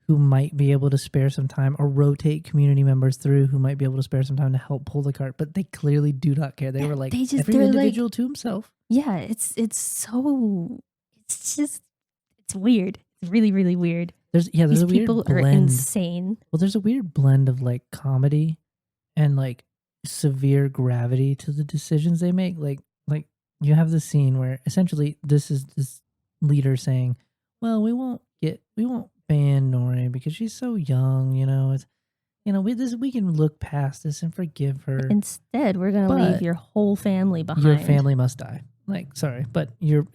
who might be able to spare some time, or rotate community members through who might be able to spare some time to help pull the cart, but they clearly do not care. They were like, every individual to himself. Yeah, it's weird. It's really, really weird. These a weird people blend. Are insane. Well, there's a weird blend of like comedy and like severe gravity to the decisions they make. Like you have the scene where essentially this is this leader saying, well, we won't ban Nori because she's so young, we can look past this and forgive her. Instead, we're going to leave your whole family behind. Your family must die. Like, sorry, but your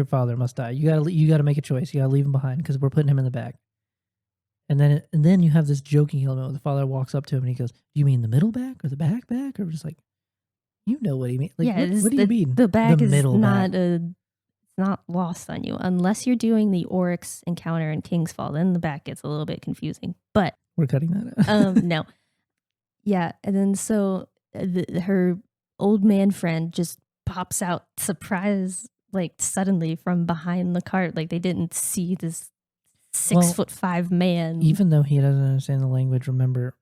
father must die. You gotta make a choice. You gotta leave him behind because we're putting him in the back. And then you have this joking element where the father walks up to him and he goes, "Do you mean the middle back or the back back?" Or just like, you know what he means. Like, yeah, what do you mean? The back is not it's not lost on you unless you're doing the Oryx encounter in King's Fall. Then the back gets a little bit confusing. But we're cutting that out. No, yeah, and then so her old man friend just pops out, surprise, like suddenly from behind the cart, like they didn't see this 6'5" man. Even though he doesn't understand the language,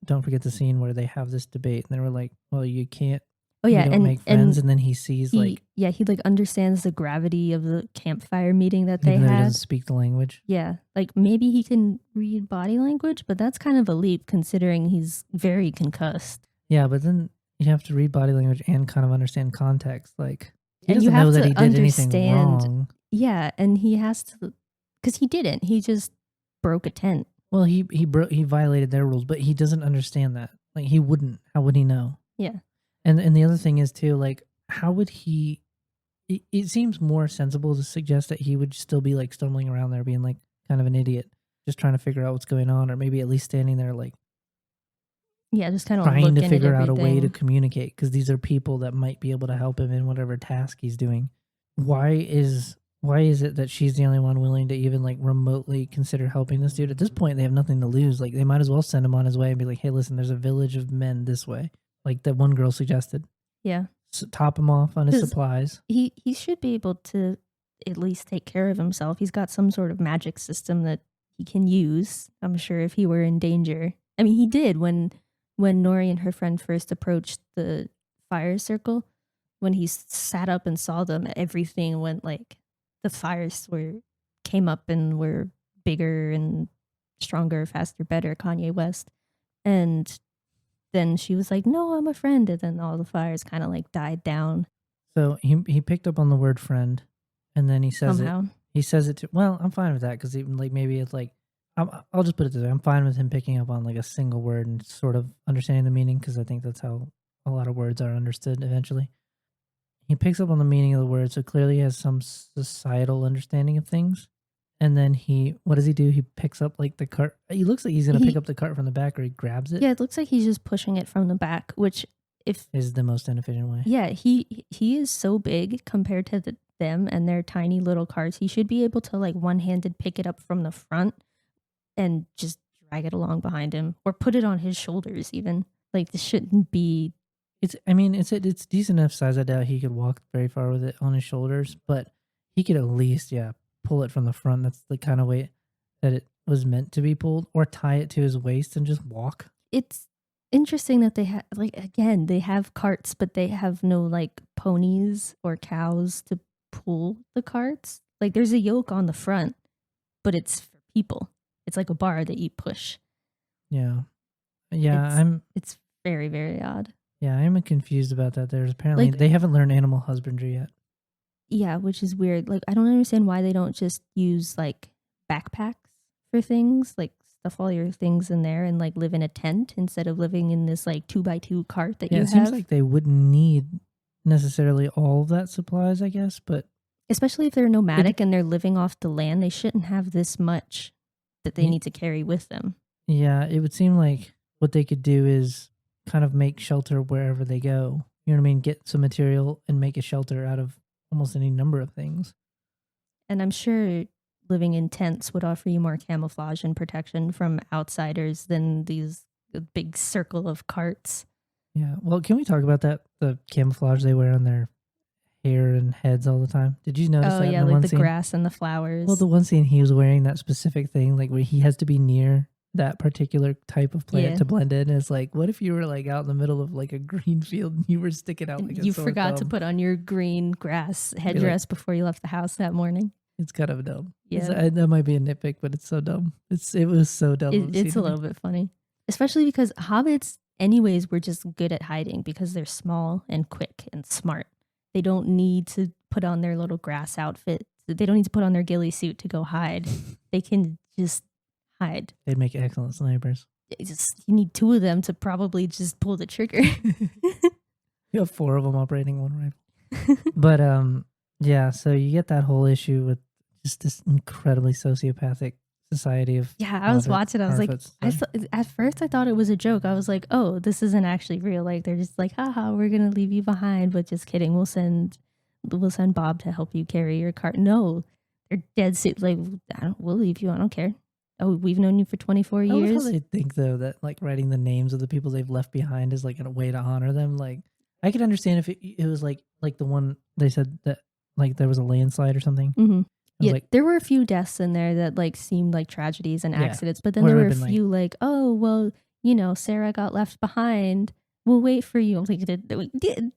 don't forget the scene where they have this debate and they were like, "Well, you can't." Oh yeah, and make friends, and then he sees he understands the gravity of the campfire meeting that they had. He doesn't speak the language. Yeah, like maybe he can read body language, but that's kind of a leap considering he's very concussed. Yeah, but then you have to read body language and kind of understand context. Like he and doesn't know that he did anything wrong. Yeah, and he has to, because he didn't. He just broke a tent. Well, he violated their rules, but he doesn't understand that. Like he wouldn't. How would he know? Yeah. And the other thing is too, like, how would he? It seems more sensible to suggest that he would still be like stumbling around there, being like kind of an idiot, just trying to figure out what's going on, or maybe at least standing there like, yeah, just kind of trying to figure out a way to communicate, because these are people that might be able to help him in whatever task he's doing. Why is it that she's the only one willing to even like remotely consider helping this dude? At this point, they have nothing to lose. Like they might as well send him on his way and be like, "Hey, listen, there's a village of men this way." Like that one girl suggested. Yeah. So top him off on his supplies. He should be able to at least take care of himself. He's got some sort of magic system that he can use. I'm sure if he were in danger. I mean, he did when Nori and her friend first approached the fire circle. When he sat up and saw them, everything went like the fires came up and were bigger and stronger, faster, better, Kanye West. And then she was like, "No, I'm a friend." And then all the fires kind of like died down. So he picked up on the word friend, and then he says somehow. He says it to, well, I'm fine with that, because even like maybe it's like, I'll just put it this way. I'm fine with him picking up on like a single word and sort of understanding the meaning, because I think that's how a lot of words are understood eventually. He picks up on the meaning of the word, so clearly he has some societal understanding of things. And then what does he do? He picks up like the cart. He looks like he's going to pick up the cart from the back, or he grabs it. Yeah, it looks like he's just pushing it from the back, which is the most inefficient way. Yeah, he is so big compared to them and their tiny little carts. He should be able to like one-handed pick it up from the front and just drag it along behind him, or put it on his shoulders even. Like this shouldn't be. It's decent enough size. I doubt he could walk very far with it on his shoulders, but he could at least pull it from the front. That's the kind of weight that it was meant to be pulled, or tie it to his waist and just walk. It's interesting that they have, like, again, they have carts, but they have no like ponies or cows to pull the carts. Like there's a yoke on the front, but it's for people. It's like a bar that you push. Yeah. It's very, very odd. Yeah, I'm confused about that. There's apparently they haven't learned animal husbandry yet. Yeah, which is weird. Like I don't understand why they don't just use like backpacks for things, like stuff all your things in there and like live in a tent instead of living in this like 2x2 cart that Yeah, you it seems have. like they wouldn't need necessarily all of that supplies, I guess, but Especially if they're it nomadic and they're living off the land, they shouldn't have this much that they y- need to carry with them. yeah, it would seem like what they could do is kind of make shelter wherever they go. You know what I mean? Get some material and make a shelter out of almost any number of things. And I'm sure living in tents would offer you more camouflage and protection from outsiders than these big circle of carts. Yeah. Well, can we talk about that? The camouflage they wear on their hair and heads all the time. Did you notice Oh that in yeah, the like one the scene? grass and the Well, the flowers. one scene he was wearing that specific thing, like where he has to be near that particular type of plant Yeah. to blend in. It's like, what if you were like out in the middle of like a green field and you were sticking out like And a you sore forgot to thumb? put on your green grass Be like, headdress before you left the house that morning. it's kind of dumb. Yeah. That might be a nitpick, but it's so dumb. It was so dumb of a scene It's to a me. little bit funny. Especially because hobbits anyways were just good at hiding because they're small and quick and smart. They don't need to put on their little grass outfit. They don't need to put on their ghillie suit to go hide. They can just hide. They'd make excellent snipers. You need two of them to probably just pull the trigger. You have 4 of them operating one rifle. But yeah, so you get that whole issue with just this incredibly sociopathic society of Yeah, I was hobbit- watching. I was like, Harfoots. at first I thought it was a joke. I was like, oh, this isn't actually real. Like they're just like, haha, we're gonna leave you behind, but just kidding. We'll send Bob to help you carry your cart. No, they're dead serious. Like we'll leave you. I don't care. Oh, we've known you for 24 I love how years. they think though that like writing the names of the people they've left behind is like a way to honor them. Like I could understand if it was like the one they said that like there was a landslide or something. Mm-hmm. I was Yeah, like, there were a few deaths in there that like seemed like tragedies and Yeah. accidents, but then Or it there were a would've been, like- few like, oh well, Sarah got left behind. We'll wait for you. I'm like, we did.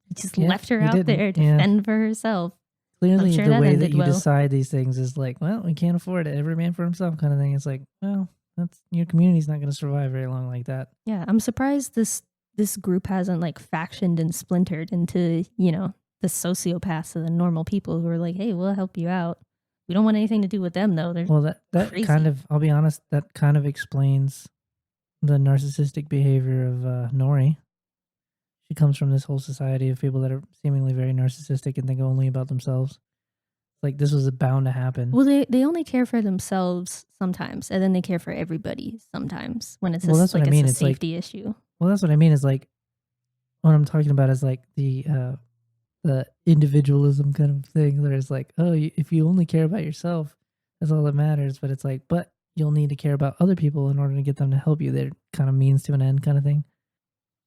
We just Yeah, left her we out didn't. there to Yeah. fend for herself. clearly sure the that way that ended you well. decide these things is like, well, we can't afford it. Every man for himself kind of thing. It's like, well, that's your community's not going to survive very long like that. Yeah, I'm surprised this group hasn't like factioned and splintered into, the sociopaths and the normal people who are like, hey, we'll help you out. We don't want anything to do with them though. They're Well, that crazy. kind of, I'll be honest, that kind of explains the narcissistic behavior of Nori. She comes from this whole society of people that are seemingly very narcissistic and think only about themselves. Like this was bound to happen. Well, they only care for themselves sometimes, and then they care for everybody sometimes when it's Well, that's what I mean. it's a It's like- safety issue. Well, that's what I mean is like, what I'm talking about is like the individualism kind of thing. Where it's like, oh, if you only care about yourself, that's all that matters. But it's like, but you'll need to care about other people in order to get them to help you. They're kind of means to an end kind of thing.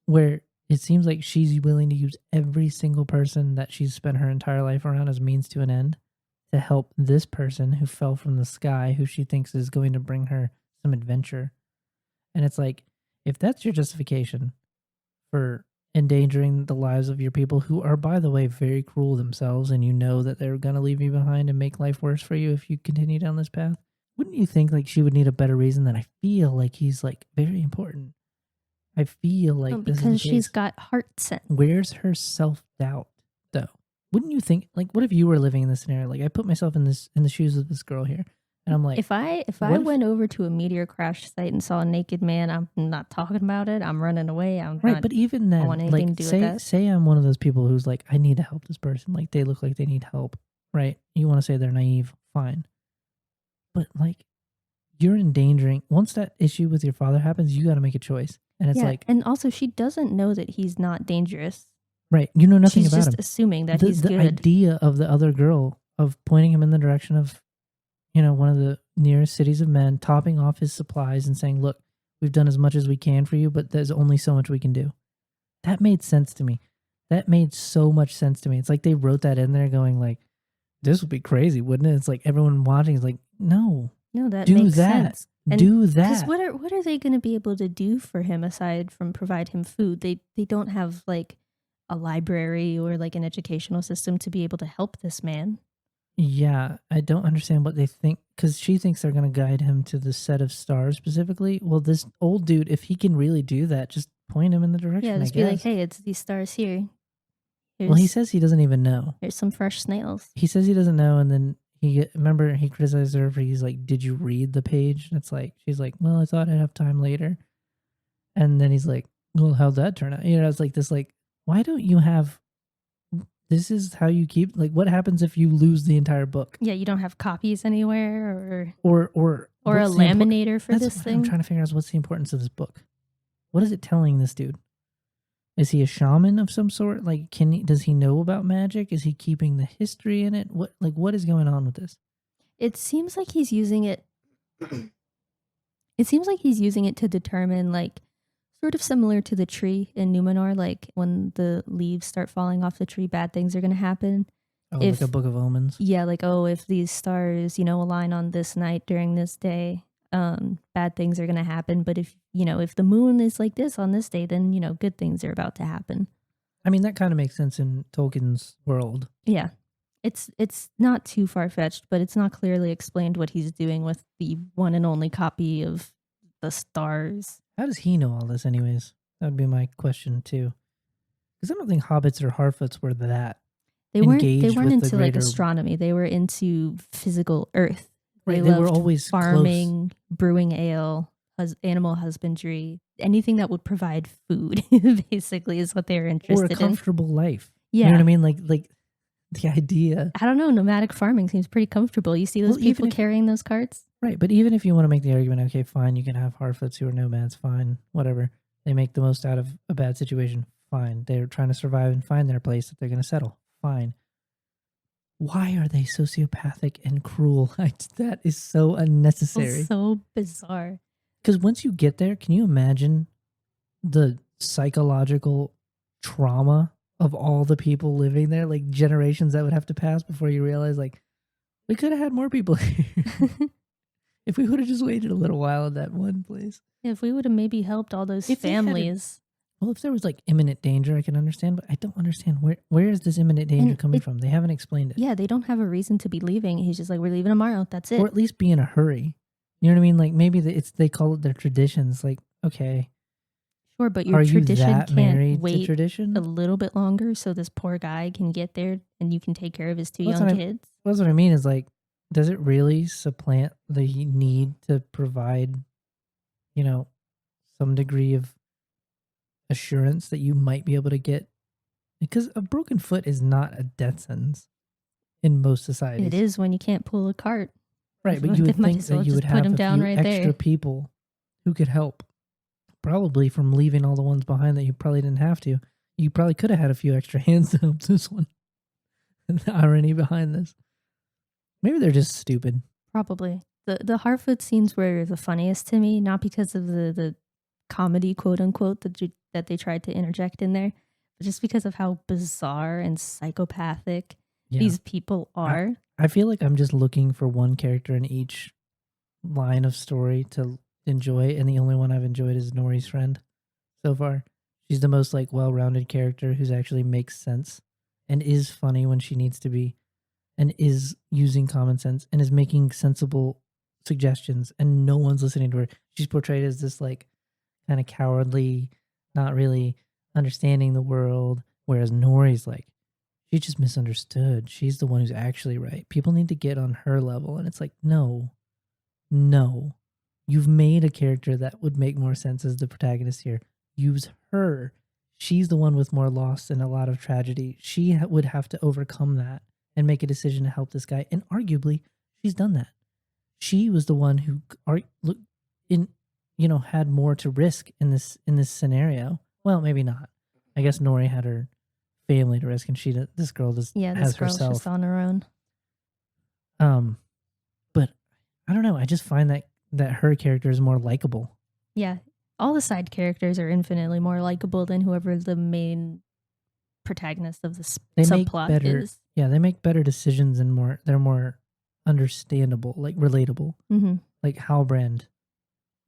Where it seems like she's willing to use every single person that she's spent her entire life around as means to an end to help this person who fell from the sky, who she thinks is going to bring her some adventure. And it's like, if that's your justification for endangering the lives of your people, who are, by the way, very cruel themselves, and you know that they're going to leave you behind and make life worse for you if you continue down this path, wouldn't you think like she would need a better reason than I feel like he's like very important? I feel like this is the Because she's case. got heart sense. Where's her self-doubt though? Wouldn't you think, like, what if you were living in this scenario? Like, I put myself in the shoes of this girl here, and I'm like, If I what if- went over to a meteor crash site and saw a naked man, I'm not talking about it. I'm running away. I'm right, not. but even then, want anything like, to do with that. say I'm one of those people who's like, I need to help this person. Like, they look like they need help, right? You want to say they're naive, fine, but like, you're endangering. Once that issue with your father happens, you got to make a choice, and it's yeah, like, and also she doesn't know that he's not dangerous. right, you know nothing She's about just him. assuming that the he's good. idea of the other girl of pointing him in the direction of, one of the nearest cities of men, topping off his supplies and saying, look, we've done as much as we can for you, but there's only so much we can do. That made sense to me. That made so much sense to me. It's like they wrote that in there going like, this would be crazy, wouldn't it? It's like everyone watching is like, no, No, that do makes that. sense. And Do Because that. what are they going to be able to do for him aside from provide him food? They don't have like a library or like an educational system to be able to help this man. Yeah, I don't understand what they think, because she thinks they're going to guide him to the set of stars specifically. Well, this old dude, if he can really do that, just point him in the direction. Yeah, just I be like, guess. hey, it's these stars here. Well, he says he doesn't even know. Here's some fresh snails. He says he doesn't know, and then remember he criticized her for he's like, "Did you read the page?" And it's like she's like, "Well, I thought I'd have time later." And then he's like, "Well, how'd that turn out?" You know, it's like this like, why don't you have this is how you keep like what happens if you lose the entire book? Yeah, you don't have copies anywhere or a what's the laminator for that's this what I'm thing. trying to figure out is what's the importance of this book? What is it telling this dude? Is he a shaman of some sort? Like, does he know about magic? Is he keeping the history in it? What is going on with this? It seems like he's using it It seems like he's using it to determine, like, sort of similar to the tree in Numenor, like when the leaves start falling off the tree, bad things are going to happen. Oh, like a If book of omens. Yeah, like, oh, if these stars, align on this night during this day, bad things are going to happen. But if the moon is like this on this day, then, good things are about to happen. I mean, that kind of makes sense in Tolkien's world. Yeah. It's not too far-fetched, but it's not clearly explained what he's doing with the one and only copy of the stars. How does he know all this, anyways? That would be my question too. Because I don't think hobbits or Harfoots were that They engaged weren't with the into like greater. astronomy. They were into physical earth. Right, They they were loved always farming, brewing ale, animal husbandry, anything that would provide food. Basically, is what they were or a interested in. comfortable life. Yeah, You know what I mean? Like the idea. I don't know. Nomadic farming seems pretty comfortable. You see those people carrying those carts. Right, but even if you want to make the argument, okay, fine, you can have Harfoots who are nomads, fine, whatever. They make the most out of a bad situation, fine. They're trying to survive and find their place that they're going to settle, fine. Why are they sociopathic and cruel? That is so unnecessary. It's so bizarre. Because once you get there, can you imagine the psychological trauma of all the people living there? Like generations that would have to pass before you realize, like, we could have had more people here. If we would have just waited a little while in that one place. If we would have maybe helped all those If families. Well, if there was like imminent danger, I can understand, but I don't understand where is this imminent danger coming from? They haven't explained it. Yeah, they don't have a reason to be leaving. He's just like, we're leaving tomorrow. That's it. Or at least be in a hurry. You know what I mean? Like maybe they call it their traditions. Like, okay. Sure, but your tradition can't wait tradition? a little bit longer so this poor guy can get there and you can take care of his two young kids. That's what I mean is like, does it really supplant the need to provide, some degree of assurance that you might be able to get? Because a broken foot is not a death sentence in most societies. It is when you can't pull a cart. Right, but you would think that you would have a few extra people who could help. Probably from leaving all the ones behind that you probably didn't have to. You probably could have had a few extra hands to help this one. The irony behind this. Maybe they're just stupid. Probably. The Harfoot scenes were the funniest to me, not because of the comedy, quote unquote, that they tried to interject in there, but just because of how bizarre and psychopathic these people are. I feel like I'm just looking for one character in each line of story to enjoy, and the only one I've enjoyed is Nori's friend so far. She's the most like well-rounded character who's actually makes sense and is funny when she needs to be, and is using common sense and is making sensible suggestions, and no one's listening to her. She's portrayed as this like kind of cowardly, not really understanding the world, whereas Nori's like, she just misunderstood. She's the one who's actually right. People need to get on her level, and it's like, no. You've made a character that would make more sense as the protagonist here. Use her. She's the one with more loss and a lot of tragedy. She would have to overcome that and make a decision to help this guy. And arguably, she's done that. She was the one who had more to risk in this scenario. Well, maybe not. I guess Nori had her family to risk, and this girl has herself. Just on her own. But I don't know. I just find that her character is more likable. Yeah, all the side characters are infinitely more likable than whoever the main protagonist of the subplot is. Yeah, they make better decisions and they're more understandable, like relatable. Mm-hmm. Like Halbrand,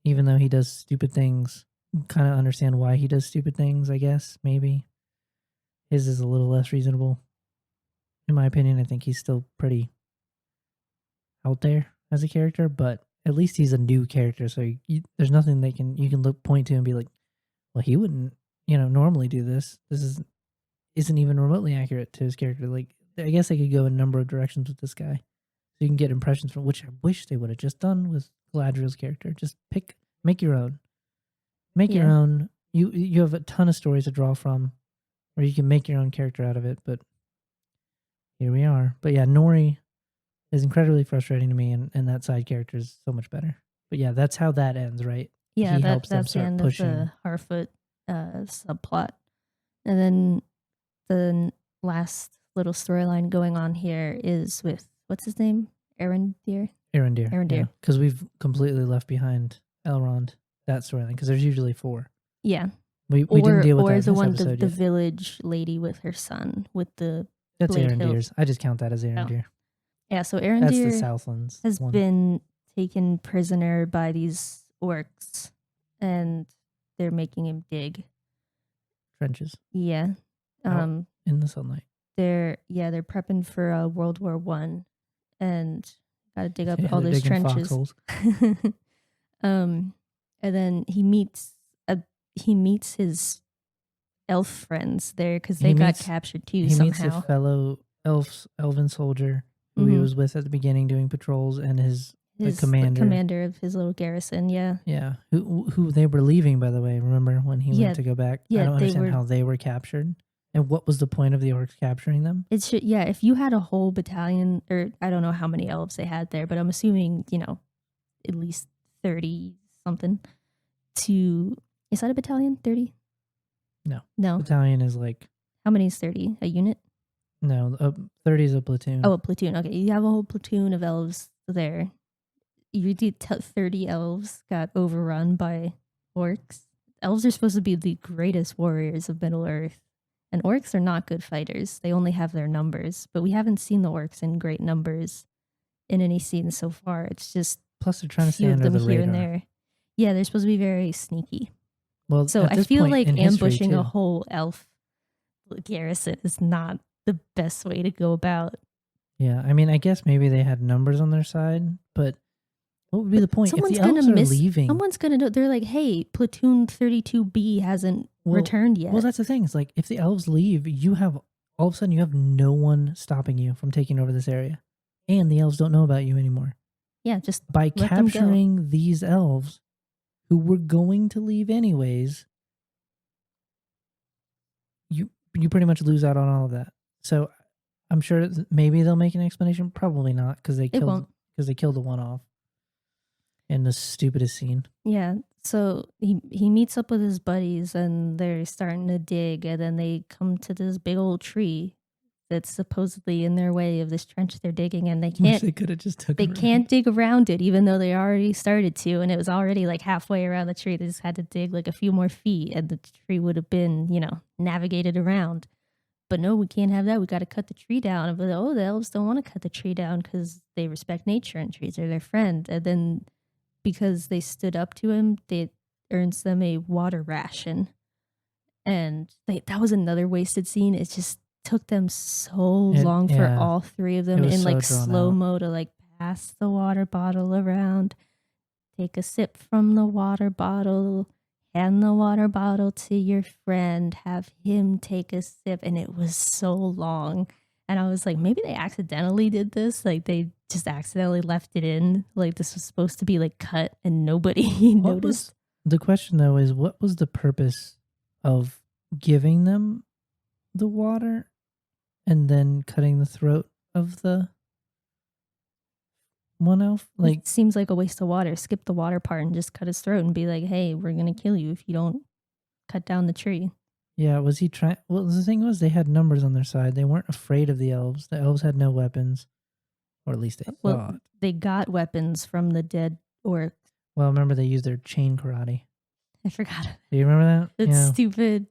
even though he does stupid things, kind of understand why he does stupid things, I guess, maybe. His is a little less reasonable. In my opinion, I think he's still pretty out there as a character, but at least he's a new character, so there's nothing you can point to and be like, well, he wouldn't, normally do this. This isn't even remotely accurate to his character. Like, I guess they could go a number of directions with this guy. So you can get impressions from, which I wish they would have just done with Galadriel's character. Just make your own. Make your Yeah. own. You have a ton of stories to draw from, or you can make your own character out of it. But here we are. But yeah, Nori is incredibly frustrating to me, and that side character is so much better. But yeah, that's how that ends, right? Yeah, He helps them that's the start end pushing. of the Harfoot subplot. And then the last little storyline going on here is with, what's his name? Arendir? Arendir. Because we've completely left behind Elrond, that storyline, because there's usually 4. Yeah. We didn't deal with that in the this one, episode the yet. village lady with her son with the That's Blade Arendir's. Hills. I just count that as Arendir. Yeah, so That's the Arendir Southlands has one. been taken prisoner by these orcs, and they're making him dig trenches. Yeah. In the sunlight. They're prepping for World War I, and got to dig up all those trenches. Foxholes. And then he meets his elf friends there because they got captured too somehow. He meets a fellow elven soldier who he was with at the beginning doing patrols, and the commander of his little garrison. Yeah. Who they were leaving, by the way. Remember when he went to go back? I don't understand how they were captured. And what was the point of the orcs capturing them? If you had a whole battalion, or I don't know how many elves they had there, but I'm assuming, at least 30 something is that a battalion? 30? No. Battalion is like... How many is 30? A unit? No, 30 is a platoon. Oh, a platoon. Okay, you have a whole platoon of elves there. You did 30 elves got overrun by orcs. Elves are supposed to be the greatest warriors of Middle Earth. And orcs are not good fighters. They only have their numbers. But we haven't seen the orcs in great numbers in any scene so far. It's just plus they're trying to stay under the radar. Here and there. Yeah, they're supposed to be very sneaky. Well, so I feel like ambushing a whole elf garrison is not the best way to go about. Yeah, I mean, I guess maybe they had numbers on their side, but what would be the point? Someone's if the elves are leaving, someone's gonna know. They're like, "Hey, platoon 32B hasn't returned yet." Well, that's the thing. It's like if the elves leave, you have all of a sudden you have no one stopping you from taking over this area, and the elves don't know about you anymore. Yeah, just by capturing these elves, who were going to leave anyways, you pretty much lose out on all of that. So I'm sure maybe they'll make an explanation. Probably not, because they killed the one off in the stupidest scene. Yeah. So he meets up with his buddies, and they're starting to dig, and then they come to this big old tree that's supposedly in their way of this trench they're digging, and they can't. They could have just took. They can't dig around it, even though they already started to, and it was already like halfway around the tree. They just had to dig like a few more feet, and the tree would have been, navigated around. But no, we can't have that. We got to cut the tree down. But the elves don't want to cut the tree down because they respect nature and trees are their friend. And then because they stood up to him, it earns them a water ration. And that was another wasted scene. It just took them so long for all three of them in like slow-mo to like pass the water bottle around, take a sip from the water bottle, hand the water bottle to your friend, have him take a sip, and it was so long. And I was like, maybe they accidentally did this. Like they just accidentally left it in. Like this was supposed to be like cut and nobody noticed. The question though is, what was the purpose of giving them the water and then cutting the throat of the one elf? Like, it seems like a waste of water. Skip the water part and just cut his throat and be like, hey, we're going to kill you if you don't cut down the tree. Yeah, was he trying? Well, the thing was, they had numbers on their side. They weren't afraid of the elves. The elves had no weapons, or at least they thought. They got weapons from the dead orcs. Well, remember they used their chain karate. I forgot. Do you remember that? It's stupid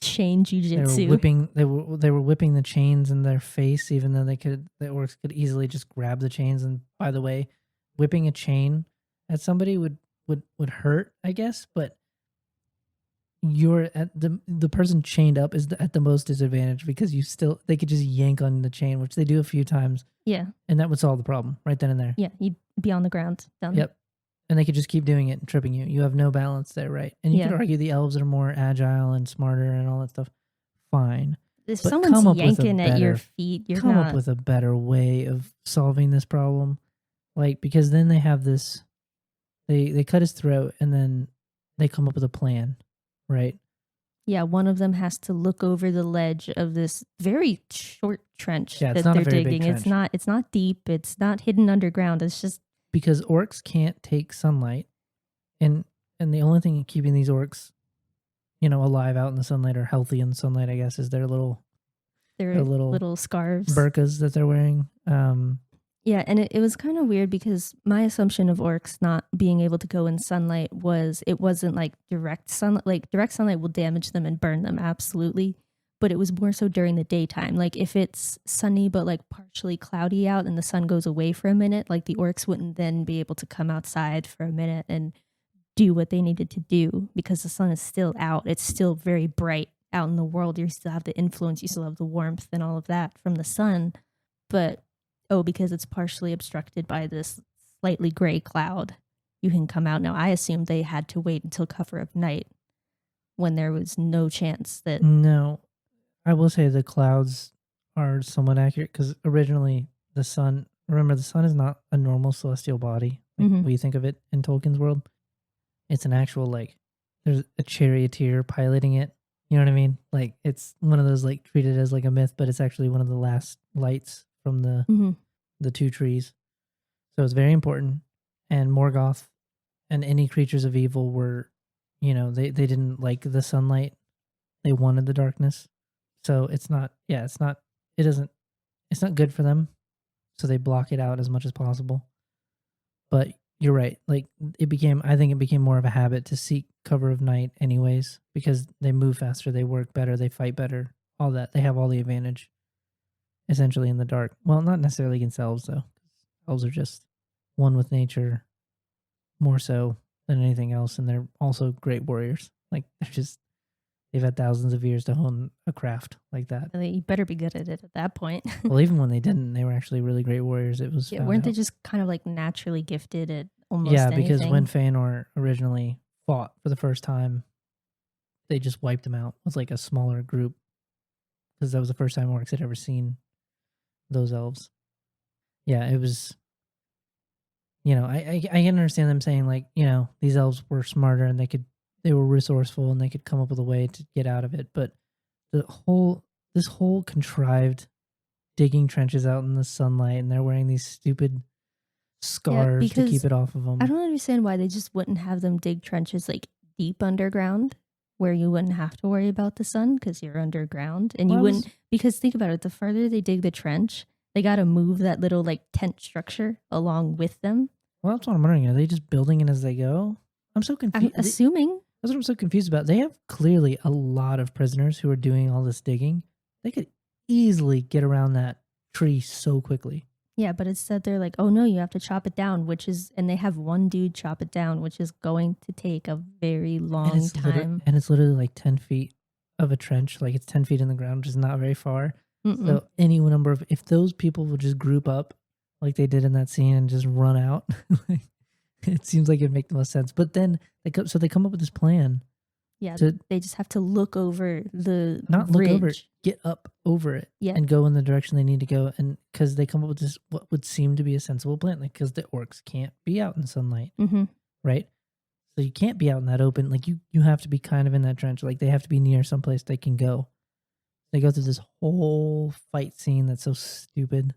chain jujitsu. They were whipping the chains in their face, even though the orcs could easily just grab the chains. And by the way, whipping a chain at somebody would hurt, I guess, but you're at the person chained up is at the most disadvantage because they could just yank on the chain, which they do a few times. Yeah. And that would solve the problem right then and there. Yeah, you'd be on the ground. Done. Yep. And they could just keep doing it and tripping you. You have no balance there, right? And you could argue the elves are more agile and smarter and all that stuff. Fine. if But someone's yanking at your feet, you're come up not. with a better way of solving this problem. Like, because then they have this, they cut his throat and then they come up with a plan, right? Yeah, one of them has to look over the ledge of this very short trench Yeah, it's that not a they're very big digging. It's trench. not deep. It's not hidden underground. It's just Because orcs can't take sunlight, and the only thing keeping these orcs, alive out in the sunlight or healthy in the sunlight, I guess, is their their little little scarves. burkas that they're wearing. Yeah, and it was kind of weird because my assumption of orcs not being able to go in sunlight was it wasn't like direct sunlight. Like direct sunlight will damage them and burn them, absolutely. But it was more so during the daytime. Like if it's sunny but like partially cloudy out and the sun goes away for a minute, like the orcs wouldn't then be able to come outside for a minute and do what they needed to do because the sun is still out. It's still very bright out in the world. You still have the influence, you still have the warmth and all of that from the sun. But because it's partially obstructed by this slightly gray cloud, you can come out. Now, I assumed they had to wait until cover of night when there was no chance that. No, I will say the clouds are somewhat accurate because originally the sun. Remember, the sun is not a normal celestial body like Mhm. we think of it in Tolkien's world. It's an actual like there's a charioteer piloting it. You know what I mean? Like it's one of those like treated as like a myth, but it's actually one of the last lights from Mhm. the two trees. So it's very important. And Morgoth and any creatures of evil were, they didn't like the sunlight. They wanted the darkness. So it's not, yeah, it's not, it doesn't, it's not good for them. So they block it out as much as possible. But you're right. Like I think it became more of a habit to seek cover of night anyways, because they move faster, they work better, they fight better, all that. They have all the advantage essentially in the dark. Well, not necessarily against elves though. Elves are just one with nature more so than anything else, and they're also great warriors. Like they've had thousands of years to hone a craft like that. You better be good at it at that point. Well, even when they didn't, they were actually really great warriors. It was Yeah, found weren't they out. just kind of like naturally gifted at almost Yeah, because anything? when Feanor originally fought for the first time, they just wiped them out with like a smaller group because that was the first time orcs had ever seen those elves. Yeah, it was. I can understand them saying like, these elves were smarter and they were resourceful and they could come up with a way to get out of it. But this whole contrived digging trenches out in the sunlight and they're wearing these stupid Yeah, scarves to keep because it off of I them. don't understand why they just wouldn't have them dig trenches like deep underground where you wouldn't have to worry about the sun because you're underground and you wouldn't. Because think about it, the further they dig the trench, they got to move that little like tent structure along with them. Well, that's what I'm wondering. Are they just building it as they go? I'm so I'm confused. assuming. That's what I'm so confused about. They have clearly a lot of prisoners who are doing all this digging. They could easily get around that tree so quickly. Yeah, but instead they're like, oh no, you have to chop it down, and they have one dude chop it down, which is going to take a very long time. And it's literally like 10 feet of a trench. Like it's 10 feet in the ground, which is not very far. Mm-mm. So any number of, if those people would just group up like they did in that scene and just run out, it seems like it'd make the most sense. But then they come up with this plan. Yeah, they just have to look over the not ridge. look over it, get up over it, yeah, and go in the direction they need to go. And because they come up with this, what would seem to be a sensible plan, like because the orcs can't be out in sunlight, right? So you can't be out in that open. Like you have to be kind of in that trench. Like they have to be near someplace they can go. They go through this whole fight scene that's so stupid.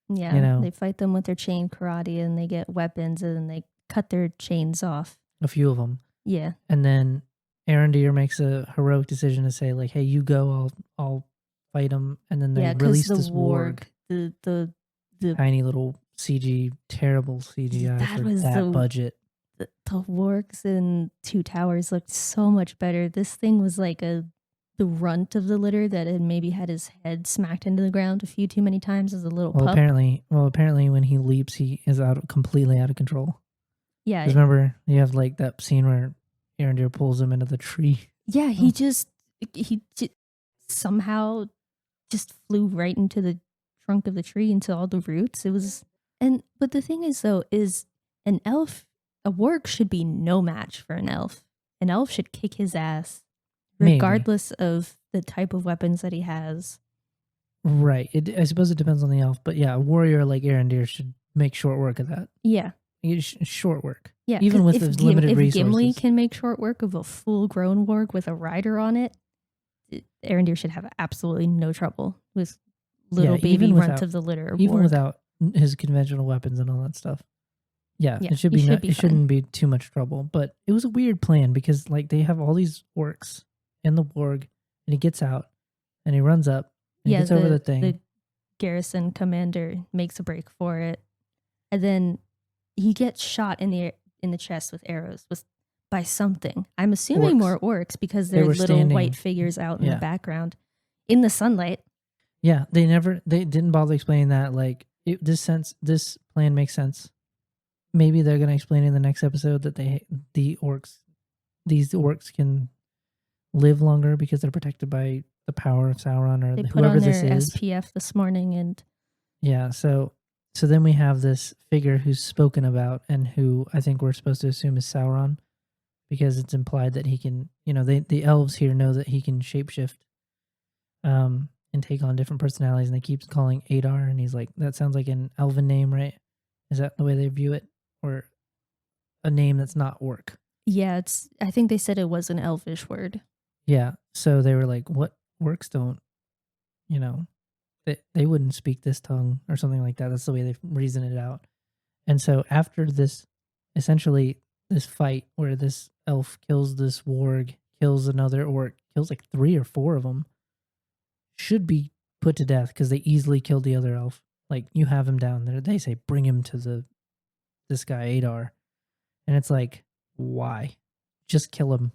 Yeah, they fight them with their chain karate, and they get weapons, and then they cut their chains off. A few of them. Yeah, and then Arondir makes a heroic decision to say like, "Hey, you go. I'll fight him." And then they release this warg, the tiny little terrible CGI for that budget. The wargs in Two Towers looked so much better. This thing was like the runt of the litter that had maybe had his head smacked into the ground a few too many times as a little pup. Apparently when he leaps, he is completely out of control. Yeah, remember you have like that scene where Arondir pulls him into the tree. Yeah, he just somehow just flew right into the trunk of the tree into all the roots. But the thing is though, is a warg should be no match for an elf. An elf should kick his ass regardless of the type of weapons that he has. Right. I suppose it depends on the elf, but yeah, a warrior like Arendir should make short work of that. Yeah. Short work. Yeah, Even because with the limited if Gimli resources. can make short work of a full-grown warg with a rider on it, Arendir should have absolutely no trouble with little baby runt of the litter. Even warg. without his conventional weapons and all that stuff. Yeah, Yeah, it should he be. should be It fine. shouldn't be too much trouble. But it was a weird plan because like they have all these orcs and the warg, and he gets out and he runs up and he gets over the thing. The garrison commander makes a break for it, and then he gets shot in the chest with arrows by something. I'm assuming more orcs because they're little white figures out in the background in the sunlight. Yeah, they didn't bother explaining that. Like this plan makes sense. Maybe they're gonna explain in the next episode that these orcs can live longer because they're protected by the power of Sauron or they put whoever on this their is. SPF this morning, and yeah, so then we have this figure who's spoken about and who I think we're supposed to assume is Sauron because it's implied that he can. The elves here know that he can shapeshift, and take on different personalities, and they keep calling Adar, and he's like, that sounds like an elven name, right? Is that the way they view it? Or a name that's not orc? Yeah, I think they said it was an elvish word. Yeah, so they were like, what orcs don't, they wouldn't speak this tongue or something like that. That's the way they reason it out. And so after this, essentially this fight where this elf kills this warg, kills another orc, kills like 3 or 4 of them, should be put to death because they easily killed the other elf. Like, you have him down there. They say, bring him to this guy, Adar. And it's like, why? Just kill him.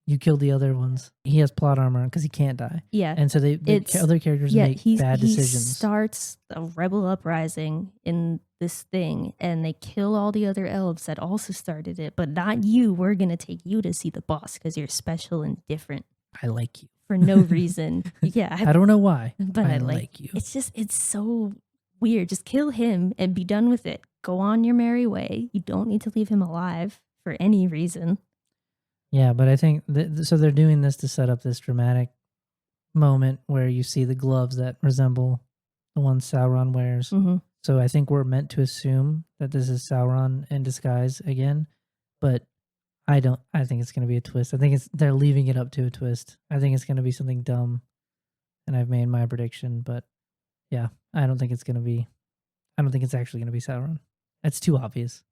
You killed the other ones. He has plot armor because he can't die. Yeah. And so the other characters make bad decisions. He starts a rebel uprising in this thing, and they kill all the other elves that also started it. But not you. We're going to take you to see the boss because you're special and different. I like you. For no reason. Yeah. I don't know why, but I like you. It's so weird. Just kill him and be done with it. Go on your merry way. You don't need to leave him alive for any reason. Yeah, but I think so they're doing this to set up this dramatic moment where you see the gloves that resemble the ones Sauron wears. Mm-hmm. So I think we're meant to assume that this is Sauron in disguise again, but I think it's going to be a twist. I think they're leaving it up to a twist. I think it's going to be something dumb, and I've made my prediction, but yeah, I don't think it's actually going to be Sauron. That's too obvious.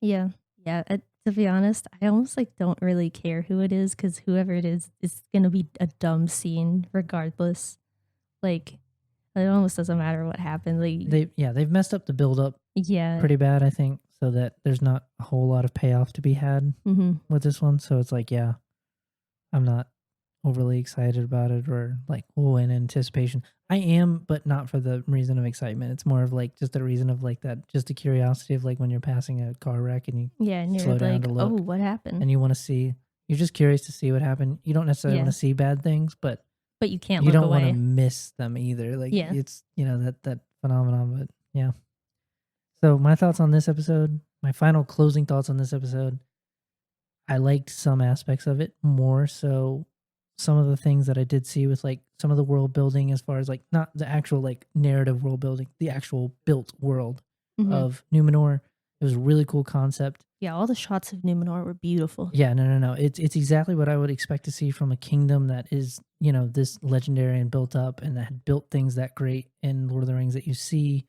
Yeah. To be honest, I almost don't really care who it is because whoever it is going to be a dumb scene regardless. Like, it almost doesn't matter what happened. They've messed up the build up. Yeah. Pretty bad, I think, so that there's not a whole lot of payoff to be had with this one. So it's like, yeah, I'm not overly excited about it or in anticipation. I am, but not for the reason of excitement. It's more of just the reason of that, just a curiosity of when you're passing a car wreck and you and you're slow down to look. Oh, what happened? And you want to see. You're just curious to see what happened. You don't necessarily want to see bad things, but you can't. You don't want to miss them either. Yeah. It's that phenomenon. But yeah. So my thoughts on this episode. My final closing thoughts on this episode. I liked some aspects of it more so. Some of the things that I did see with some of the world building, as far as not the actual narrative world building, the actual built world of Numenor. It was a really cool concept. Yeah, all the shots of Numenor were beautiful. Yeah, no. It's exactly what I would expect to see from a kingdom that is, this legendary and built up and that had built things that great in Lord of the Rings that you see,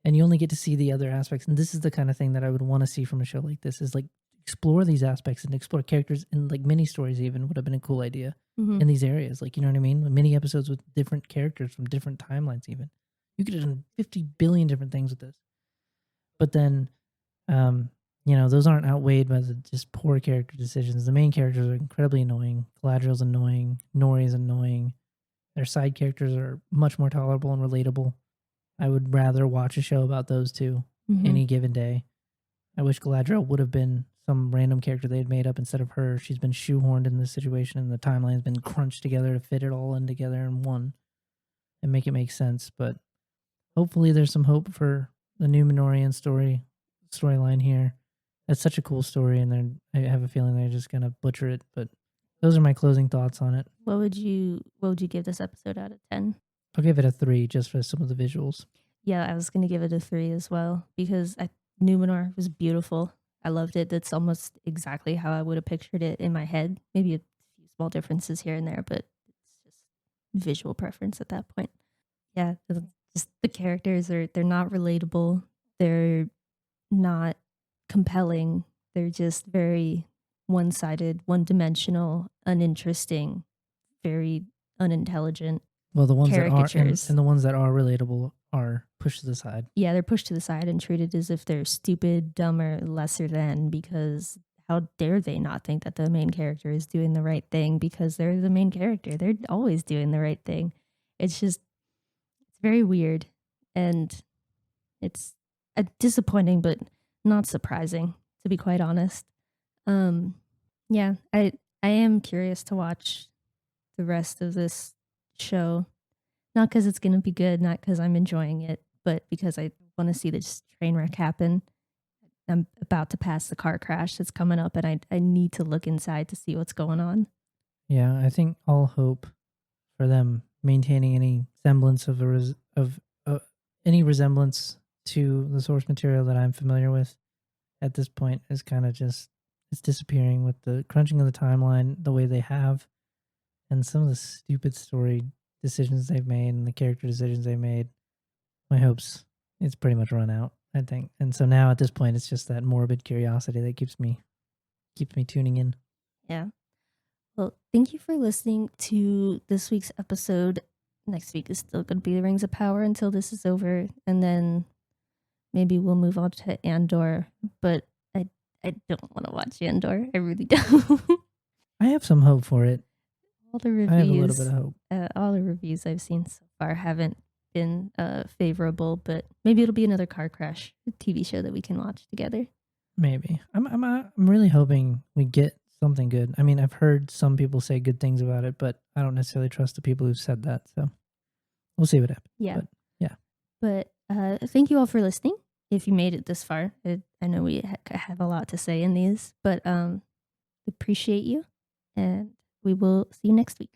and you only get to see the other aspects. And this is the kind of thing that I would want to see from a show like this, is explore these aspects and explore characters in mini stories. Even would have been a cool idea in these areas. You know what I mean? Mini episodes with different characters from different timelines. Even you could have done 50 billion different things with this. But then, those aren't outweighed by the just poor character decisions. The main characters are incredibly annoying. Galadriel's annoying. Nori's annoying. Their side characters are much more tolerable and relatable. I would rather watch a show about those two any given day. I wish Galadriel would have been some random character they had made up instead of her. She's been shoehorned in this situation, and the timeline has been crunched together to fit it all in together in one and make it make sense. But hopefully there's some hope for the Numenorian storyline here. That's such a cool story, and I have a feeling they're just going to butcher it. But those are my closing thoughts on it. What would you give this episode out of 10? I'll give it a 3 just for some of the visuals. Yeah, I was gonna give it a 3 as well because Numenor was beautiful. I loved it. That's almost exactly how I would have pictured it in my head. Maybe a few small differences here and there, but it's just visual preference at that point. Yeah, just the characters they're not relatable. They're not compelling. They're just very one-sided, one-dimensional, uninteresting, very unintelligent Well, the ones that are caricatures. and the ones that are relatable are pushed to the side. Yeah, they're pushed to the side and treated as if they're stupid, dumb, or lesser than because how dare they not think that the main character is doing the right thing because they're the main character. They're always doing the right thing. It's just, it's very weird and it's disappointing, but not surprising, to be quite honest. Yeah, I am curious to watch the rest of this show. Not because it's going to be good, not because I'm enjoying it, but because I want to see this train wreck happen. I'm about to pass the car crash that's coming up, and I need to look inside to see what's going on. Yeah, I think all hope for them maintaining any semblance of any resemblance to the source material that I'm familiar with at this point is kind of just it's disappearing with the crunching of the timeline the way they have, and some of the stupid story decisions they've made and the character decisions they made. My hopes it's pretty much run out, I think, and so now at this point it's just that morbid curiosity that keeps me tuning in. Yeah. Well, thank you for listening to this week's episode. Next week is still going to be the Rings of Power until this is over, and then maybe we'll move on to Andor. But I don't want to watch Andor. I really don't. I have some hope for it. All the reviews, I have a little bit of hope. All the reviews I've seen so far haven't been favorable, but maybe it'll be another car crash TV show that we can watch together. Maybe. I'm really hoping we get something good. I mean, I've heard some people say good things about it, but I don't necessarily trust the people who've said that. So we'll see what happens. Yeah. But, yeah. But thank you all for listening. If you made it this far, I know we have a lot to say in these, but appreciate you, and we will see you next week.